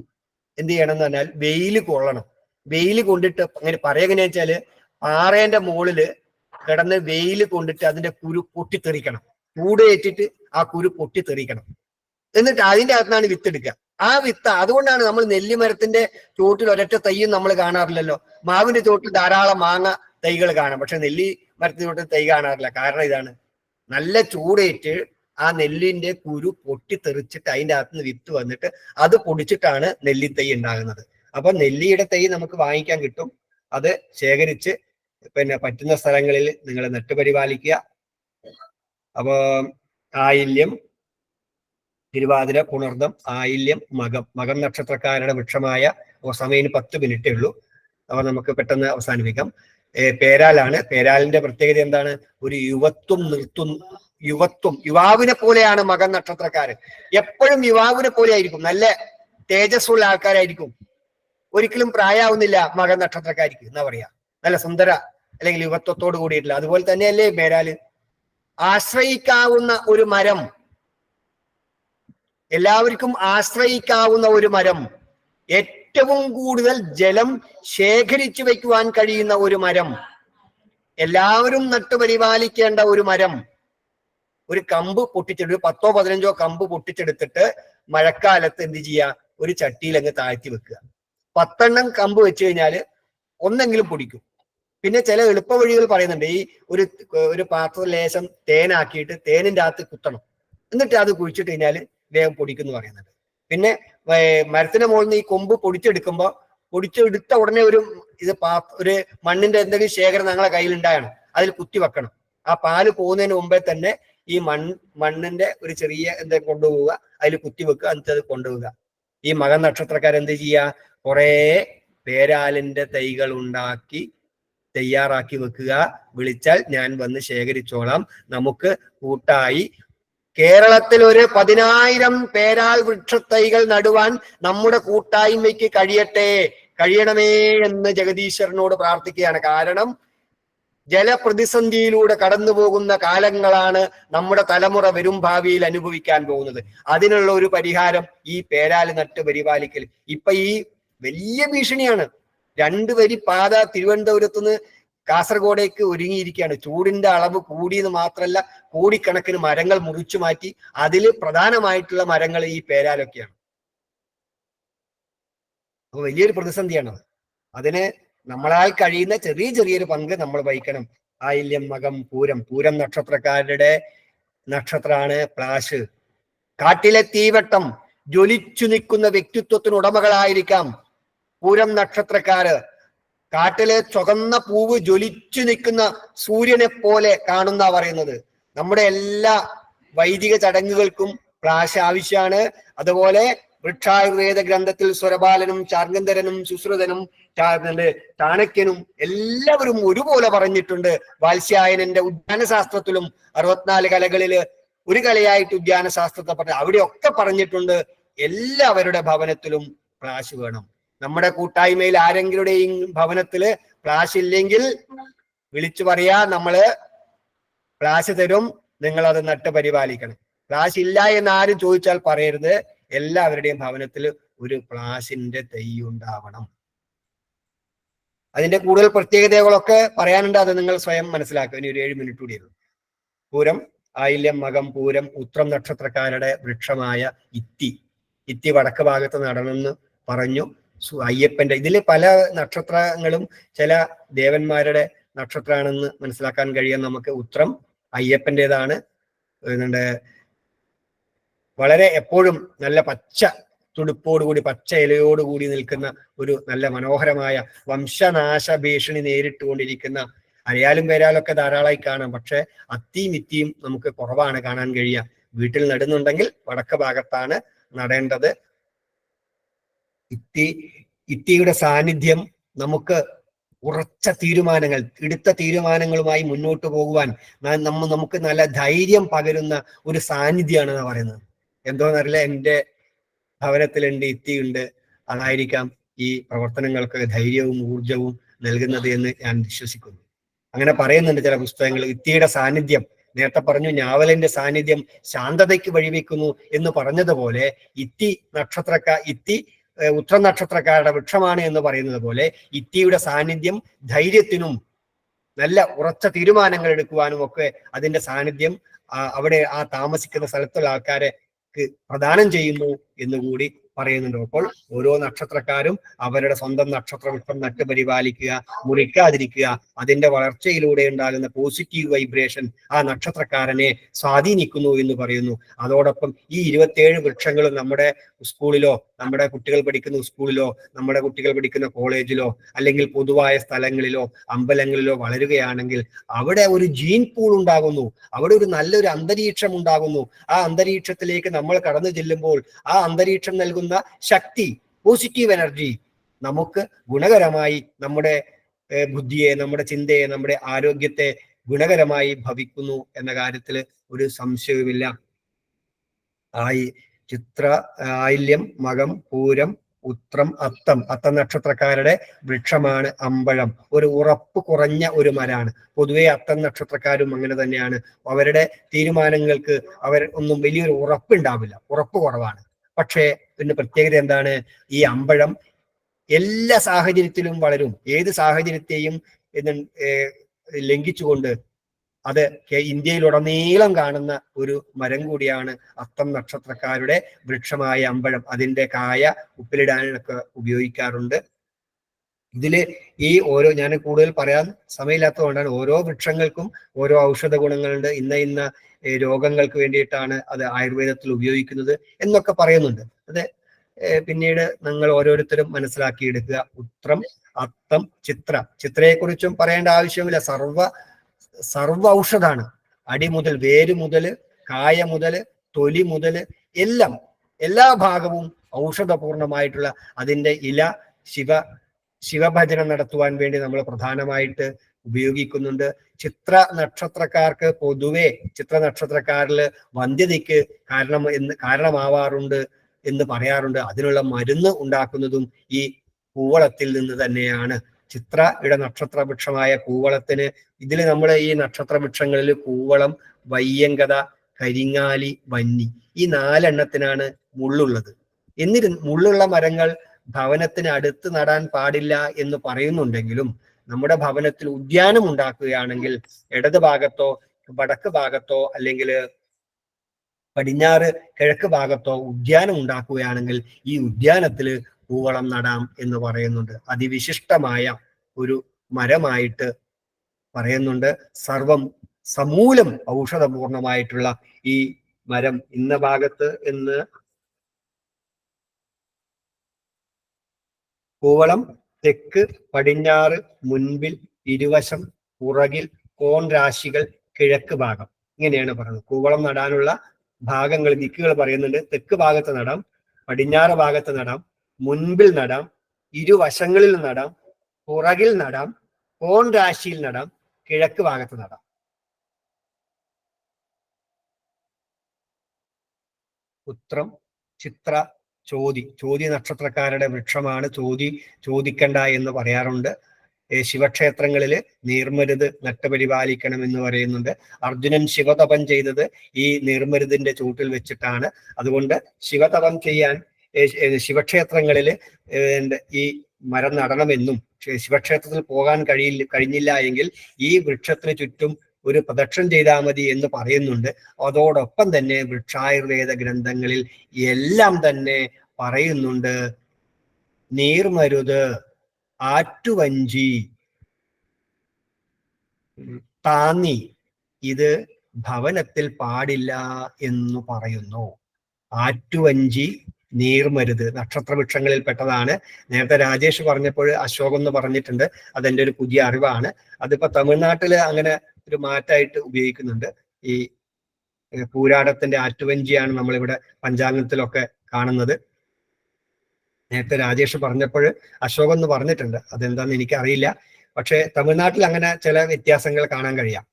എന്ത് ചെയ്യണം എന്ന് പറഞ്ഞാൽ വെയില് കൊള്ളണം. വെയില് കൊണ്ടിട്ട്, അങ്ങനെ പറയുക വെച്ചാല് പാറേന്റെ മുകളില് കിടന്ന് വെയില് കൊണ്ടിട്ട് അതിന്റെ കുരു പൊട്ടിത്തെറിക്കണം. ചൂടേറ്റിട്ട് ആ കുരു പൊട്ടിത്തെറിക്കണം. എന്നിട്ട് അതിന്റെ അകത്താണ് വിത്തെടുക്കുക. ആ വിത്ത്, അതുകൊണ്ടാണ് നമ്മൾ നെല്ലിമരത്തിന്റെ ചോട്ടിൽ ഒരൊറ്റ തൈയും നമ്മൾ കാണാറില്ലല്ലോ. മാവിന്റെ ചോട്ടിൽ ധാരാളം മാങ്ങ തൈകൾ കാണാം, പക്ഷെ നെല്ലി മരത്തിന്റെ ചോട്ടിൽ തൈ കാണാറില്ല. കാരണം ഇതാണ്, നല്ല ചൂടേറ്റ് ആ നെല്ലിന്റെ കുരു പൊട്ടിത്തെറിച്ചിട്ട് അതിന്റെ അകത്തുനിന്ന് വിത്ത് വന്നിട്ട് അത് പൊടിച്ചിട്ടാണ് നെല്ലിത്തൈ ഉണ്ടാകുന്നത്. അപ്പൊ നെല്ലിയുടെ തൈ നമുക്ക് വാങ്ങിക്കാൻ കിട്ടും. അത് ശേഖരിച്ച് പറ്റുന്ന സ്ഥലങ്ങളിൽ നിങ്ങൾ നട്ടുപരിപാലിക്കുക. അപ്പൊ ആയില്യം, തിരുവാതിര, പുണർദം, ആയില്യം, മകം നക്ഷത്രക്കാരുടെ വൃക്ഷമായ സമയം 10 മിനിറ്റേ ഉള്ളൂ. അപ്പൊ നമുക്ക് പെട്ടെന്ന് അവസാനിപ്പിക്കാം. പേരാലാണ്. പേരാലിന്റെ പ്രത്യേകത എന്താണ്? ഒരു യുവാവിനെ പോലെയാണ് മകം നക്ഷത്രക്കാരൻ. എപ്പോഴും യുവാവിനെ പോലെ ആയിരിക്കും. നല്ല തേജസ്സുള്ള ആൾക്കാരായിരിക്കും. ഒരിക്കലും പ്രായാവുന്നില്ല മകം നക്ഷത്രക്കാർക്ക് എന്നാ പറയാ. നല്ല സുന്ദര അല്ലെങ്കിൽ യുവത്വത്തോട് കൂടിയിട്ടില്ല. അതുപോലെ തന്നെയല്ലേ പേരാല്. ആശ്രയിക്കാവുന്ന ഒരു മരം, എല്ലാവർക്കും ആശ്രയിക്കാവുന്ന ഒരു മരം, ഏറ്റവും കൂടുതൽ ജലം ശേഖരിച്ചു വെക്കുവാൻ കഴിയുന്ന ഒരു മരം, എല്ലാവരും നട്ടുപരിപാലിക്കേണ്ട ഒരു മരം. ഒരു കമ്പ് പൊട്ടിച്ചെടുത്ത് 10ഓ 15ഓ കമ്പ് പൊട്ടിച്ചെടുത്തിട്ട് മഴക്കാലത്ത് എന്ത് ചെയ്യുക, ഒരു ചട്ടിയിൽ അങ്ങ് താഴ്ത്തി വെക്കുക. 10 കമ്പ് വെച്ച് കഴിഞ്ഞാൽ ഒന്നെങ്കിലും പൊടിക്കും. പിന്നെ ചില എളുപ്പ വഴികൾ പറയുന്നുണ്ട്. ഈ ഒരു പാത്രം ലേശം തേനാക്കിയിട്ട് തേനിന്റെ അകത്ത് കുത്തണം, എന്നിട്ട് അത് കുഴിച്ചിട്ട് കഴിഞ്ഞാൽ വേഗം പൊടിക്കുന്നു പറയുന്നുണ്ട്. പിന്നെ മരത്തിന്റെ മുകളിൽ നിന്ന് ഈ കൊമ്പ് പൊടിച്ചെടുത്ത ഉടനെ ഒരു മണ്ണിന്റെ എന്തെങ്കിലും ശേഖരം ഞങ്ങളെ കയ്യിലുണ്ടായാണ്, അതിൽ കുത്തി വെക്കണം. ആ പാല് പോകുന്നതിന് മുമ്പേ തന്നെ ഈ മണ്ണിന്റെ ഒരു ചെറിയ എന്തെങ്കിലും കൊണ്ടുപോവുക, അതിൽ കുത്തി വെക്കുക, എന്നിട്ട് അത് കൊണ്ടുപോവുക. ഈ മകം നക്ഷത്രക്കാരെന്ത് ചെയ്യുക, കുറെ പേരാലിന്റെ തൈകൾ ഉണ്ടാക്കി തയ്യാറാക്കി വെക്കുക. വിളിച്ചാൽ ഞാൻ വന്ന് ശേഖരിച്ചോളാം. നമുക്ക് കൂട്ടായി കേരളത്തിൽ ഒരു 10,000 പേരാൽ വൃക്ഷത്തൈകൾ നടുവാൻ നമ്മുടെ കൂട്ടായ്മയ്ക്ക് കഴിയണമേ എന്ന് ജഗദീശ്വരനോട് പ്രാർത്ഥിക്കുകയാണ്. കാരണം ജലപ്രതിസന്ധിയിലൂടെ കടന്നു പോകുന്ന കാലങ്ങളാണ് നമ്മുടെ തലമുറ വരും ഭാവിയിൽ അനുഭവിക്കാൻ പോകുന്നത്. അതിനുള്ള ഒരു പരിഹാരം ഈ പേരാല് നട്ട് പരിപാലിക്കൽ. ഇപ്പൊ ഈ വലിയ ഭീഷണിയാണ്. 2 വരി പാത തിരുവനന്തപുരത്തുനിന്ന് കാസർഗോഡേക്ക് ഒരുങ്ങിയിരിക്കുകയാണ്. ചൂടിന്റെ അളവ് കൂടിയെന്ന് മാത്രമല്ല, കോടിക്കണക്കിന് മരങ്ങൾ മുറിച്ചു മാറ്റി. അതിൽ പ്രധാനമായിട്ടുള്ള മരങ്ങൾ ഈ പേരാലൊക്കെയാണ്. അപ്പൊ വലിയൊരു പ്രതിസന്ധിയാണ്. അതിന് നമ്മളാൽ കഴിയുന്ന ചെറിയൊരു പങ്ക് നമ്മൾ വഹിക്കണം. ആയില്യം, മകം, പൂരം നക്ഷത്രക്കാരുടെ നക്ഷത്രമാണ് പ്ലാശ്. കാട്ടിലെ തീവട്ടം ജ്വലിച്ചു നിൽക്കുന്ന വ്യക്തിത്വത്തിന് ഉടമകളായിരിക്കാം പൂരം നക്ഷത്രക്കാര്. കാട്ടിലെ ചുവന്ന പൂവ് ജ്വലിച്ചു നിൽക്കുന്ന സൂര്യനെ പോലെ കാണുന്ന പറയുന്നത്. നമ്മുടെ എല്ലാ വൈദിക ചടങ്ങുകൾക്കും പ്ലാശ ആവശ്യമാണ്. അതുപോലെ വൃക്ഷായുർവേദ ഗ്രന്ഥത്തിൽ സ്വരബാലനും ചാർഗന്ധരനും സുശ്രുതനും ചാണക്യനും എല്ലാവരും ഒരുപോലെ പറഞ്ഞിട്ടുണ്ട്. വാത്സ്യായനന്റെ ഉദ്യാനശാസ്ത്രത്തിലും 64 കലകളില് ഒരു കലയായിട്ട് ഉദ്യാനശാസ്ത്രത്തെ പറഞ്ഞു. അവിടെയൊക്കെ പറഞ്ഞിട്ടുണ്ട് എല്ലാവരുടെ ഭവനത്തിലും പ്ലാശ് വേണം. നമ്മുടെ കൂട്ടായ്മയിൽ ആരെങ്കിലുടെയും ഭവനത്തില് പ്ലാശ് ഇല്ലെങ്കിൽ വിളിച്ചു പറയാ, നമ്മള് പ്ലാശ് തരും, നിങ്ങൾ അത് നട്ട് പരിപാലിക്കണം. പ്ലാശ് ഇല്ല എന്ന് ആരും ചോദിച്ചാൽ പറയരുത്. എല്ലാവരുടെയും ഭവനത്തിൽ ഒരു പ്ലാശിന്റെ തൈ ഉണ്ടാവണം. അതിന്റെ കൂടുതൽ പ്രത്യേകതകളൊക്കെ പറയാനുണ്ട്. അത് നിങ്ങൾ സ്വയം മനസ്സിലാക്കുക. ഇനി ഒരു 7 മിനിറ്റ് കൂടി. പൂരം, ആയില്യം, മകം, പൂരം, ഉത്രം നക്ഷത്രക്കാരുടെ വൃക്ഷമായ ഇത്തി വടക്ക് ഭാഗത്ത് നടണമെന്ന് പറഞ്ഞു. അയ്യപ്പന്റെ ഇതില് പല നക്ഷത്രങ്ങളും ചില ദേവന്മാരുടെ നക്ഷത്രമാണെന്ന് മനസ്സിലാക്കാൻ കഴിയാൻ നമുക്ക്. ഉത്രം അയ്യപ്പൻ്റെതാണ്. വളരെ എപ്പോഴും നല്ല പച്ച തുടുപ്പോടുകൂടി പച്ച ഇലയോടുകൂടി നിൽക്കുന്ന ഒരു നല്ല മനോഹരമായ വംശനാശ ഭീഷണി നേരിട്ടുകൊണ്ടിരിക്കുന്ന അരയാലും പേരാലൊക്കെ ധാരാളമായി കാണാം. പക്ഷെ അത്തിയും ഇത്തിയും നമുക്ക് കുറവാണ് കാണാൻ കഴിയുക. വീട്ടിൽ നടുന്നുണ്ടെങ്കിൽ വടക്ക് ഭാഗത്താണ് നടേണ്ടത്. ഇത്തിയുടെ സാന്നിധ്യം നമുക്ക് ഉറച്ച തീരുമാനങ്ങൾ, എടുത്ത തീരുമാനങ്ങളുമായി മുന്നോട്ട് പോകുവാൻ നമുക്ക് നല്ല ധൈര്യം പകരുന്ന ഒരു സാന്നിധ്യമാണ് പറയുന്നത്. എന്തോന്നറിയില്ല, എൻ്റെ ഭവനത്തിലുണ്ട്, ഇത്തിയുണ്ട്. അതായിരിക്കാം ഈ പ്രവർത്തനങ്ങൾക്ക് ധൈര്യവും ഊർജവും നൽകുന്നത് എന്ന് ഞാൻ വിശ്വസിക്കുന്നു. അങ്ങനെ പറയുന്നുണ്ട് ചില പുസ്തകങ്ങൾ. ഇത്തിയുടെ സാന്നിധ്യം, നേരത്തെ പറഞ്ഞു ഞാവലിന്റെ സാന്നിധ്യം ശാന്തതയ്ക്ക് വഴിവെക്കുന്നു എന്ന് പറഞ്ഞതുപോലെ ഇത്തി ഉത്ര നക്ഷത്രക്കാരുടെ വൃക്ഷമാണ് എന്ന് പറയുന്നത് പോലെ ഇത്തിയുടെ സാന്നിധ്യം ധൈര്യത്തിനും നല്ല ഉറച്ച തീരുമാനങ്ങൾ എടുക്കുവാനും ഒക്കെ അതിന്റെ സാന്നിധ്യം അവിടെ ആ താമസിക്കുന്ന സ്ഥലത്തുള്ള ആൾക്കാരെ പ്രദാനം ചെയ്യുന്നു എന്നുകൂടി പറയുന്നുണ്ട്. അപ്പോൾ ഓരോ നക്ഷത്രക്കാരും അവരുടെ സ്വന്തം നക്ഷത്രവൃക്ഷം നട്ട് പരിപാലിക്കുക, മുറിക്കാതിരിക്കുക. അതിന്റെ വളർച്ചയിലൂടെ ഉണ്ടാകുന്ന പോസിറ്റീവ് വൈബ്രേഷൻ ആ നക്ഷത്രക്കാരനെ സ്വാധീനിക്കുന്നു എന്ന് പറയുന്നു. അതോടൊപ്പം ഈ 27 വൃക്ഷങ്ങളും നമ്മുടെ സ്കൂളിലോ, നമ്മുടെ കുട്ടികൾ പഠിക്കുന്ന സ്കൂളിലോ, നമ്മുടെ കുട്ടികൾ പഠിക്കുന്ന കോളേജിലോ, അല്ലെങ്കിൽ പൊതുവായ സ്ഥലങ്ങളിലോ അമ്പലങ്ങളിലോ വളരുകയാണെങ്കിൽ അവിടെ ഒരു ജീൻ പൂൾ ഉണ്ടാകുന്നു. അവിടെ ഒരു നല്ലൊരു അന്തരീക്ഷം ഉണ്ടാകുന്നു. ആ അന്തരീക്ഷത്തിലേക്ക് നമ്മൾ കടന്നു ചെല്ലുമ്പോൾ ആ അന്തരീക്ഷം നൽകുന്ന ശക്തി, പോസിറ്റീവ് എനർജി നമുക്ക് ഗുണകരമായി നമ്മുടെ ബുദ്ധിയെ, നമ്മുടെ ചിന്തയെ, നമ്മുടെ ആരോഗ്യത്തെ ഗുണകരമായി ഭവിക്കുന്നു എന്ന കാര്യത്തിൽ ഒരു സംശയവുമില്ല. ആയില്യം, മകം, പൂരം, ഉത്രം, അത്തം നക്ഷത്രക്കാരുടെ വൃക്ഷമാണ് അമ്പഴം. ഒരു ഉറപ്പ് കുറഞ്ഞ ഒരു മരമാണ്. പൊതുവെ അത്തം നക്ഷത്രക്കാരും അങ്ങനെ തന്നെയാണ്. അവരുടെ തീരുമാനങ്ങൾക്ക് ഒന്നും വലിയൊരു ഉറപ്പുണ്ടാവില്ല, ഉറപ്പ് കുറവാണ്. പക്ഷേ ഇതിന്റെ പ്രത്യേകത എന്താണ്? ഈ അമ്പഴം എല്ലാ സാഹചര്യത്തിലും വളരും. ഏത് സാഹചര്യത്തെയും ലംഘിച്ചുകൊണ്ട് അത് ഇന്ത്യയിലുടനീളം കാണുന്ന ഒരു മരം കൂടിയാണ് അത്തം നക്ഷത്രക്കാരുടെ വൃക്ഷമായ അമ്പഴം. അതിന്റെ കായ ഉപ്പിലിടാനൊക്കെ ഉപയോഗിക്കാറുണ്ട്. ഇതില് ഈ ഞാൻ കൂടുതൽ പറയാൻ സമയമില്ലാത്തതുകൊണ്ടാണ്, ഓരോ വൃക്ഷങ്ങൾക്കും ഓരോ ഔഷധ ഗുണങ്ങളുണ്ട്. ഇന്ന രോഗങ്ങൾക്ക് വേണ്ടിയിട്ടാണ് അത് ആയുർവേദത്തിൽ ഉപയോഗിക്കുന്നത് എന്നൊക്കെ പറയുന്നുണ്ട്. അത് പിന്നീട് നിങ്ങൾ ഓരോരുത്തരും മനസ്സിലാക്കിയെടുക്കുക. ഉത്രം, അത്തം, ചിത്രയെക്കുറിച്ചും പറയേണ്ട ആവശ്യമില്ല. സർവ ഔഷധാണ്. അടി മുതൽ, വേര് മുതൽ, കായ മുതൽ, തൊലി മുതൽ എല്ലാ ഭാഗവും ഔഷധപൂർണമായിട്ടുള്ള അതിൻ്റെ ഇല ശിവഭജനം നടത്തുവാൻ വേണ്ടി നമ്മൾ പ്രധാനമായിട്ട് ഉപയോഗിക്കുന്നുണ്ട്. ചിത്ര നക്ഷത്രക്കാർക്ക് പൊതുവെ ചിത്ര നക്ഷത്രക്കാരിൽ വന്ധ്യതയ്ക്ക് കാരണമാവാറുണ്ട് എന്ന് പറയാറുണ്ട്. അതിനുള്ള മരുന്ന് ഉണ്ടാക്കുന്നതും ഈ കൂവളത്തിൽ നിന്ന് തന്നെയാണ്. ചിത്രയുടെ നക്ഷത്രവൃക്ഷമായ കൂവളത്തിന് നമ്മൾ ഈ നക്ഷത്രവൃക്ഷങ്ങളിൽ കൂവളം, വയ്യങ്കത, കരിങ്ങാലി, വന്നി ഈ 4 എണ്ണത്തിനാണ് മുള്ളുള്ളത്. മുള്ളുള്ള മരങ്ങൾ ഭവനത്തിന് അടുത്ത് നടാൻ പാടില്ല എന്ന് പറയുന്നുണ്ടെങ്കിലും നമ്മുടെ ഭവനത്തിൽ ഉദ്യാനം ഉണ്ടാക്കുകയാണെങ്കിൽ ഇടത് ഭാഗത്തോ വടക്ക് ഭാഗത്തോ അല്ലെങ്കിൽ പടിഞ്ഞാറ് കിഴക്ക് ഭാഗത്തോ ഉദ്യാനം ഉണ്ടാക്കുകയാണെങ്കിൽ ഈ ഉദ്യാനത്തിൽ കൂവളം നടാം എന്ന് പറയുന്നുണ്ട്. അതിവിശിഷ്ടമായ ഒരു മരമായിട്ട് പറയുന്നുണ്ട്. സമൂലം ഔഷധപൂർണമായിട്ടുള്ള ഈ മരം ഇന്ന ഭാഗത്ത് എന്ന് കൂവളം തെക്ക്, പടിഞ്ഞാറ്, മുൻപിൽ, ഇരുവശം, പുറകിൽ, കോൺ രാശികൾ, കിഴക്ക് ഭാഗം, ഇങ്ങനെയാണ് പറയുന്നത്. കൂവളം നടാനുള്ള ഭാഗങ്ങൾ, ദിക്കുകൾ പറയുന്നുണ്ട്. തെക്ക് ഭാഗത്ത് നടാം, പടിഞ്ഞാറ് ഭാഗത്ത് നടാം, മുൻപിൽ നടാം, ഇരുവശങ്ങളിൽ നടാം, പുറകിൽ നടാം, കോൺ രാശിയിൽ നടാം, കിഴക്ക് ഭാഗത്ത് നടാം. ഉത്രം, ചിത്ര, ചോതി നക്ഷത്രക്കാരുടെ വൃക്ഷമാണ്. ചോദിക്കണ്ട എന്ന് പറയാറുണ്ട്. ശിവക്ഷേത്രങ്ങളിൽ നീർമരുത് നട്ടുപരിപാലിക്കണം എന്ന് പറയുന്നുണ്ട്. അർജുനൻ ശിവതപം ചെയ്തത് ഈ നീർമരുതിന്റെ ചൂട്ടിൽ വെച്ചിട്ടാണ്. അതുകൊണ്ട് ശിവതപം ചെയ്യാൻ ശിവക്ഷേത്രങ്ങളിൽ ഈ മരം നടണമെന്നും ശിവക്ഷേത്രത്തിൽ പോകാൻ കഴിഞ്ഞില്ല എങ്കിൽ ഈ വൃക്ഷത്തിന് ചുറ്റും ഒരു പ്രദക്ഷിണം ചെയ്താൽ മതി എന്ന് പറയുന്നുണ്ട്. അതോടൊപ്പം തന്നെ വൃക്ഷായുർവേദ ഗ്രന്ഥങ്ങളിൽ എല്ലാം തന്നെ പറയുന്നുണ്ട് നീർമരുത്, ആറ്റുവഞ്ചി, താന്നി ഇത് ഭവനത്തിൽ പാടില്ല എന്ന് പറയുന്നു. ആറ്റുവഞ്ചി, നീർമരുത് നക്ഷത്രവൃക്ഷങ്ങളിൽ പെട്ടതാണ്. നേരത്തെ രാജേഷ് പറഞ്ഞപ്പോൾ അശോകം എന്ന് പറഞ്ഞിട്ടുണ്ട്. അതെന്റെ ഒരു പുതിയ അറിവാണ്. അതിപ്പോ തമിഴ്നാട്ടില് അങ്ങനെ ഒരു മാറ്റമായിട്ട് ഉപയോഗിക്കുന്നുണ്ട്. ഈ പൂരാടത്തിന്റെ ആറ്റുവഞ്ചിയാണ് നമ്മളിവിടെ പഞ്ചാംഗത്തിലൊക്കെ കാണുന്നത്. നേരത്തെ രാജേഷ് പറഞ്ഞപ്പോൾ അശോകം എന്ന് പറഞ്ഞിട്ടുണ്ട്. അതെന്താന്ന് എനിക്കറിയില്ല. പക്ഷെ തമിഴ്നാട്ടിൽ അങ്ങനെ ചില വ്യത്യാസങ്ങൾ കാണാൻ കഴിയാം.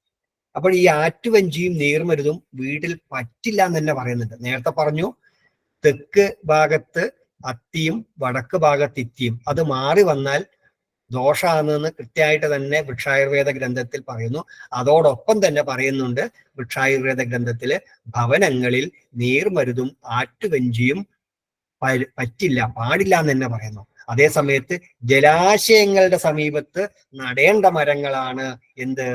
അപ്പോൾ ഈ ആറ്റുവഞ്ചിയും നീർമരുതും വീട്ടിൽ പറ്റില്ല എന്ന് തന്നെ പറയുന്നുണ്ട്. നേരത്തെ പറഞ്ഞു തെക്ക് ഭാഗത്ത് അത്തിയും വടക്ക് ഭാഗത്ത് ഇത്തിയും, അത് മാറി വന്നാൽ ദോഷാണെന്ന് കൃത്യമായിട്ട് തന്നെ വൃക്ഷായുർവേദ ഗ്രന്ഥത്തിൽ പറയുന്നു. അതോടൊപ്പം തന്നെ പറയുന്നുണ്ട് വൃക്ഷായുർവേദ ഗ്രന്ഥത്തില് ഭവനങ്ങളിൽ നീർമരുതും ആറ്റുവഞ്ചിയും പറ്റില്ല, പാടില്ല എന്ന് തന്നെ പറയുന്നു. അതേ സമയത്ത് ജലാശയങ്ങളുടെ സമീപത്ത് നടേണ്ട മരങ്ങളാണ് എന്ത്?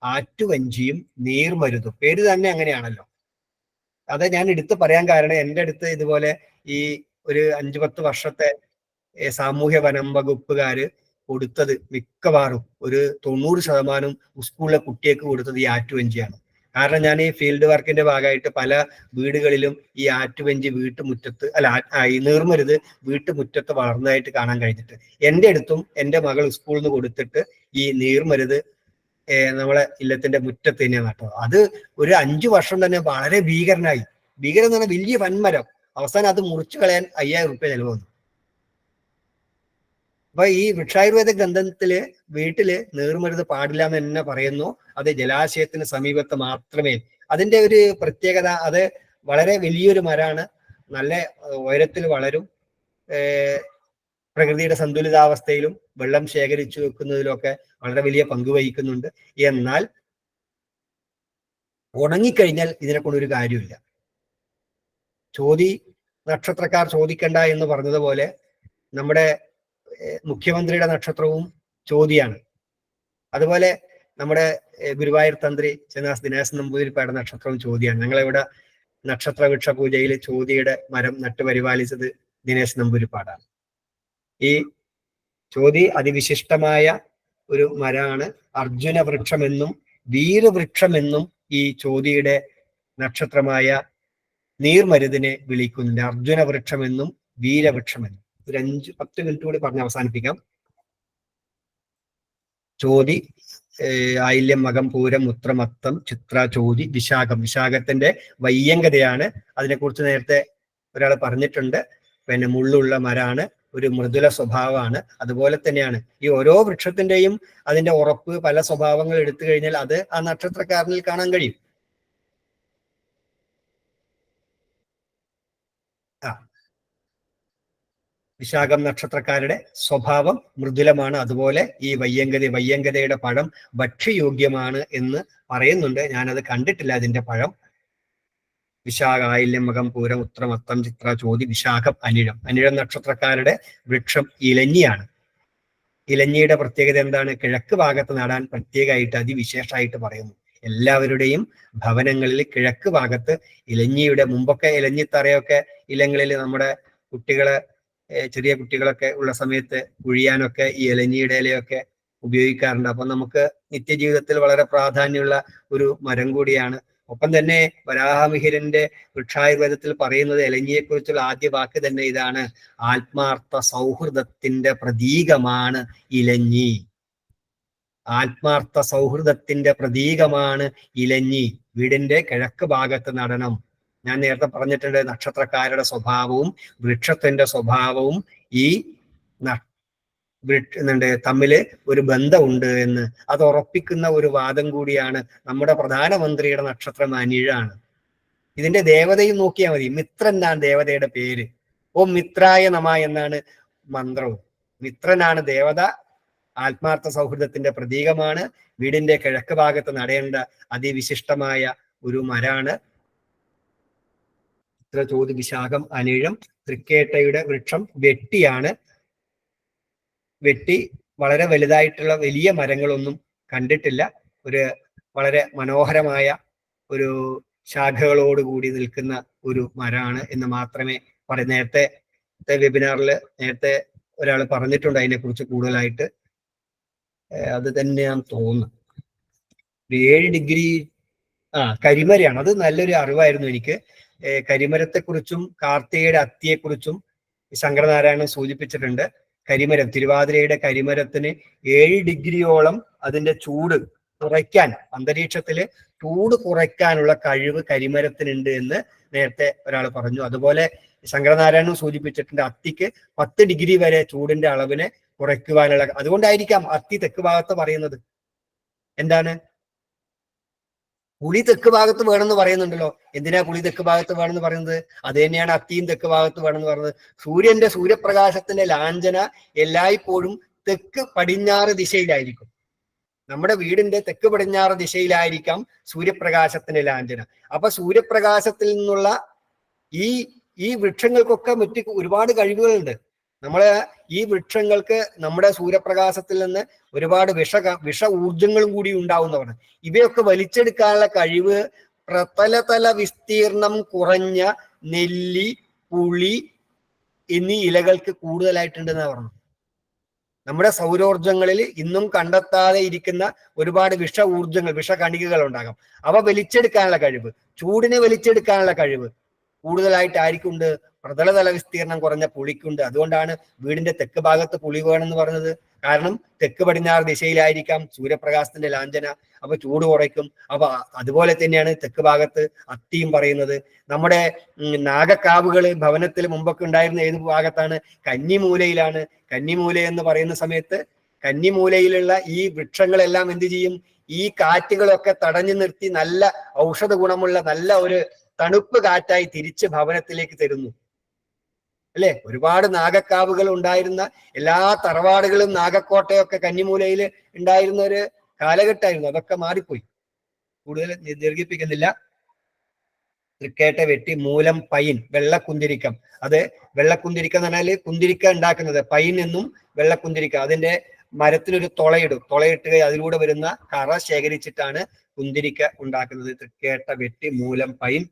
ആറ്റുവഞ്ചിയും നീർമരുതും. പേര് തന്നെ അങ്ങനെയാണല്ലോ. അത് ഞാൻ എടുത്ത് പറയാൻ കാരണം എൻ്റെ അടുത്ത് ഇതുപോലെ ഈ ഒരു 5-10 വർഷത്തെ സാമൂഹ്യ വനം വകുപ്പുകാര് കൊടുത്തത് മിക്കവാറും ഒരു 90% സ്കൂളിലെ കുട്ടികൾക്ക് കൊടുത്തത് ഈ ആറ്റുവഞ്ചിയാണ്. കാരണം ഞാൻ ഈ ഫീൽഡ് വർക്കിന്റെ ഭാഗമായിട്ട് പല വീടുകളിലും ഈ ആറ്റുവഞ്ചി വീട്ടുമുറ്റത്ത് ഈ നീർമരുത് വീട്ടുമുറ്റത്ത് വളർന്നതായിട്ട് കാണാൻ കഴിഞ്ഞിട്ട് എൻ്റെ അടുത്തും എൻ്റെ മകൾ സ്കൂളിൽ നിന്ന് കൊടുത്തിട്ട് ഈ നീർമരുത് നമ്മളെ ഇല്ലത്തിന്റെ മുറ്റത്ത് തന്നെയാണ് നട്ടത്. അത് ഒരു 5 വർഷം തന്നെ വളരെ ഭീകരനായി. ഭീകരം എന്ന് പറഞ്ഞാൽ വലിയ വൻമരം. അവസാനം അത് മുറിച്ചു കളയാൻ 5000 രൂപ ചെലവ് വന്നു. അപ്പൊ ഈ വൃക്ഷായുർവേദ ഗ്രന്ഥത്തില് വീട്ടില് നീർമരുത് പാടില്ല എന്ന് തന്നെ പറയുന്നു. അത് ജലാശയത്തിന് സമീപത്ത് മാത്രമേ. അതിന്റെ ഒരു പ്രത്യേകത, അത് വളരെ വലിയൊരു മരമാണ്, നല്ല ഉയരത്തിൽ വളരും, പ്രകൃതിയുടെ സന്തുലിതാവസ്ഥയിലും വെള്ളം ശേഖരിച്ചു വെക്കുന്നതിലൊക്കെ വളരെ വലിയ പങ്ക് വഹിക്കുന്നുണ്ട്. എന്നാൽ ഉണങ്ങിക്കഴിഞ്ഞാൽ ഇതിനെ കൊണ്ടൊരു കാര്യമില്ല. നക്ഷത്രക്കാർ ചോദിക്കണ്ട എന്ന് പറഞ്ഞതുപോലെ നമ്മുടെ മുഖ്യമന്ത്രിയുടെ നക്ഷത്രവും ചോതിയാണ്. അതുപോലെ നമ്മുടെ ഗുരുവായൂർ തന്ത്രി ചെന്നാസ് ദിനേശൻ നമ്പൂതിരിപ്പാട് നക്ഷത്രവും ചോതിയാണ്. ഞങ്ങളിവിടെ നക്ഷത്ര വൃക്ഷ പൂജയിൽ ചോതിയുടെ മരം നട്ടുപരിപാലിച്ചത് ദിനേശ് നമ്പൂതിരിപ്പാടാണ്. ഈ ചോതി അതിവിശിഷ്ടമായ ഒരു മരമാണ്. അർജുന വൃക്ഷമെന്നും വീരവൃക്ഷമെന്നും ഈ ചോതിയുടെ നക്ഷത്രമായ നീർമരുതിനെ വിളിക്കുന്നുണ്ട്. അർജുന വൃക്ഷമെന്നും വീരവൃക്ഷമെന്നും. ഒരു 5-10 മിനിറ്റ് കൂടി പറഞ്ഞ് അവസാനിപ്പിക്കാം. ചോതി, ആയില്യം, മകം, പൂരം, ഉത്രം, അത്തം, ചിത്ര, ചോതി, വിശാഖം. വിശാഖത്തിന്റെ വയ്യങ്കതയാണ്. അതിനെക്കുറിച്ച് നേരത്തെ ഒരാൾ പറഞ്ഞിട്ടുണ്ട്. പിന്നെ മുള്ളുള്ള മരാണ്. ഒരു മൃദുല സ്വഭാവമാണ്. അതുപോലെ തന്നെയാണ് ഈ ഓരോ വൃക്ഷത്തിന്റെയും അതിന്റെ ഉറപ്പ്, പല സ്വഭാവങ്ങൾ എടുത്തു കഴിഞ്ഞാൽ അത് ആ നക്ഷത്രക്കാരനിൽ കാണാൻ കഴിയും. വിശാഖം നക്ഷത്രക്കാരുടെ സ്വഭാവം മൃദുലമാണ്. അതുപോലെ ഈ വയ്യങ്കതയുടെ പഴം ഭക്ഷ്യയോഗ്യമാണ് എന്ന് പറയുന്നുണ്ട്. ഞാനത് കണ്ടിട്ടില്ല അതിന്റെ പഴം. വിശാഖ, ആയില്യം, മകം, പൂരം, ഉത്രം, അത്തം, ചിത്ര, ചോതി, വിശാഖം, അനിഴം നക്ഷത്രക്കാരുടെ വൃക്ഷം ഇലഞ്ഞിയാണ്. ഇലഞ്ഞിയുടെ പ്രത്യേകത എന്താണ്? കിഴക്ക് ഭാഗത്ത് നടാൻ പ്രത്യേകമായിട്ട് അതിവിശേഷമായിട്ട് പറയുന്നു. എല്ലാവരുടെയും ഭവനങ്ങളിൽ കിഴക്ക് ഭാഗത്ത് ഇലഞ്ഞിയുടെ, മുമ്പൊക്കെ ഇലഞ്ഞിത്തറയൊക്കെ ഇലങ്ങളിൽ നമ്മുടെ കുട്ടികളെ, ചെറിയ കുട്ടികളൊക്കെ ഉള്ള സമയത്ത് കുഴിയാനൊക്കെ ഈ ഇലഞ്ഞിയുടെ ഇലയൊക്കെ ഉപയോഗിക്കാറുണ്ട്. അപ്പൊ നമുക്ക് നിത്യജീവിതത്തിൽ വളരെ പ്രാധാന്യമുള്ള ഒരു മരം കൂടിയാണ്. ഒപ്പം തന്നെ വരാഹമിഹിരന്റെ വൃക്ഷായുർവേദത്തിൽ പറയുന്നത് ഇലഞ്ഞിയെ കുറിച്ചുള്ള ആദ്യ വാക്ക് തന്നെ ഇതാണ്: ആത്മാർത്ഥ സൗഹൃദത്തിന്റെ പ്രതീകമാണ് ഇലഞ്ഞി. ആത്മാർത്ഥ സൗഹൃദത്തിന്റെ പ്രതീകമാണ് ഇലഞ്ഞി. വീടിന്റെ കിഴക്ക് ഭാഗത്ത് നടണം. ഞാൻ നേരത്തെ പറഞ്ഞിട്ടുണ്ട്, നക്ഷത്രക്കാരുടെ സ്വഭാവവും വൃക്ഷത്തിന്റെ സ്വഭാവവും ഈ തമ്മില് ഒരു ബന്ധമുണ്ട് എന്ന് അത് ഉറപ്പിക്കുന്ന ഒരു വാദം കൂടിയാണ്. നമ്മുടെ പ്രധാനമന്ത്രിയുടെ നക്ഷത്രം അനിഴാണ്. ഇതിന്റെ ദേവതയും നോക്കിയാൽ മതി. മിത്രനാണ് ദേവതയുടെ പേര്. ഓം മിത്രായ നമ എന്നാണ് മന്ത്രവും. മിത്രനാണ് ദേവത. ആത്മാർത്ഥ സൗഹൃദത്തിന്റെ പ്രതീകമാണ്. വീടിന്റെ കിഴക്ക് ഭാഗത്ത് നടേണ്ട അതിവിശിഷ്ടമായ ഒരു മരാണ്. ചോതി, വിശാഖം, അനിഴം. തൃക്കേട്ടയുടെ വൃക്ഷം വെട്ടിയാണ്. വെട്ടി വളരെ വലുതായിട്ടുള്ള വലിയ മരങ്ങളൊന്നും കണ്ടിട്ടില്ല. ഒരു വളരെ മനോഹരമായ ഒരു ശാഖകളോടുകൂടി നിൽക്കുന്ന ഒരു മരമാണ് എന്ന് മാത്രമേ പറയൂ. നേരത്തെ വെബിനാറിൽ നേരത്തെ ഒരാൾ പറഞ്ഞിട്ടുണ്ട് അതിനെക്കുറിച്ച് കൂടുതലായിട്ട്. അത് തന്നെയാന്ന് തോന്നുന്നു. 7 ഡിഗ്രി കരിമരയാണ്. അത് നല്ലൊരു അറിവായിരുന്നു എനിക്ക്. കരിമരത്തെക്കുറിച്ചും കാർത്തികയുടെ അത്തിയെക്കുറിച്ചും ശങ്കരനാരായണൻ സൂചിപ്പിച്ചിട്ടുണ്ട്. കരിമരം, തിരുവാതിരയുടെ കരിമരത്തിന് 7 ഡിഗ്രിയോളം അതിന്റെ ചൂട് കുറയ്ക്കാൻ, അന്തരീക്ഷത്തില് ചൂട് കുറയ്ക്കാനുള്ള കഴിവ് കരിമരത്തിനുണ്ട് എന്ന് നേരത്തെ ഒരാൾ പറഞ്ഞു. അതുപോലെ ശങ്കരനാരായണൻ സൂചിപ്പിച്ചിട്ടുണ്ട് അത്തിക്ക് 10 ഡിഗ്രി വരെ ചൂടിന്റെ അളവിനെ കുറയ്ക്കുവാനുള്ള. അതുകൊണ്ടായിരിക്കാം അത്തി തെക്ക് ഭാഗത്ത് പറയുന്നത്. എന്താണ്? പുളി തെക്ക് ഭാഗത്ത് വേണമെന്ന് പറയുന്നുണ്ടല്ലോ. എന്തിനാ പുളി തെക്ക് ഭാഗത്ത് വേണമെന്ന് പറയുന്നത്? അത് തന്നെയാണ് അത്തിയും തെക്ക് ഭാഗത്ത് വേണമെന്ന് പറയുന്നത്. സൂര്യപ്രകാശത്തിന്റെ ലാഞ്ചന എല്ലായ്പ്പോഴും തെക്ക് പടിഞ്ഞാറ് ദിശയിലായിരിക്കും. നമ്മുടെ വീടിന്റെ തെക്ക് പടിഞ്ഞാറ് ദിശയിലായിരിക്കാം സൂര്യപ്രകാശത്തിന്റെ ലാഞ്ചന. അപ്പൊ സൂര്യപ്രകാശത്തിൽ നിന്നുള്ള ഈ വൃക്ഷങ്ങൾക്കൊക്കെ മറ്റ് ഒരുപാട് കഴിവുകളുണ്ട്. നമ്മള് ഈ വൃക്ഷങ്ങൾക്ക് നമ്മുടെ സൂര്യപ്രകാശത്തിൽ നിന്ന് ഒരുപാട് വിഷ ഊർജങ്ങളും കൂടി ഉണ്ടാവുന്നതാണ്. ഇവയൊക്കെ വലിച്ചെടുക്കാനുള്ള കഴിവ് പ്രതലതല വിസ്തീർണം കുറഞ്ഞ നെല്ലി, പുളി എന്നീ ഇലകൾക്ക് കൂടുതലായിട്ടുണ്ടെന്നാണ് പറഞ്ഞു. നമ്മുടെ സൗരോർജങ്ങളിൽ ഇന്നും കണ്ടെത്താതെ ഇരിക്കുന്ന ഒരുപാട് വിഷകണികകൾ ഉണ്ടാകാം. അവ വലിച്ചെടുക്കാനുള്ള കഴിവ്, ചൂടിനെ വലിച്ചെടുക്കാനുള്ള കഴിവ് കൂടുതലായിട്ട് ആയിരിക്കുണ്ട് പ്രതലതല വിസ്തീർണം കുറഞ്ഞ പുളിക്കുണ്ട്. അതുകൊണ്ടാണ് വീടിന്റെ തെക്ക് ഭാഗത്ത് പുളി വേണമെന്ന് പറഞ്ഞത്. കാരണം തെക്ക് പടിഞ്ഞാറ് ദിശയിലായിരിക്കാം സൂര്യപ്രകാശത്തിന്റെ ലാഞ്ചന. അപ്പൊ ചൂട് കുറയ്ക്കും. അപ്പൊ അതുപോലെ തന്നെയാണ് തെക്ക് ഭാഗത്ത് അത്തിയും പറയുന്നത്. നമ്മുടെ നാഗക്കാവുകൾ ഭവനത്തിൽ മുമ്പൊക്കെ ഉണ്ടായിരുന്ന ഏത് ഭാഗത്താണ്? കന്നിമൂലയിലാണ്. കന്നിമൂല എന്ന് പറയുന്ന സമയത്ത് കന്നിമൂലയിലുള്ള ഈ വൃക്ഷങ്ങളെല്ലാം എന്ത് ചെയ്യും? ഈ കാറ്റുകളൊക്കെ തടഞ്ഞു നിർത്തി നല്ല ഔഷധ ഗുണമുള്ള നല്ല ഒരു തണുപ്പ് കാറ്റായി തിരിച്ച് ഭവനത്തിലേക്ക് തരുന്നു. അല്ലെ? ഒരുപാട് നാഗക്കാവുകൾ ഉണ്ടായിരുന്ന എല്ലാ തറവാടുകളും നാഗക്കോട്ടയൊക്കെ കന്നിമൂലയിൽ ഉണ്ടായിരുന്ന ഒരു കാലഘട്ടമായിരുന്നു. അതൊക്കെ മാറിപ്പോയി. കൂടുതൽ ദീർഘിപ്പിക്കുന്നില്ല. തൃക്കേട്ട വെട്ടി, മൂലം, പൈൻ, വെള്ളക്കുന്തിരിക്കം. അത് വെള്ളക്കുന്തിരിക്കം എന്ന് പറഞ്ഞാൽ കുന്തിരിക്ക ഉണ്ടാക്കുന്നത് പൈൻ എന്നും വെള്ളക്കുന്തിരിക്ക. അതിന്റെ മരത്തിനൊരു തുളയിടും. തുളയിട്ട് അതിലൂടെ വരുന്ന കറ ശേഖരിച്ചിട്ടാണ് കുന്തിരിക്ക ഉണ്ടാക്കുന്നത്. തൃക്കേട്ട വെട്ടി, മൂലം, പൈൻ.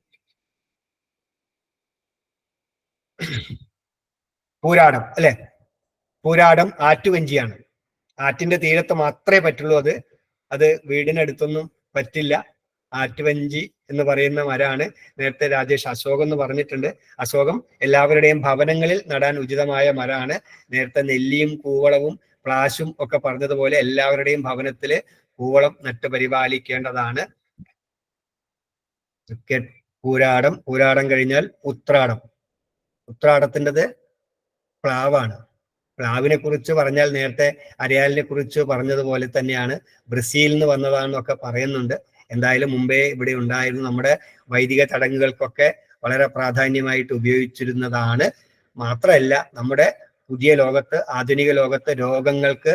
പൂരാടം അല്ലെ? പൂരാടം ആറ്റുവഞ്ചിയാണ്. ആറ്റിന്റെ തീരത്ത് മാത്രമേ പറ്റുള്ളൂ. അത് വീടിനടുത്തൊന്നും പറ്റില്ല. ആറ്റുവഞ്ചി എന്ന് പറയുന്ന മരമാണ്. നേരത്തെ രാജേഷ് അശോകം എന്ന് പറഞ്ഞിട്ടുണ്ട്. അശോകം എല്ലാവരുടെയും ഭവനങ്ങളിൽ നടാൻ ഉചിതമായ മരമാണ്. നേരത്തെ നെല്ലിയും കൂവളവും പ്ലാശും ഒക്കെ പറഞ്ഞതുപോലെ എല്ലാവരുടെയും ഭവനത്തില് കൂവളം നട്ട് പരിപാലിക്കേണ്ടതാണ്. പൂരാടം കഴിഞ്ഞാൽ ഉത്രാടം. ഉത്രാടത്തിൻ്റെത് പ്ലാവാണ്. പ്ലാവിനെ കുറിച്ച് പറഞ്ഞാൽ നേരത്തെ അരയാലിനെ കുറിച്ച് പറഞ്ഞതുപോലെ തന്നെയാണ്, ബ്രസീലിൽ നിന്ന് വന്നതാണെന്നൊക്കെ പറയുന്നുണ്ട്. എന്തായാലും മുമ്പേ ഇവിടെ ഉണ്ടായിരുന്നു, നമ്മുടെ വൈദിക ചടങ്ങുകൾക്കൊക്കെ വളരെ പ്രാധാന്യമായിട്ട് ഉപയോഗിച്ചിരുന്നതാണ്. മാത്രമല്ല നമ്മുടെ പുതിയ ലോകത്ത്, ആധുനിക ലോകത്ത് രോഗങ്ങൾക്ക്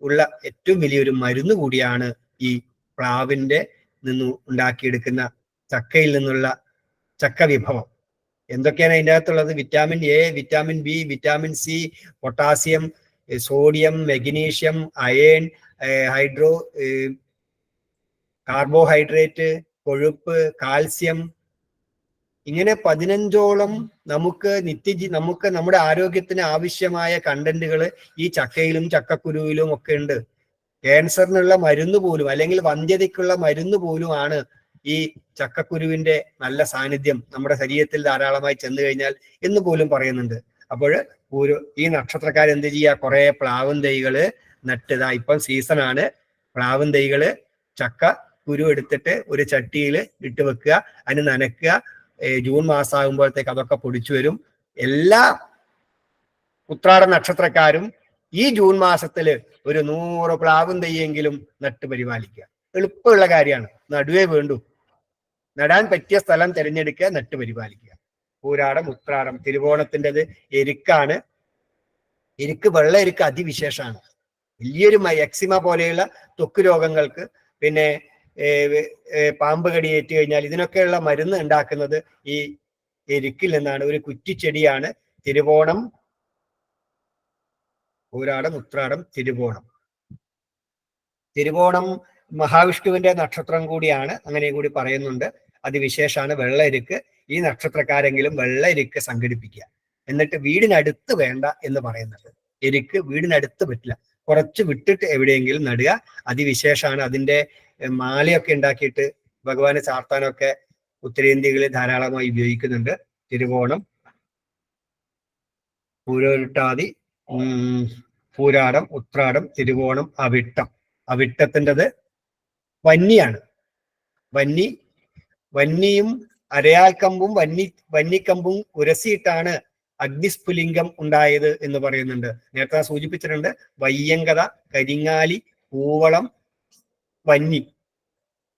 ഉള്ള ഏറ്റവും വലിയൊരു മരുന്ന് കൂടിയാണ് ഈ പ്ലാവിന്റെ നിന്ന് ഉണ്ടാക്കിയെടുക്കുന്ന ചക്കയിൽ നിന്നുള്ള ചക്ക വിഭവം. എന്തൊക്കെയാണ് അതിൻ്റെ അകത്തുള്ളത്? Vitamin A, vitamin B, vitamin C, potassium, sodium, magnesium, iron, carbohydrate, കൊഴുപ്പ്, കാൽസ്യം, ഇങ്ങനെ 15ഓളം നമുക്ക് നമുക്ക് നമ്മുടെ ആരോഗ്യത്തിന് ആവശ്യമായ കണ്ടന്റുകൾ ഈ ചക്കയിലും ചക്കക്കുരുവിലും ഒക്കെ ഉണ്ട്. ക്യാൻസറിനുള്ള മരുന്ന് പോലും, അല്ലെങ്കിൽ വന്ധ്യതയ്ക്കുള്ള മരുന്ന് പോലും ആണ് ഈ ചക്കക്കുരുവിന്റെ നല്ല സാന്നിധ്യം നമ്മുടെ ശരീരത്തിൽ ധാരാളമായി ചെന്ന് കഴിഞ്ഞാൽ എന്ന് പോലും പറയുന്നുണ്ട്. അപ്പോൾ ഈ നക്ഷത്രക്കാർ എന്ത് ചെയ്യുക? കുറെ പ്ലാവും തൈകള് നട്ടതാ. ഇപ്പം സീസണാണ്. പ്ലാവും തൈകള് ചക്ക കുരു എടുത്തിട്ട് ഒരു ചട്ടിയിൽ ഇട്ട് വെക്കുക, അതിന് നനയ്ക്കുക. ജൂൺ മാസം ആകുമ്പോഴത്തേക്ക് അതൊക്കെ പൊടിച്ചു വരും. എല്ലാ ഉത്രാട നക്ഷത്രക്കാരും ഈ ജൂൺ മാസത്തില് ഒരു 100 പ്ലാവും തൈയെങ്കിലും നട്ട് പരിപാലിക്കുക. എളുപ്പമുള്ള കാര്യമാണ്. നടുവേ വേണ്ടു. നടാൻ പറ്റിയ സ്ഥലം തിരഞ്ഞെടുക്കുക, നട്ട് പരിപാലിക്കുക. പൂരാടം, ഉത്രാടം, തിരുവോണത്തിൻ്റെത് എരിക്കാണ്. എരിക്ക്, വെള്ള എരിക്ക് അതിവിശേഷമാണ്. വലിയൊരു എക്സിമ പോലെയുള്ള ത്വക്ക് രോഗങ്ങൾക്ക്, പിന്നെ പാമ്പ് കടിയേറ്റ് കഴിഞ്ഞാൽ ഇതിനൊക്കെയുള്ള മരുന്ന് ഉണ്ടാക്കുന്നത് ഈ എരിക്കിൽ നിന്നാണ്. ഒരു കുറ്റിച്ചെടിയാണ് തിരുവോണം, പൂരാടം, ഉത്രാടം, തിരുവോണം. തിരുവോണം മഹാവിഷ്ണുവിന്റെ നക്ഷത്രം കൂടിയാണ്, അങ്ങനെയും കൂടി പറയുന്നുണ്ട്. അതിവിശേഷമാണ് വെള്ള എരിക്ക്. ഈ നക്ഷത്രക്കാരെങ്കിലും വെള്ള എരിക്ക് സംഘടിപ്പിക്കുക. എന്നിട്ട് വീടിനടുത്ത് വേണ്ട എന്ന് പറയുന്നുണ്ട്. എരിക്ക് വീടിനടുത്ത് പറ്റില്ല, കുറച്ച് വിട്ടിട്ട് എവിടെയെങ്കിലും നടുക. അതിവിശേഷമാണ്. അതിന്റെ മാലയൊക്കെ ഉണ്ടാക്കിയിട്ട് ഭഗവാന് ചാർത്താനൊക്കെ ഉത്തരേന്ത്യകളിൽ ധാരാളമായി ഉപയോഗിക്കുന്നുണ്ട്. തിരുവോണം, പൂരോരുട്ടാതി, പൂരാടം, ഉത്രാടം, തിരുവോണം, അവിട്ടം. അവിട്ടത്തിൻ്റെത് വന്നിയാണ്. വന്നിയും അരയാൽക്കമ്പും വന്നിക്കമ്പും ഉരസിയിട്ടാണ് അഗ്നിസ്ഫുലിംഗം ഉണ്ടായത് എന്ന് പറയുന്നുണ്ട്. നേരത്തെ സൂചിപ്പിച്ചിട്ടുണ്ട്. വയ്യങ്കത, കരിങ്ങാലി, പൂവളം, വന്നി,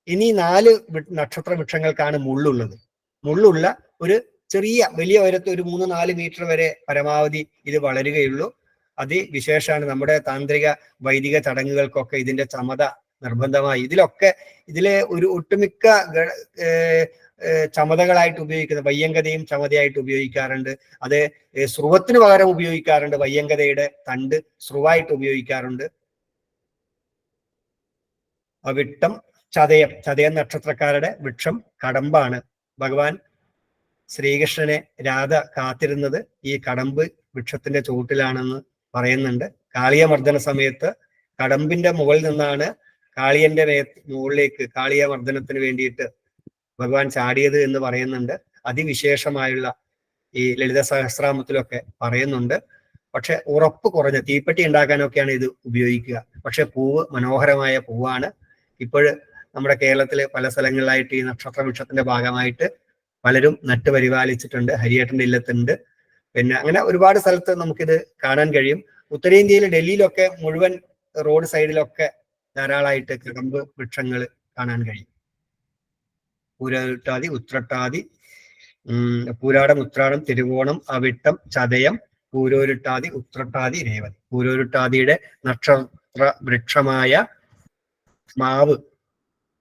ഇനി 4 നക്ഷത്ര വൃക്ഷങ്ങൾക്കാണ് മുള്ളുള്ളത്. മുള്ളുള്ള ഒരു ചെറിയ വലിയ ഉയരത്ത് ഒരു 3-4 മീറ്റർ വരെ പരമാവധി ഇത് വളരുകയുള്ളൂ. അതിവിശേഷമാണ്. നമ്മുടെ താന്ത്രിക വൈദിക ചടങ്ങുകൾക്കൊക്കെ ഇതിന്റെ ചമത നിർബന്ധമായി. ഇതിലെ ഒരു ഒട്ടുമിക്ക ചമതകളായിട്ട് ഉപയോഗിക്കുന്നത് വയ്യങ്കതയും ചമതയായിട്ട് ഉപയോഗിക്കാറുണ്ട്. അത് സ്രുവത്തിന് പകരം ഉപയോഗിക്കാറുണ്ട്. വയ്യങ്കതയുടെ തണ്ട് സ്രുവായിട്ട് ഉപയോഗിക്കാറുണ്ട്. അവിട്ടം, ചതയം നക്ഷത്രക്കാരുടെ വൃക്ഷം കടമ്പാണ്. ഭഗവാൻ ശ്രീകൃഷ്ണനെ രാധ കാത്തിരുന്നത് ഈ കടമ്പ് വൃക്ഷത്തിന്റെ ചുവട്ടിലാണെന്ന് പറയുന്നുണ്ട്. കാളിയമർദ്ദന സമയത്ത് കടമ്പിന്റെ മുകളിൽ നിന്നാണ് കാളിയന്റെ മുകളിലേക്ക് കാളിയമർദ്ദനത്തിന് വേണ്ടിയിട്ട് ഭഗവാൻ ചാടിയത് എന്ന് പറയുന്നുണ്ട്. അതിവിശേഷമായുള്ള ഈ ലളിത സഹസ്രാമത്തിലൊക്കെ പറയുന്നുണ്ട്. പക്ഷെ ഉറപ്പ് കുറഞ്ഞ തീപ്പെട്ടി ഉണ്ടാക്കാനൊക്കെയാണ് ഇത് ഉപയോഗിക്കുക. പക്ഷെ പൂവ് മനോഹരമായ പൂവാണ്. ഇപ്പോഴ് നമ്മുടെ കേരളത്തിലെ പല സ്ഥലങ്ങളിലായിട്ട് ഈ നക്ഷത്ര വൃക്ഷത്തിന്റെ ഭാഗമായിട്ട് പലരും നട്ട് പരിപാലിച്ചിട്ടുണ്ട്. ഹരിയേട്ടന്റെ ഇല്ലത്തുണ്ട്. പിന്നെ അങ്ങനെ ഒരുപാട് സ്ഥലത്ത് നമുക്കിത് കാണാൻ കഴിയും. ഉത്തരേന്ത്യയിൽ ഡൽഹിയിലൊക്കെ മുഴുവൻ റോഡ് സൈഡിലൊക്കെ ധാരാളമായിട്ട് കടമ്പ് വൃക്ഷങ്ങൾ കാണാൻ കഴിയും. പൂരാട്ടാതി, ഉത്രട്ടാതി, പൂരാടം, ഉത്രാടം, തിരുവോണം, അവിട്ടം, ചതയം, പൂരോരുട്ടാതി, ഉത്രട്ടാതി, രേവതി. പൂരോരുട്ടാതിയുടെ നക്ഷത്ര വൃക്ഷമായ മാവ്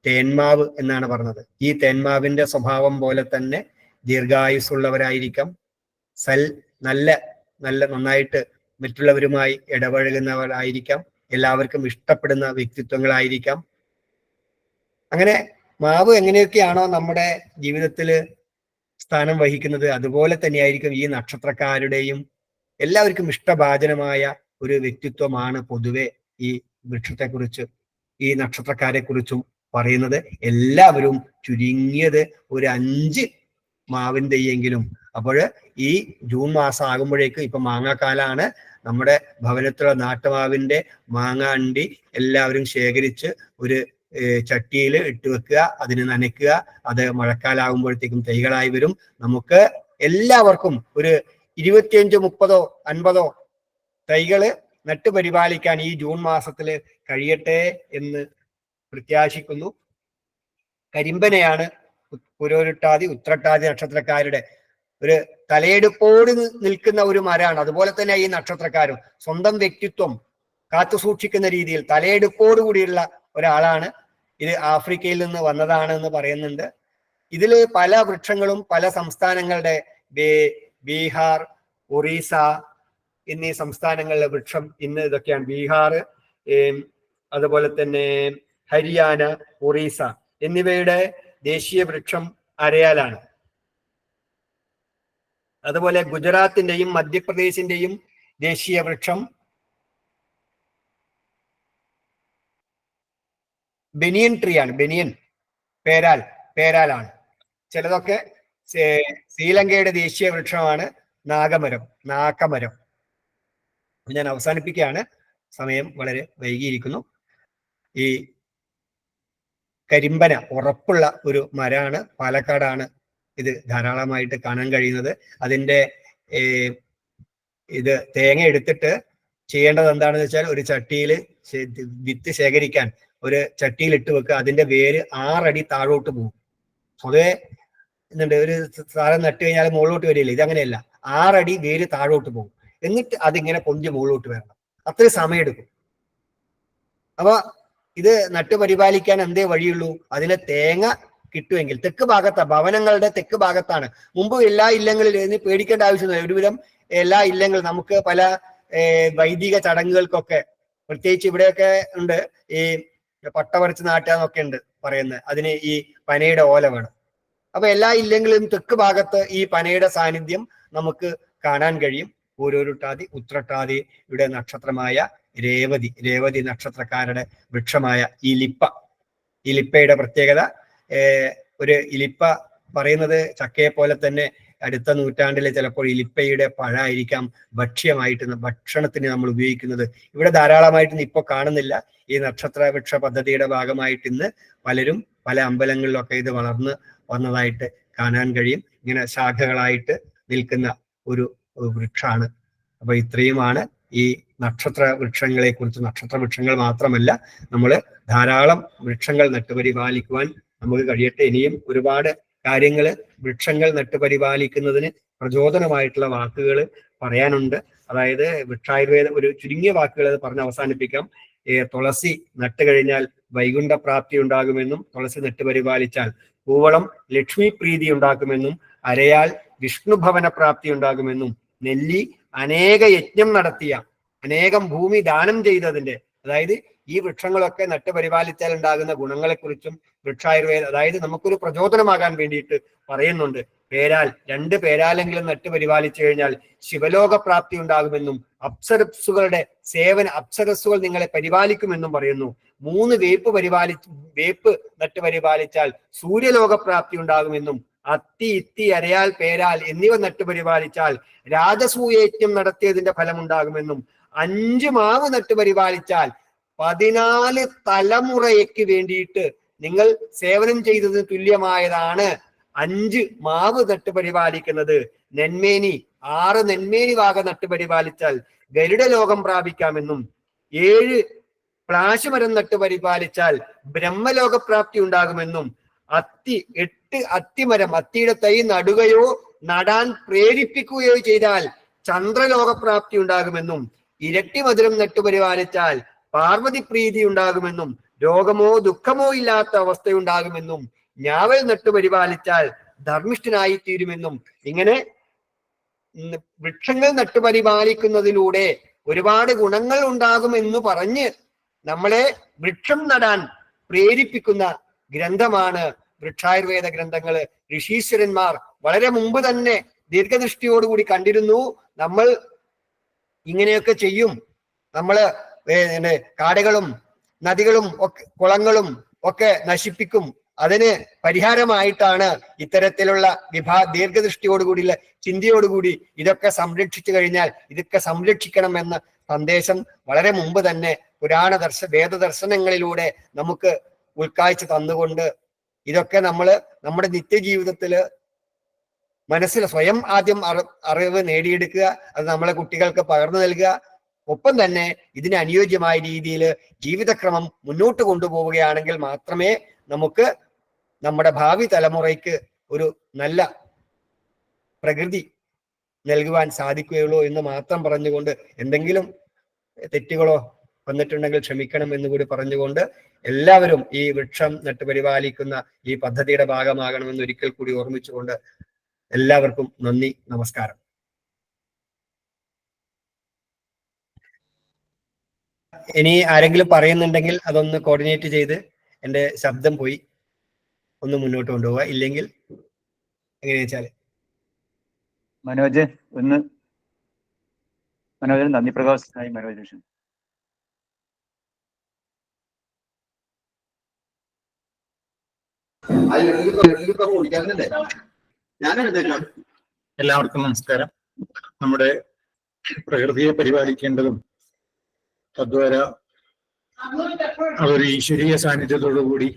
തേന്മാവ് എന്നാണ് പറഞ്ഞത്. ഈ തേന്മാവിന്റെ സ്വഭാവം പോലെ തന്നെ ദീർഘായുസ്സുള്ളവരായിരിക്കാം. നന്നായിട്ട് മറ്റുള്ളവരുമായി ഇടപഴകുന്നവരായിരിക്കാം. എല്ലാവർക്കും ഇഷ്ടപ്പെടുന്ന വ്യക്തിത്വങ്ങളായിരിക്കാം. അങ്ങനെ മാവ് എങ്ങനെയൊക്കെയാണോ നമ്മുടെ ജീവിതത്തിൽ സ്ഥാനം വഹിക്കുന്നത്, അതുപോലെ തന്നെയായിരിക്കും ഈ നക്ഷത്രക്കാരുടെയും എല്ലാവർക്കും ഇഷ്ടഭാജനമായ ഒരു വ്യക്തിത്വമാണ് പൊതുവെ ഈ വൃക്ഷത്തെക്കുറിച്ച്, ഈ നക്ഷത്രക്കാരെ കുറിച്ചും പറയുന്നത്. എല്ലാവരും ചുരുങ്ങിയത് ഒരു 5 മാവിൻ തൈയെങ്കിലും. അപ്പോൾ ഈ ജൂൺ മാസം ആകുമ്പോഴേക്കും, ഇപ്പൊ മാങ്ങാക്കാലാണ്, നമ്മുടെ ഭവനത്തിലുള്ള നാട്ടുമാവിന്റെ മാങ്ങ അണ്ടി എല്ലാവരും ശേഖരിച്ച് ഒരു ചട്ടിയിൽ ഇട്ട് വെക്കുക, അതിന് നനയ്ക്കുക. അത് മഴക്കാലാകുമ്പോഴത്തേക്കും തൈകളായി വരും. നമുക്ക് എല്ലാവർക്കും ഒരു 25, 30, 50 തൈകള് നട്ടുപരിപാലിക്കാൻ ഈ ജൂൺ മാസത്തില് കഴിയട്ടെ എന്ന് പ്രത്യാശിക്കുന്നു. കരിമ്പനയാണ് പുരോരുട്ടാതി ഉത്രട്ടാതി നക്ഷത്രക്കാരുടെ ഒരു തലയെടുപ്പോട് നിൽക്കുന്ന ഒരു മരമാണ്. അതുപോലെ തന്നെ ഈ നക്ഷത്രക്കാരും സ്വന്തം വ്യക്തിത്വം കാത്തു സൂക്ഷിക്കുന്ന രീതിയിൽ തലയെടുപ്പോട് കൂടിയുള്ള ഒരാളാണ്. ഇത് ആഫ്രിക്കയിൽ നിന്ന് വന്നതാണ് എന്ന് പറയുന്നുണ്ട്. ഇതിൽ പല വൃക്ഷങ്ങളും പല സംസ്ഥാനങ്ങളുടെ ബീഹാർ, ഒറീസ എന്നീ സംസ്ഥാനങ്ങളിലെ വൃക്ഷം ഇന്ന് ഇതൊക്കെയാണ്. ബീഹാർ, അതുപോലെ തന്നെ ഹരിയാന, ഒറീസ എന്നിവയുടെ ദേശീയ വൃക്ഷം അരയാലാണ്. അതുപോലെ ഗുജറാത്തിന്റെയും മധ്യപ്രദേശിന്റെയും ദേശീയ വൃക്ഷം ബനിയൻ ട്രീ ആണ്. ബനിയൻ പേരാലാണ്. ചിലതൊക്കെ ശ്രീലങ്കയുടെ ദേശീയ വൃക്ഷമാണ് നാക്കമരം. ഞാൻ അവസാനിപ്പിക്കുകയാണ്, സമയം വളരെ വൈകിയിരിക്കുന്നു. ഈ കരിമ്പന ഉറപ്പുള്ള ഒരു മരമാണ്. പാലക്കാടാണ് ഇത് ധാരാളമായിട്ട് കാണാൻ കഴിയുന്നത്. അതിൻ്റെ ഇത് തേങ്ങ എടുത്തിട്ട് ചെയ്യേണ്ടത് എന്താണെന്ന് വെച്ചാൽ ഒരു ചട്ടിയിൽ വിത്ത് ശേഖരിക്കാൻ ഒരു ചട്ടിയിൽ ഇട്ട് വെക്കുക. അതിന്റെ വേര് 6 അടി താഴോട്ട് പോകും. സ്വതവേ എന്നുണ്ട് ഒരു സാധനം നട്ട് കഴിഞ്ഞാൽ മുകളിലോട്ട് വരില്ല. ഇതങ്ങനെയല്ല, 6 അടി വേര് താഴോട്ട് പോകും. എന്നിട്ട് അതിങ്ങനെ പൊന്തി മുകളിലോട്ട് വരണം. അത്രയും സമയം എടുക്കും. അപ്പൊ ഇത് നട്ടുപരിപാലിക്കാൻ എന്തേ വഴിയുള്ളൂ? അതിലെ തേങ്ങ കിട്ടുമെങ്കിൽ തെക്ക് ഭാഗത്താണ്, ഭവനങ്ങളുടെ തെക്ക് ഭാഗത്താണ്. മുമ്പ് എല്ലാ ഇല്ലങ്ങളിലും പേടിക്കേണ്ട ആവശ്യമില്ല. ഒരുവിധം എല്ലാ ഇല്ലങ്ങളും നമുക്ക് പല വൈദിക ചടങ്ങുകൾക്കൊക്കെ, പ്രത്യേകിച്ച് ഇവിടെയൊക്കെ ഉണ്ട്, ഈ പട്ട പറിച്ച് നാട്ടാന്നൊക്കെ ഉണ്ട് പറയുന്നത്. അതിന് ഈ പനയുടെ ഓല വേണം. അപ്പൊ എല്ലാ ഇല്ലെങ്കിലും തെക്ക് ഭാഗത്ത് ഈ പനയുടെ സാന്നിധ്യം നമുക്ക് കാണാൻ കഴിയും. പൂരോരുട്ടാതി ഉത്രട്ടാതി ഇവിടെ നക്ഷത്രമായ രേവതി നക്ഷത്രക്കാരുടെ വൃക്ഷമായ ഈ ലിപ്പയുടെ പ്രത്യേകത, ഒരു ഇലിപ്പ പറയുന്നത് ചക്കയെ പോലെ തന്നെ അടുത്ത നൂറ്റാണ്ടിൽ ചിലപ്പോൾ ഇലിപ്പയുടെ പഴമായിരിക്കാം ഭക്ഷണത്തിന് നമ്മൾ ഉപയോഗിക്കുന്നത്. ഇവിടെ ധാരാളമായിട്ട് ഇപ്പോൾ കാണുന്നില്ല. ഈ നക്ഷത്ര വൃക്ഷ പദ്ധതിയുടെ ഭാഗമായിട്ട് ഇന്ന് പലരും പല അമ്പലങ്ങളിലൊക്കെ ഇത് വളർന്ന് വന്നതായിട്ട് കാണാൻ കഴിയും. ഇങ്ങനെ ശാഖകളായിട്ട് നിൽക്കുന്ന ഒരു വൃക്ഷമാണ്. അപ്പൊ ഇത്രയുമാണ് ഈ നക്ഷത്ര വൃക്ഷങ്ങളെ കുറിച്ച്. നക്ഷത്ര വൃക്ഷങ്ങൾ മാത്രമല്ല, നമ്മൾ ധാരാളം വൃക്ഷങ്ങൾ നട്ടുപരിപാലിക്കുവാൻ നമുക്ക് കഴിയട്ടെ. ഇനിയും ഒരുപാട് കാര്യങ്ങൾ വൃക്ഷങ്ങൾ നട്ടുപരിപാലിക്കുന്നതിന് പ്രചോദനമായിട്ടുള്ള വാക്കുകൾ പറയാനുണ്ട്. അതായത് വൃക്ഷായുർവേദം ഒരു ചുരുങ്ങിയ വാക്കുകൾ അത് പറഞ്ഞ് അവസാനിപ്പിക്കാം. തുളസി നട്ട് കഴിഞ്ഞാൽ വൈകുണ്ഠ പ്രാപ്തി ഉണ്ടാകുമെന്നും, തുളസി നട്ടുപരിപാലിച്ചാൽ പൂവളം ലക്ഷ്മി പ്രീതി ഉണ്ടാക്കുമെന്നും, അരയാൽ വിഷ്ണുഭവന പ്രാപ്തി ഉണ്ടാകുമെന്നും, നെല്ലി അനേക യജ്ഞം നടത്തിയ, അനേകം ഭൂമി ദാനം ചെയ്തതിന്റെ, അതായത് ഈ വൃക്ഷങ്ങളൊക്കെ നട്ടുപരിപാലിച്ചാൽ ഉണ്ടാകുന്ന ഗുണങ്ങളെക്കുറിച്ചും വൃക്ഷായുർവേദ, അതായത് നമുക്കൊരു പ്രചോദനമാകാൻ വേണ്ടിയിട്ട് പറയുന്നുണ്ട്. പേരാൽ 2 പേരാലെങ്കിലും നട്ടുപരിപാലിച്ചു കഴിഞ്ഞാൽ ശിവലോക പ്രാപ്തി ഉണ്ടാകുമെന്നും, അപ്സരസ്സുകൾ നിങ്ങളെ പരിപാലിക്കുമെന്നും പറയുന്നു. 3 വേപ്പ് നട്ടുപരിപാലിച്ചാൽ സൂര്യലോക പ്രാപ്തി ഉണ്ടാകുമെന്നും, അത്തി, ഇത്തി, അരയാൽ, പേരാൽ എന്നിവ നട്ടുപരിപാലിച്ചാൽ രാജസൂയജ്ഞം നടത്തിയതിന്റെ ഫലമുണ്ടാകുമെന്നും, 5 മാവ് നട്ടുപരിപാലിച്ചാൽ 14 തലമുറയ്ക്ക് വേണ്ടിയിട്ട് നിങ്ങൾ സേവനം ചെയ്തതിന് തുല്യമായതാണ് 5 മാവ് നട്ടുപരിപാലിക്കുന്നത്. 6 നെന്മേനി വാക നട്ടുപരിപാലിച്ചാൽ ഗരുഡലോകം പ്രാപിക്കാമെന്നും, 7 പ്ലാശമരം നട്ടുപരിപാലിച്ചാൽ ബ്രഹ്മലോകപ്രാപ്തി ഉണ്ടാകുമെന്നും, 8 അത്തിമരം, അത്തിയുടെ തൈ നടുകയോ നടാൻ പ്രേരിപ്പിക്കുകയോ ചെയ്താൽ ചന്ദ്രലോകപ്രാപ്തി ഉണ്ടാകുമെന്നും, ഇരട്ടി മധുരം നട്ടുപരിപാലിച്ചാൽ പാർവതി പ്രീതി ഉണ്ടാകുമെന്നും, രോഗമോ ദുഃഖമോ ഇല്ലാത്ത അവസ്ഥയുണ്ടാകുമെന്നും, ഞാവൽ നട്ടുപരിപാലിച്ചാൽ ധർമ്മിഷ്ഠനായി തീരുമെന്നും, ഇങ്ങനെ വൃക്ഷങ്ങൾ നട്ടുപരിപാലിക്കുന്നതിലൂടെ ഒരുപാട് ഗുണങ്ങൾ ഉണ്ടാകുമെന്ന് പറഞ്ഞ് നമ്മളെ വൃക്ഷം നടാൻ പ്രേരിപ്പിക്കുന്ന ഗ്രന്ഥമാണ് വൃക്ഷായുർവേദ ഗ്രന്ഥങ്ങള്. ഋഷീശ്വരന്മാർ വളരെ മുമ്പ് തന്നെ ദീർഘദൃഷ്ടിയോടുകൂടി കണ്ടിരുന്നു. നമ്മൾ ഇങ്ങനെയൊക്കെ ചെയ്യും, നമ്മള് കാടുകളും നദികളും ഒക്കെ കുളങ്ങളും ഒക്കെ നശിപ്പിക്കും. അതിന് പരിഹാരമായിട്ടാണ് ഇത്തരത്തിലുള്ള ദീർഘദൃഷ്ടിയോടുകൂടിയുള്ള ചിന്തയോടുകൂടി ഇതൊക്കെ സംരക്ഷിച്ചു കഴിഞ്ഞാൽ ഇതൊക്കെ സംരക്ഷിക്കണം എന്ന സന്ദേശം വളരെ മുമ്പ് തന്നെ പുരാണ വേദദർശനങ്ങളിലൂടെ നമുക്ക് ഉൾക്കാഴ്ച തന്നുകൊണ്ട് ഇതൊക്കെ നമ്മൾ നമ്മുടെ നിത്യജീവിതത്തില് മനസ്സിൽ സ്വയം ആദ്യം അറിവ് നേടിയെടുക്കുക, അത് നമ്മളെ കുട്ടികൾക്ക് പകർന്നു നൽകുക. ഒപ്പം തന്നെ ഇതിന് അനുയോജ്യമായ രീതിയിൽ ജീവിതക്രമം മുന്നോട്ട് കൊണ്ടുപോവുകയാണെങ്കിൽ മാത്രമേ നമുക്ക് നമ്മുടെ ഭാവി തലമുറയ്ക്ക് ഒരു നല്ല പ്രകൃതി നൽകുവാൻ സാധിക്കുകയുള്ളൂ എന്ന് മാത്രം പറഞ്ഞുകൊണ്ട്, എന്തെങ്കിലും തെറ്റുകളോ വന്നിട്ടുണ്ടെങ്കിൽ ക്ഷമിക്കണം എന്ന് കൂടി പറഞ്ഞുകൊണ്ട്, എല്ലാവരും ഈ വൃക്ഷം നട്ടുപരിപാലിക്കുന്ന ഈ പദ്ധതിയുടെ ഭാഗമാകണമെന്ന് ഒരിക്കൽ കൂടി ഓർമ്മിച്ചുകൊണ്ട് എല്ലാവർക്കും നന്ദി, നമസ്കാരം. ഇനി ആരെങ്കിലും പറയുന്നുണ്ടെങ്കിൽ അതൊന്ന് കോർഡിനേറ്റ് ചെയ്ത്, എൻ്റെ ശബ്ദം പോയി, ഒന്ന് മുന്നോട്ട് കൊണ്ടുപോവുക. ഇല്ലെങ്കിൽ എങ്ങനെയാ വെച്ചാല് മനോജ് നന്ദി പ്രകാശ് മനോജ് വിഷൻ. എല്ലാവർക്കും നമസ്കാരം. നമ്മുടെ പ്രകൃതിയെ പരിപാലിക്കേണ്ടതും തദ്വാര അതൊരു ഈശ്വരീയ സാന്നിധ്യത്തോടുകൂടി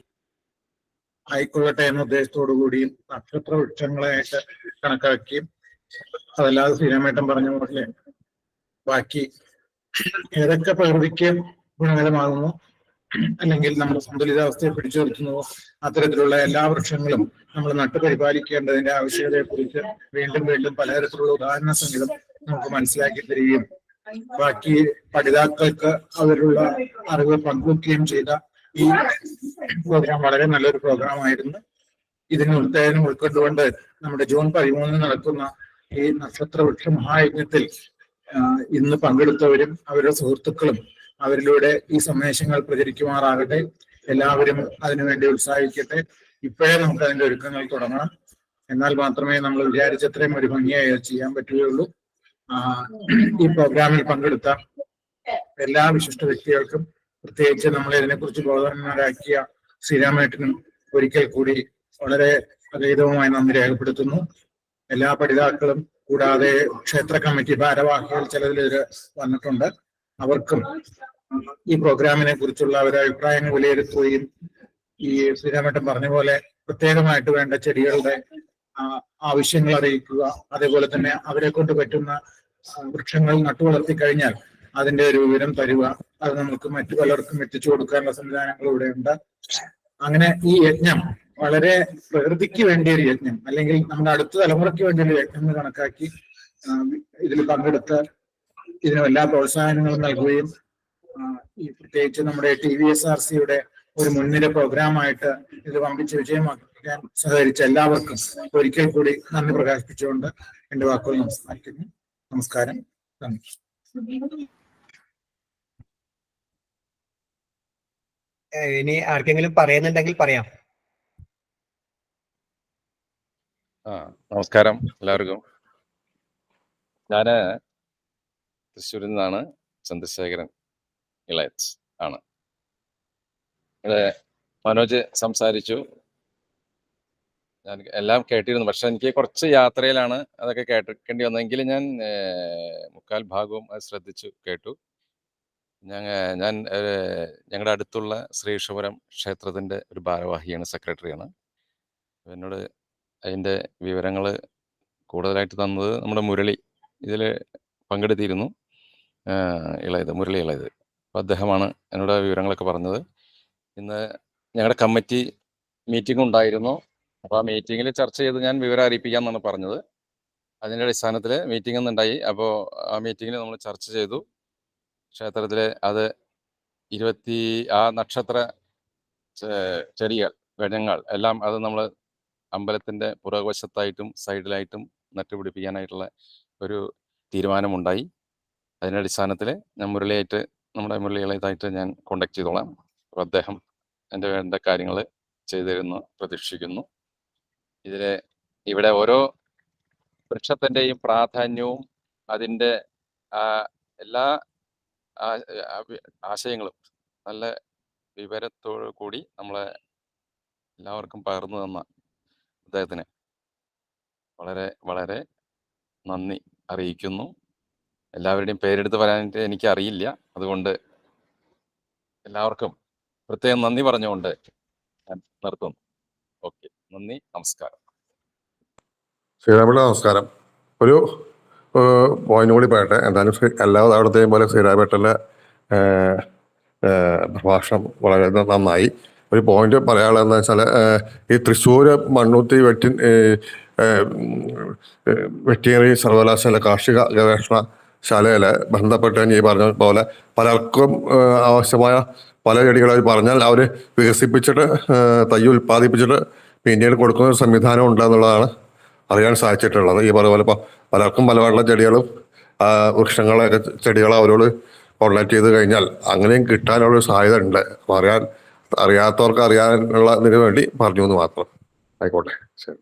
ആയിക്കൊള്ളട്ടെ എന്ന ഉദ്ദേശത്തോടുകൂടി നക്ഷത്ര വൃക്ഷങ്ങളായിട്ട് കണക്കാക്കിയും, അതല്ലാതെ ശ്രീരാമേട്ടൻ പറഞ്ഞ പോലെ ബാക്കി ഏതൊക്കെ പ്രകൃതിക്ക് ഗുണകരമാകുന്നു അല്ലെങ്കിൽ നമ്മുടെ സന്തുലിതാവസ്ഥയെ പിടിച്ചു നിർത്തുന്നുവോ അത്തരത്തിലുള്ള എല്ലാ വൃക്ഷങ്ങളും നമ്മൾ നട്ടുപരിപാലിക്കേണ്ടതിന്റെ ആവശ്യകതയെക്കുറിച്ച് വീണ്ടും വീണ്ടും പലതരത്തിലുള്ള ഉദാഹരണ സഹിതം നമുക്ക് മനസ്സിലാക്കി തരികയും ബാക്കി പഠിതാക്കൾക്ക് അവരുടെ അറിവ് പങ്കുവെക്കുകയും ചെയ്ത ഈ പ്രോഗ്രാം വളരെ നല്ലൊരു പ്രോഗ്രാമായിരുന്നു. ഇതിന് ഉത്തേജനം ഉൾക്കൊണ്ടുകൊണ്ട് നമ്മുടെ ജൂൺ 13 നടക്കുന്ന ഈ നക്ഷത്ര വൃക്ഷ മഹായജ്ഞത്തിൽ ഇന്ന് പങ്കെടുത്തവരും അവരുടെ സുഹൃത്തുക്കളും അവരിലൂടെ ഈ സന്ദേശങ്ങൾ പ്രചരിക്കുമാറാകട്ടെ. എല്ലാവരും അതിനുവേണ്ടി ഉത്സാഹിക്കട്ടെ. ഇപ്പോഴേ നമുക്ക് അതിന്റെ ഒരുക്കങ്ങൾ തുടങ്ങണം. എന്നാൽ മാത്രമേ നമ്മൾ വിചാരിച്ചത്രയും ഒരു ഭംഗിയായി ചെയ്യാൻ പറ്റുകയുള്ളൂ. ഈ പ്രോഗ്രാമിൽ പങ്കെടുത്ത എല്ലാ വിശിഷ്ട വ്യക്തികൾക്കും, പ്രത്യേകിച്ച് നമ്മളെ ഇതിനെക്കുറിച്ച് ബോധവാന്മാരാക്കിയ ശ്രീരാമേട്ടനും ഒരിക്കൽ കൂടി വളരെ അതീതവുമായി നന്ദി രേഖപ്പെടുത്തുന്നു. എല്ലാ പഠിതാക്കളും കൂടാതെ ക്ഷേത്ര കമ്മിറ്റി ഭാരവാഹികൾ ചിലതിൽ വന്നിട്ടുണ്ട്. അവർക്കും ഈ പ്രോഗ്രാമിനെ കുറിച്ചുള്ള അവരുടെ അഭിപ്രായങ്ങൾ വിലയിരുത്തുകയും ഈ ശ്രീരാമേട്ടൻ പറഞ്ഞ പോലെ പ്രത്യേകമായിട്ട് വേണ്ട ചെടികളുടെ ആവശ്യങ്ങൾ അറിയിക്കുക, അതേപോലെ തന്നെ അവരെ കൊണ്ട് പറ്റുന്ന വൃക്ഷങ്ങൾ നട്ടുവളർത്തി കഴിഞ്ഞാൽ അതിന്റെ ഒരു വിവരം തരിക, അത് നമുക്ക് മറ്റു പലർക്കും എത്തിച്ചു കൊടുക്കാനുള്ള സംവിധാനങ്ങൾ ഇവിടെ ഉണ്ട്. അങ്ങനെ ഈ യജ്ഞം വളരെ പ്രകൃതിക്ക് വേണ്ടിയ ഒരു യജ്ഞം, അല്ലെങ്കിൽ നമ്മുടെ അടുത്ത തലമുറയ്ക്ക് വേണ്ടിയ ഒരു യജ്ഞം എന്ന് കണക്കാക്കി ഇതിൽ പങ്കെടുത്ത് ഇതിന് എല്ലാ പ്രോത്സാഹനങ്ങളും നൽകുകയും ഈ പ്രത്യേകിച്ച് നമ്മുടെ TVSRCയുടെ ഒരു മുൻനിര പ്രോഗ്രാമായിട്ട് ഇത് വമ്പിച്ച് വിജയമാക്കാൻ സഹകരിച്ച എല്ലാവർക്കും ഒരിക്കൽ കൂടി നന്ദി പ്രകാശിപ്പിച്ചുകൊണ്ട് എന്റെ വാക്കുകൾ നമസ്കരിക്കുന്നു. നമസ്കാരം, നന്ദി. ഇനി ആർക്കെങ്കിലും പറയുന്നുണ്ടെങ്കിൽ പറയാം. നമസ്കാരം എല്ലാവർക്കും. ഞാന് തൃശ്ശൂരിൽ നിന്നാണ്. ചന്ദ്രശേഖരൻ ഇളയത്ത് ആണ്. ഇവിടെ മനോജ് സംസാരിച്ചു, ഞാൻ എല്ലാം കേട്ടിരുന്നു. പക്ഷെ എനിക്ക് കുറച്ച് യാത്രയിലാണ് അതൊക്കെ കേട്ടിരിക്കേണ്ടി വന്നെങ്കിലും ഞാൻ മുക്കാൽ ഭാഗവും അത് ശ്രദ്ധിച്ചു കേട്ടു. ഞാൻ ഞങ്ങളുടെ അടുത്തുള്ള ശ്രീകൃഷ്ണപുരം ക്ഷേത്രത്തിൻ്റെ ഒരു ഭാരവാഹിയാണ്, സെക്രട്ടറിയാണ്. എന്നോട് അതിൻ്റെ വിവരങ്ങൾ കൂടുതലായിട്ട് തന്നത് നമ്മുടെ മുരളി ഇതിൽ പങ്കെടുത്തിരുന്നു, മുരളി ഇളയത്. അപ്പോൾ അദ്ദേഹമാണ് എന്നോട് വിവരങ്ങളൊക്കെ പറഞ്ഞത്. ഇന്ന് ഞങ്ങളുടെ കമ്മിറ്റി മീറ്റിംഗ് ഉണ്ടായിരുന്നു. അപ്പോൾ ആ മീറ്റിങ്ങിൽ ചർച്ച ചെയ്ത് ഞാൻ വിവരം അറിയിപ്പിക്കാമെന്നാണ് പറഞ്ഞത്. അതിൻ്റെ അടിസ്ഥാനത്തിൽ മീറ്റിംഗ് ഒന്നുണ്ടായി. അപ്പോൾ ആ മീറ്റിങ്ങിൽ നമ്മൾ ചർച്ച ചെയ്തു. ക്ഷേത്രത്തിൽ അത് ആ നക്ഷത്ര ചെടികൾ, ഗണങ്ങൾ എല്ലാം അത് നമ്മൾ അമ്പലത്തിൻ്റെ പുറകുവശത്തായിട്ടും സൈഡിലായിട്ടും നട്ടുപിടിപ്പിക്കാനായിട്ടുള്ള ഒരു തീരുമാനമുണ്ടായി. അതിൻ്റെ അടിസ്ഥാനത്തിൽ ഞാൻ നമ്മുടെ മുരളിയായിട്ട് ഞാൻ കോണ്ടാക്ട് ചെയ്തോളാം. അപ്പോൾ അദ്ദേഹം എൻ്റെ വേണ്ട കാര്യങ്ങൾ ചെയ്തു തരുമെന്ന് പ്രതീക്ഷിക്കുന്നു. ഇവിടെ ഓരോ വൃക്ഷത്തിൻ്റെയും പ്രാധാന്യവും അതിൻ്റെ എല്ലാ ആശയങ്ങളും നല്ല വിവരത്തോടു കൂടി നമ്മളെ എല്ലാവർക്കും പകർന്നു തന്ന അദ്ദേഹത്തിന് വളരെ വളരെ നന്ദി അറിയിക്കുന്നു. എല്ലാവരുടെയും പേരെടുത്ത് പറയാനായിട്ട് എനിക്ക് അറിയില്ല, അതുകൊണ്ട് എല്ലാവർക്കും പ്രത്യേകം നന്ദി പറഞ്ഞുകൊണ്ട് ഞാൻ നിർത്തുന്നു. ഓക്കെ, നന്ദി, നമസ്കാരം. ശ്രീരാമേട്ട നമസ്കാരം. ഒരു പോയിന്റ് കൂടി പറയട്ടെ. എന്തായാലും എല്ലാ തവണത്തെയും പോലെ ശ്രീരാമേട്ടൻ്റെ പ്രഭാഷണം വളരെ നന്നായി. ഒരു പോയിന്റ് പറയാനുള്ളതെന്ന് വെച്ചാൽ ഈ തൃശ്ശൂർ മണ്ണുത്തി വെറ്റിനറി സർവകലാശാല കാർഷിക ഗവേഷണശാലയിൽ ബന്ധപ്പെട്ട് ഈ പറഞ്ഞ പോലെ പലർക്കും ആവശ്യമായ പല ചെടികൾ അവർ പറഞ്ഞാൽ അവർ വികസിപ്പിച്ചിട്ട് തൈ ഉൽപ്പാദിപ്പിച്ചിട്ട് പിന്നീട് കൊടുക്കുന്ന ഒരു സംവിധാനം ഉണ്ടെന്നുള്ളതാണ് അറിയാൻ സാധിച്ചിട്ടുള്ളത്. ഈ പറഞ്ഞ പോലെ പലർക്കും പല ചെടികളും വൃക്ഷങ്ങളൊക്കെ ചെടികൾ അവരോട് കോൺടാക്ട് ചെയ്ത് കഴിഞ്ഞാൽ അങ്ങനെയും കിട്ടാനുള്ളൊരു സാധ്യത ഉണ്ട്. അപ്പോൾ അറിയാത്തവർക്ക് അറിയാനുള്ളതിന് വേണ്ടി പറഞ്ഞു എന്ന് മാത്രം. ആയിക്കോട്ടെ, ശരി.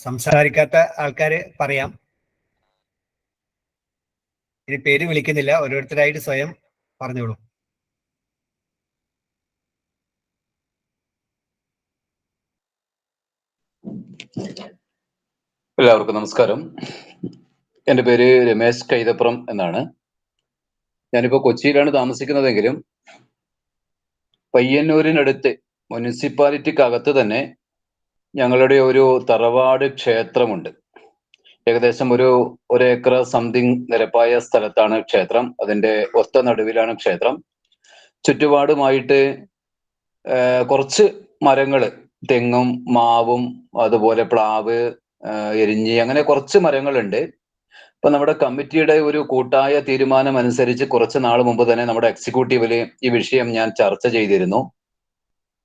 സംസാരിക്കാത്ത ആൾക്കാര് പറയാം. ഇനി പേര് വിളിക്കുന്നില്ല, ഓരോരുത്തരായിട്ട് സ്വയം പറഞ്ഞോളൂ. എല്ലാവർക്കും നമസ്കാരം. എൻ്റെ പേര് രമേശ് കൈതപ്പുറം എന്നാണ്. ഞാനിപ്പോൾ കൊച്ചിയിലാണ് താമസിക്കുന്നതെങ്കിലും പയ്യന്നൂരിനടുത്ത് മുനിസിപ്പാലിറ്റിക്കകത്ത് തന്നെ ഞങ്ങളുടെ ഒരു തറവാട് ക്ഷേത്രമുണ്ട്. ഏകദേശം ഒരു ഏക്കർ സംതിങ് നിരപ്പായ സ്ഥലത്താണ് ക്ഷേത്രം. അതിൻ്റെ ഒത്ത നടുവിലാണ് ക്ഷേത്രം. ചുറ്റുപാടുമായിട്ട് കുറച്ച് മരങ്ങൾ, തെങ്ങും മാവും അതുപോലെ പ്ലാവ്, എരിഞ്ഞി, അങ്ങനെ കുറച്ച് മരങ്ങളുണ്ട്. അപ്പൊ നമ്മുടെ കമ്മിറ്റിയുടെ ഒരു കൂട്ടായ തീരുമാനം അനുസരിച്ച് കുറച്ച് നാൾ മുമ്പ് തന്നെ നമ്മുടെ എക്സിക്യൂട്ടീവില് ഈ വിഷയം ഞാൻ ചർച്ച ചെയ്തിരുന്നു.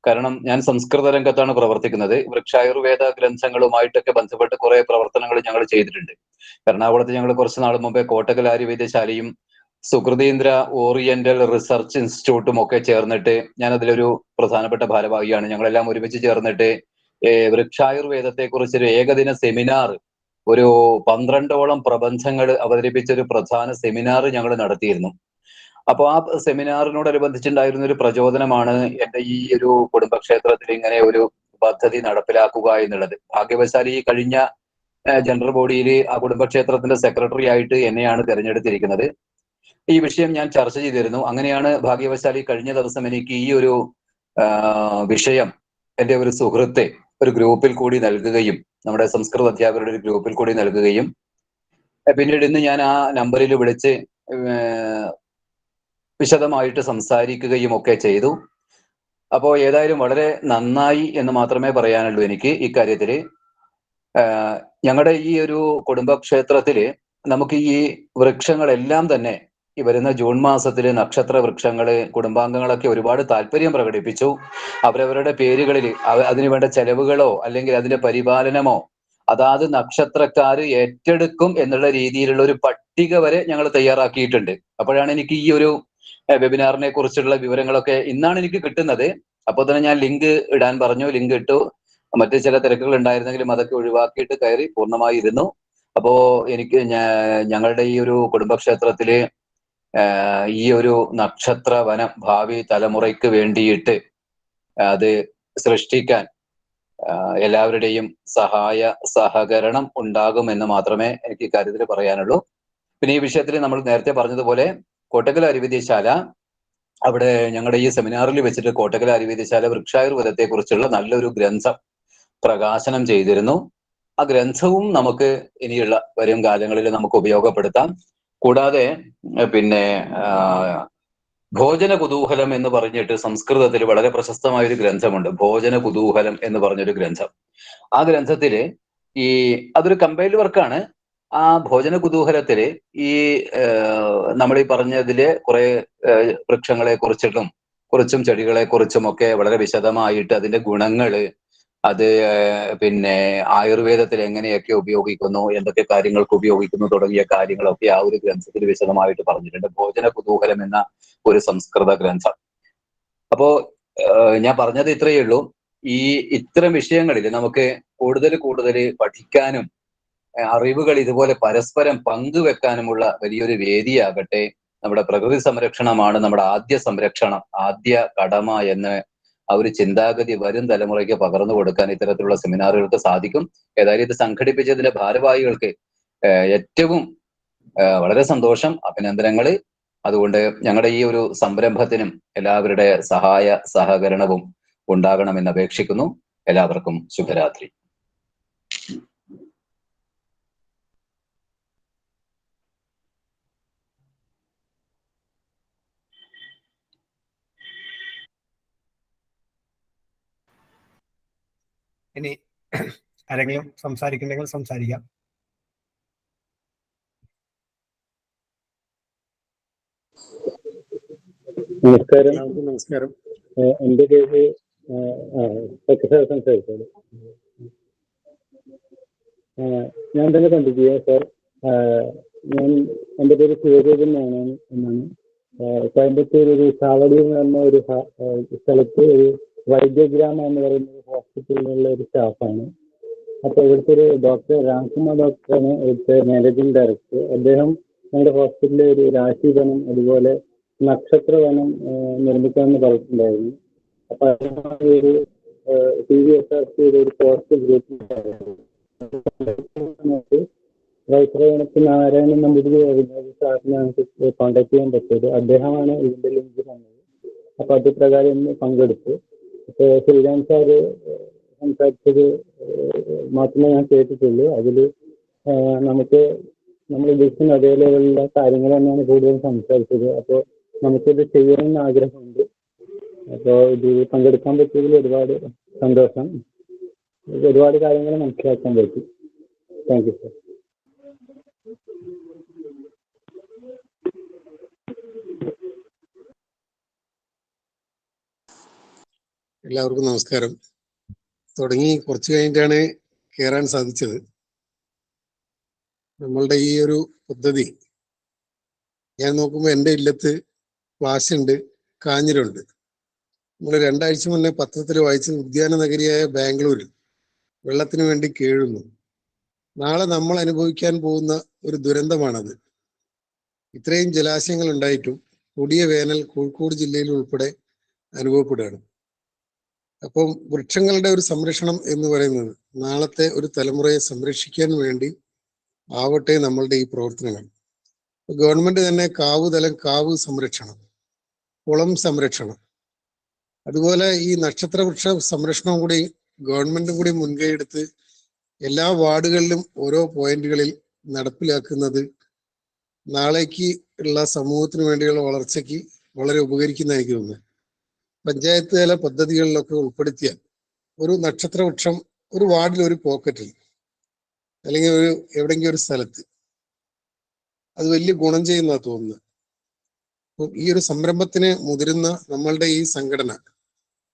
കാരണം ഞാൻ സംസ്കൃത രംഗത്താണ് പ്രവർത്തിക്കുന്നത്. വൃക്ഷായുർവേദ ഗ്രന്ഥങ്ങളുമായിട്ടൊക്കെ ബന്ധപ്പെട്ട് കുറെ പ്രവർത്തനങ്ങൾ ഞങ്ങൾ ചെയ്തിട്ടുണ്ട്. എറണാകുളത്ത് ഞങ്ങൾ കുറച്ച് നാൾ മുമ്പേ കോട്ടക്കൽ ആര്യവൈദ്യശാലയും സുകൃതീന്ദ്ര ഓറിയന്റൽ റിസർച്ച് ഇൻസ്റ്റിറ്റ്യൂട്ടും ഒക്കെ ചേർന്നിട്ട്, ഞാൻ അതിലൊരു പ്രധാനപ്പെട്ട ഭാരവാഹിയാണ്, ഞങ്ങളെല്ലാം ഒരുമിച്ച് ചേർന്നിട്ട് വൃക്ഷായുർവേദത്തെ കുറിച്ചൊരു ഏകദിന സെമിനാർ, ഒരു 12ഓളം പ്രബന്ധങ്ങൾ അവതരിപ്പിച്ച ഒരു പ്രധാന സെമിനാർ ഞങ്ങൾ നടത്തിയിരുന്നു. അപ്പോൾ ആ സെമിനാറിനോടനുബന്ധിച്ചുണ്ടായിരുന്ന ഒരു പ്രചോദനമാണ് എൻ്റെ ഈ ഒരു കുടുംബക്ഷേത്രത്തിൽ ഇങ്ങനെ ഒരു പദ്ധതി നടപ്പിലാക്കുക എന്നുള്ളത്. ഭാഗ്യവശാൽ ഈ കഴിഞ്ഞ ജനറൽ ബോഡിയിൽ ആ കുടുംബക്ഷേത്രത്തിന്റെ സെക്രട്ടറി ആയിട്ട് എന്നെയാണ് തിരഞ്ഞെടുത്തിരിക്കുന്നത്. ഈ വിഷയം ഞാൻ ചർച്ച ചെയ്തിരുന്നു. അങ്ങനെയാണ് ഭാഗ്യവശാൽ ഈ കഴിഞ്ഞ ദിവസം എനിക്ക് ഈ ഒരു വിഷയം എൻ്റെ ഒരു സുഹൃത്തെ ഒരു ഗ്രൂപ്പിൽ കൂടി നൽകുകയും, നമ്മുടെ സംസ്കൃത അധ്യാപകരുടെ ഒരു ഗ്രൂപ്പിൽ കൂടി നൽകുകയും, പിന്നീട് ഇന്ന് ഞാൻ ആ നമ്പറിൽ വിളിച്ച് വിശദമായിട്ട് സംസാരിക്കുകയും ഒക്കെ ചെയ്തു. അപ്പോൾ ഏതായാലും വളരെ നന്നായി എന്ന് മാത്രമേ പറയാനുള്ളൂ എനിക്ക് ഇക്കാര്യത്തില്. ഞങ്ങളുടെ ഈ ഒരു കുടുംബക്ഷേത്രത്തില് നമുക്ക് ഈ വൃക്ഷങ്ങളെല്ലാം തന്നെ ഈ വരുന്ന ജൂൺ മാസത്തില് നക്ഷത്ര വൃക്ഷങ്ങള് കുടുംബാംഗങ്ങളൊക്കെ ഒരുപാട് താല്പര്യം പ്രകടിപ്പിച്ചു. അവരവരുടെ പേരുകളിൽ അതിനുവേണ്ട ചെലവുകളോ അല്ലെങ്കിൽ അതിന്റെ പരിപാലനമോ അതാത് നക്ഷത്രക്കാര് ഏറ്റെടുക്കും എന്നുള്ള രീതിയിലുള്ള ഒരു പട്ടിക വരെ ഞങ്ങൾ തയ്യാറാക്കിയിട്ടുണ്ട്. അപ്പോഴാണ് എനിക്ക് ഈ ഒരു വെബിനാറിനെ കുറിച്ചുള്ള വിവരങ്ങളൊക്കെ ഇന്നാണ് എനിക്ക് കിട്ടുന്നത്. അപ്പോൾ തന്നെ ഞാൻ ലിങ്ക് ഇടാൻ പറഞ്ഞു, ലിങ്ക് ഇട്ടു. മറ്റു ചില തിരക്കുകൾ ഉണ്ടായിരുന്നെങ്കിലും അതൊക്കെ ഒഴിവാക്കിയിട്ട് കയറി പൂർണ്ണമായി ഇരുന്നു. അപ്പോ എനിക്ക് ഞങ്ങളുടെ ഈ ഒരു കുടുംബക്ഷേത്രത്തില് ഈ ഒരു നക്ഷത്ര വനം ഭാവി തലമുറയ്ക്ക് വേണ്ടിയിട്ട് അത് സൃഷ്ടിക്കാൻ എല്ലാവരുടെയും സഹകരണം ഉണ്ടാകുമെന്ന് മാത്രമേ എനിക്ക് ഇക്കാര്യത്തിൽ പറയാനുള്ളൂ. പിന്നെ ഈ വിഷയത്തിൽ നമ്മൾ നേരത്തെ പറഞ്ഞതുപോലെ കോട്ടക്കൽ ആര്യവൈദ്യശാല, അവിടെ ഞങ്ങളുടെ ഈ സെമിനാറിൽ വെച്ചിട്ട് കോട്ടക്കൽ ആര്യവൈദ്യശാല വൃക്ഷായുർവേദത്തെ കുറിച്ചുള്ള നല്ലൊരു ഗ്രന്ഥം പ്രകാശനം ചെയ്തിരുന്നു. ആ ഗ്രന്ഥവും നമുക്ക് ഇനിയുള്ള വരും കാലങ്ങളിൽ നമുക്ക് ഉപയോഗപ്പെടുത്താം. കൂടാതെ പിന്നെ ഭോജന കുതൂഹലം എന്ന് പറഞ്ഞിട്ട് സംസ്കൃതത്തിൽ വളരെ പ്രശസ്തമായ ഒരു ഗ്രന്ഥമുണ്ട്. ഭോജന കുതൂഹലം എന്ന് പറഞ്ഞൊരു ഗ്രന്ഥം. ആ ഗ്രന്ഥത്തില് അതൊരു കമ്പൈൽഡ് വർക്കാണ്. ആ ഭോജന കുതൂഹലത്തില് നമ്മൾ ഈ പറഞ്ഞതില് കുറെ വൃക്ഷങ്ങളെ കുറിച്ചും ചെടികളെ കുറിച്ചും ഒക്കെ വളരെ വിശദമായിട്ട് അതിന്റെ ഗുണങ്ങള്, അത് പിന്നെ ആയുർവേദത്തിൽ എങ്ങനെയൊക്കെ ഉപയോഗിക്കുന്നു, എന്തൊക്കെ കാര്യങ്ങൾക്ക് ഉപയോഗിക്കുന്നു തുടങ്ങിയ കാര്യങ്ങളൊക്കെ ആ ഒരു ഗ്രന്ഥത്തിൽ വിശദമായിട്ട് പറഞ്ഞിട്ടുണ്ട്. ഭോജന കുതൂഹലം എന്ന ഒരു സംസ്കൃത ഗ്രന്ഥം. അപ്പോ ഞാൻ പറഞ്ഞത് ഇത്രയേ ഉള്ളൂ. ഇത്തരം വിഷയങ്ങളിൽ നമുക്ക് കൂടുതൽ പഠിക്കാനും അറിവുകൾ ഇതുപോലെ പരസ്പരം പങ്കുവെക്കാനുമുള്ള വലിയൊരു വേദിയാകട്ടെ. നമ്മുടെ പ്രകൃതി സംരക്ഷണമാണ് നമ്മുടെ ആദ്യ സംരക്ഷണം, ആദ്യ കടമ എന്ന് ആ ഒരു ചിന്താഗതി വരും തലമുറയ്ക്ക് പകർന്നു കൊടുക്കാൻ ഇത്തരത്തിലുള്ള സെമിനാറുകൾക്ക് സാധിക്കും. ഏതായാലും ഇത് സംഘടിപ്പിച്ചതിന്റെ ഭാരവാഹികൾക്ക് ഏറ്റവും വളരെ സന്തോഷം, അഭിനന്ദനങ്ങള്. അതുകൊണ്ട് ഞങ്ങളുടെ ഈ ഒരു സംരംഭത്തിനും എല്ലാവരുടെ സഹായ സഹകരണവും ഉണ്ടാകണമെന്ന് അപേക്ഷിക്കുന്നു. എല്ലാവർക്കും ശുഭരാത്രി. ഇനി ആരെങ്കിലും സംസാരിക്കുന്നുണ്ടെങ്കിൽ സംസാരിക്കാം. നമസ്കാരം. നമസ്കാരം. എൻ്റെ പേര് സംസാരിച്ചത് ഞാൻ തന്നെ കണ്ടിന്യൂ ചെയ്യാം സാർ. എൻ്റെ പേര് ശിവദേവൻ എന്നാണ്. കോയമ്പത്തൂർ ഒരു ചാവടി എന്ന് പറഞ്ഞ ഒരു സ്ഥലത്ത് ഒരു വൈദ്യഗ്രാമ എന്ന് പറയുന്ന ഒരു ഹോസ്പിറ്റലിലുള്ള ഒരു സ്റ്റാഫാണ്. അപ്പോൾ ഇവിടുത്തെ ഒരു ഡോക്ടർ രാംകുമാർ ഡോക്ടറാണ് ഇവിടുത്തെ മാനേജിംഗ് ഡയറക്ടർ. അദ്ദേഹം ഞങ്ങളുടെ ഹോസ്പിറ്റലിൽ ഒരു രാശിവനം അതുപോലെ നക്ഷത്രവനം നിർമ്മിക്കാമെന്ന് പറഞ്ഞിട്ടുണ്ടായിരുന്നു. അപ്പൊ അതിനൊരു TVSRC ഒരു പോസ്റ്റ് ഗ്രൂപ്പിൽ വൈദ്യഗണത്തിൽ നാരായണൻ നമ്പൂതിരി സാറിനെ നമുക്ക് കോൺടാക്ട് ചെയ്യാൻ പറ്റിയത്. അദ്ദേഹമാണ് ഇതിന്റെ ലിങ്ക് തന്നത്. അപ്പൊ അത് പ്രകാരം ഇന്ന് പങ്കെടുത്തു. അപ്പൊ ശ്രീരാം സാറ് സംസാരിച്ചത് മാത്രമേ ഞാൻ കേട്ടിട്ടുള്ളൂ. അതിൽ നമുക്ക് നമ്മൾ ഉദ്ദേശിക്കുന്ന അതേ ലെവലിലുള്ള കാര്യങ്ങൾ തന്നെയാണ് കൂടുതൽ സംസാരിച്ചത്. അപ്പോൾ നമുക്കിത് ചെയ്യണമെന്ന് ആഗ്രഹമുണ്ട്. അപ്പോൾ ഇത് പങ്കെടുക്കാൻ പറ്റിയതിൽ ഒരുപാട് സന്തോഷം. ഒരുപാട് കാര്യങ്ങൾ മനസ്സിലാക്കാൻ പറ്റി. Thank you sir. എല്ലാവർക്കും നമസ്കാരം. തുടങ്ങി കുറച്ച് കഴിഞ്ഞിട്ടാണ് കയറാൻ സാധിച്ചത്. നമ്മളുടെ ഈ ഒരു പദ്ധതി ഞാൻ നോക്കുമ്പോൾ എൻ്റെ ഇല്ലത്ത് പ്ലാശുണ്ട്, കാഞ്ഞിരമുണ്ട്. നമ്മൾ 2 ആഴ്ച മുന്നേ പത്രത്തിൽ വായിച്ച ഉദ്യാന നഗരിയായ ബാംഗ്ലൂരിൽ വെള്ളത്തിന് വേണ്ടി കേഴുന്നു. നാളെ നമ്മൾ അനുഭവിക്കാൻ പോകുന്ന ഒരു ദുരന്തമാണത്. ഇത്രയും ജലാശയങ്ങൾ ഉണ്ടായിട്ടും കൊടിയ വേനൽ കോഴിക്കോട് ജില്ലയിൽ ഉൾപ്പെടെ അനുഭവപ്പെടുകയാണ്. അപ്പം വൃക്ഷങ്ങളുടെ ഒരു സംരക്ഷണം എന്ന് പറയുന്നത് നാളത്തെ ഒരു തലമുറയെ സംരക്ഷിക്കാൻ വേണ്ടി ആവട്ടെ നമ്മളുടെ ഈ പ്രവർത്തനങ്ങൾ. ഗവൺമെന്റ് തന്നെ കാവ് സംരക്ഷണം, കുളം സംരക്ഷണം, അതുപോലെ ഈ നക്ഷത്രവൃക്ഷ സംരക്ഷണവും കൂടി ഗവൺമെന്റും കൂടി മുൻകൈയെടുത്ത് എല്ലാ വാർഡുകളിലും ഓരോ പോയിന്റുകളിൽ നടപ്പിലാക്കുന്നത് നാളേക്ക് ഉള്ള സമൂഹത്തിന് വേണ്ടിയുള്ള വളർച്ചയ്ക്ക് വളരെ ഉപകരിക്കുന്ന എനിക്ക് തോന്നുന്നത്. പഞ്ചായത്ത് തല പദ്ധതികളിലൊക്കെ ഉൾപ്പെടുത്തിയാൽ ഒരു നക്ഷത്രവൃക്ഷം ഒരു വാർഡിൽ ഒരു പോക്കറ്റിൽ അല്ലെങ്കിൽ എവിടെയെങ്കിലും ഒരു സ്ഥലത്ത് അത് വലിയ ഗുണം ചെയ്യുന്ന തോന്നുന്നത്. അപ്പം ഈ ഒരു സംരംഭത്തിന് മുതിരുന്ന നമ്മളുടെ ഈ സംഘടന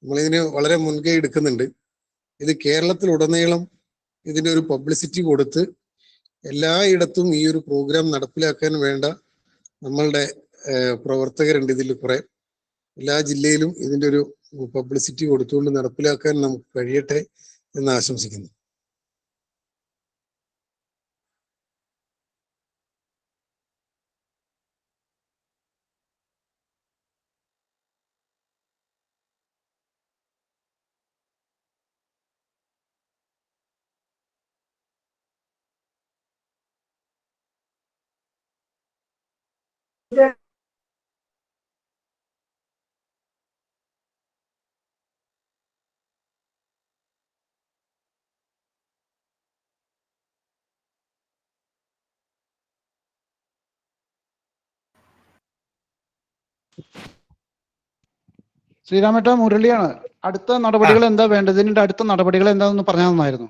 നമ്മളിതിന് വളരെ മുൻകൈ എടുക്കുന്നുണ്ട്. ഇത് കേരളത്തിലുടനീളം ഇതിൻ്റെ ഒരു പബ്ലിസിറ്റി കൊടുത്ത് എല്ലായിടത്തും ഈ ഒരു പ്രോഗ്രാം നടപ്പിലാക്കാൻ വേണ്ട നമ്മളുടെ പ്രവർത്തകരുണ്ട്. ഇതിൽ കുറെ എല്ലാ ജില്ലയിലും ഇതിൻ്റെ ഒരു പബ്ലിസിറ്റി കൊടുത്തുകൊണ്ട് നടപ്പിലാക്കാൻ നമുക്ക് കഴിയട്ടെ എന്ന് ആശംസിക്കുന്നു. ശ്രീരാമേട്ട, മുരളിയാണ്. അടുത്ത നടപടികൾ എന്താ വേണ്ടത്? ഇതിന്റെ അടുത്ത നടപടികൾ എന്താണെന്ന് പറഞ്ഞാൽ നന്നായിരുന്നു.